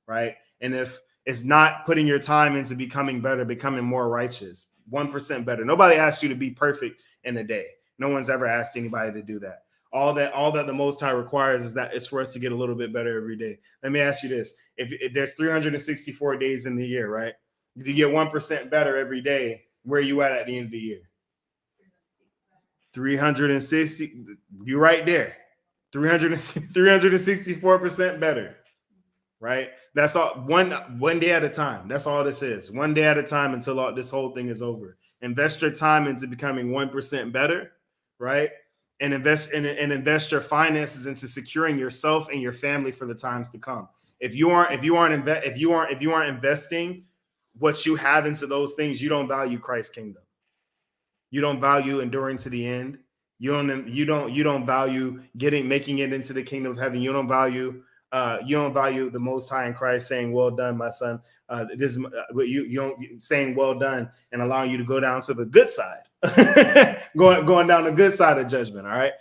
right? And if it's not putting your time into becoming better, becoming more righteous, 1% better. Nobody asked you to be perfect in a day. No one's ever asked anybody to do that. All that the Most High requires is that it's for us to get a little bit better every day. Let me ask you this. If there's 364 days in the year, right? If you get 1% better every day, where are you at the end of the year? 360. You're right there. 364% better, right? That's all. One day at a time. That's all this is. One day at a time until this whole thing is over. Invest your time into becoming 1% better, right? And invest your finances into securing yourself and your family for the times to come. If you aren't investing what you have into those things, you don't value Christ's kingdom. You don't value enduring to the end. You don't value making it into the kingdom of heaven. You don't value the Most High in Christ saying, "Well done, my son." You don't saying "Well done" and allowing you to go down to the good side, going down the good side of judgment. All right.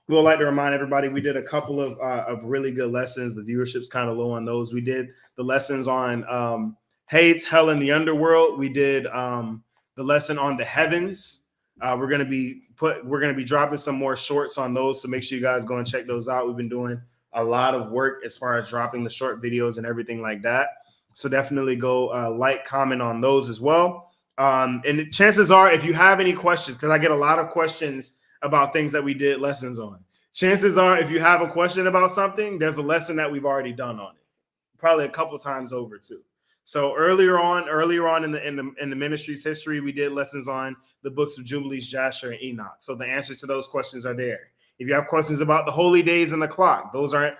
We'd like to remind everybody we did a couple of really good lessons. The viewership's kind of low on those. We did the lessons on Hades, hell, and the underworld. We did the lesson on the heavens. We're gonna be dropping some more shorts on those, so make sure you guys go and check those out. We've been doing a lot of work as far as dropping the short videos and everything like that. So definitely go like, comment on those as well. And chances are, if you have any questions, because I get a lot of questions about things that we did lessons on. Chances are, if you have a question about something, there's a lesson that we've already done on it, probably a couple times over too. So earlier on in the ministry's history, we did lessons on the books of Jubilees, Jasher, and Enoch. So the answers to those questions are there. If you have questions about the holy days and the clock, those are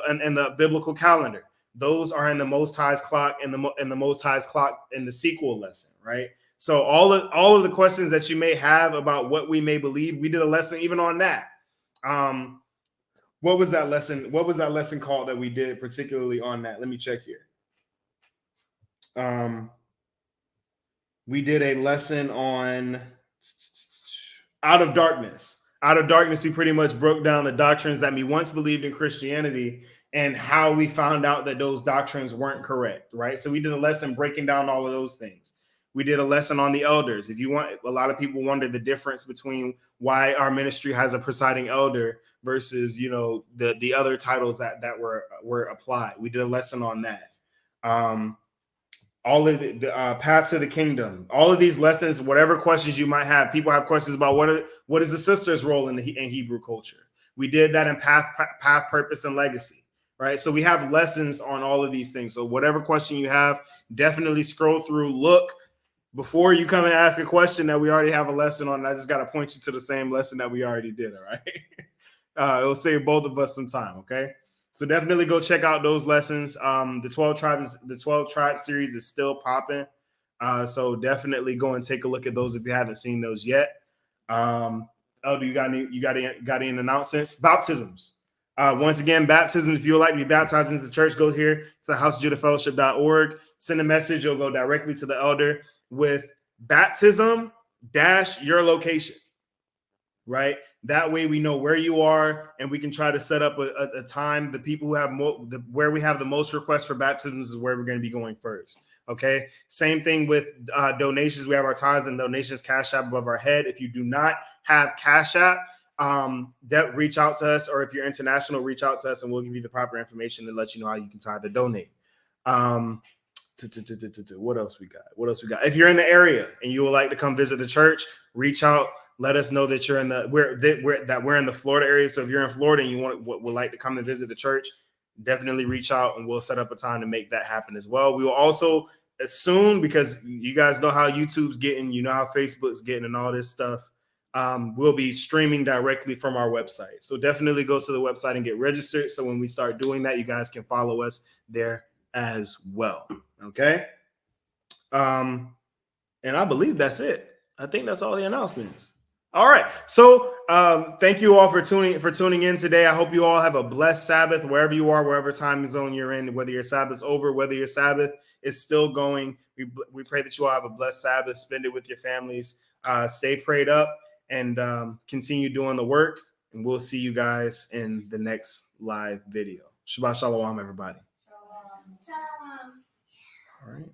in the biblical calendar. Those are in the Most High's clock and the Most High's clock in the sequel lesson, right? So all of the questions that you may have about what we may believe, we did a lesson even on that. What was that lesson? What was that lesson called that we did particularly on that? Let me check here. We did a lesson on Out of Darkness. Out of Darkness, we pretty much broke down the doctrines that we once believed in Christianity and how we found out that those doctrines weren't correct, right? So we did a lesson breaking down all of those things. We did a lesson on the elders. If you want, a lot of people wonder the difference between why our ministry has a presiding elder versus, the other titles that were applied. We did a lesson on that. All of the paths to the kingdom, all of these lessons, whatever questions you might have, people have questions about what is the sister's role in Hebrew culture. We did that in path, purpose, and legacy, right? So we have lessons on all of these things. So whatever question you have, definitely scroll through, look before you come and ask a question that we already have a lesson on. I just got to point you to the same lesson that we already did. All right. It'll save both of us some time. Okay. So definitely go check out those lessons. The 12 tribe series is still popping. So definitely go and take a look at those if you haven't seen those yet. Elder, you got any announcements? Baptisms. Once again, baptism. If you would like to be baptized into the church, go here to housejudahfellowship.org. Send a message. You'll go directly to the elder with baptism - your location. Right. That way we know where you are, and we can try to set up a time. The people who have where we have the most requests for baptisms is where we're going to be going first. Okay. Same thing with donations. We have our tithes and donations Cash App above our head. If you do not have Cash App, that reach out to us, or if you're international, reach out to us, and we'll give you the proper information to let you know how you can tithe or donate. What else we got? If you're in the area and you would like to come visit the church, reach out. Let us know that you're in we're in the Florida area. So if you're in Florida and you would like to come and visit the church, definitely reach out and we'll set up a time to make that happen as well. We will also soon, because you guys know how YouTube's getting, you know how Facebook's getting, and all this stuff. We'll be streaming directly from our website. So definitely go to the website and get registered. So when we start doing that, you guys can follow us there as well. Okay. And I believe that's it. I think that's all the announcements. All right. So thank you all for tuning in today. I hope you all have a blessed Sabbath wherever you are, wherever time zone you're in, whether your Sabbath's over, whether your Sabbath is still going. We pray that you all have a blessed Sabbath. Spend it with your families. Stay prayed up and continue doing the work. And we'll see you guys in the next live video. Shabbat Shalom, everybody. All right.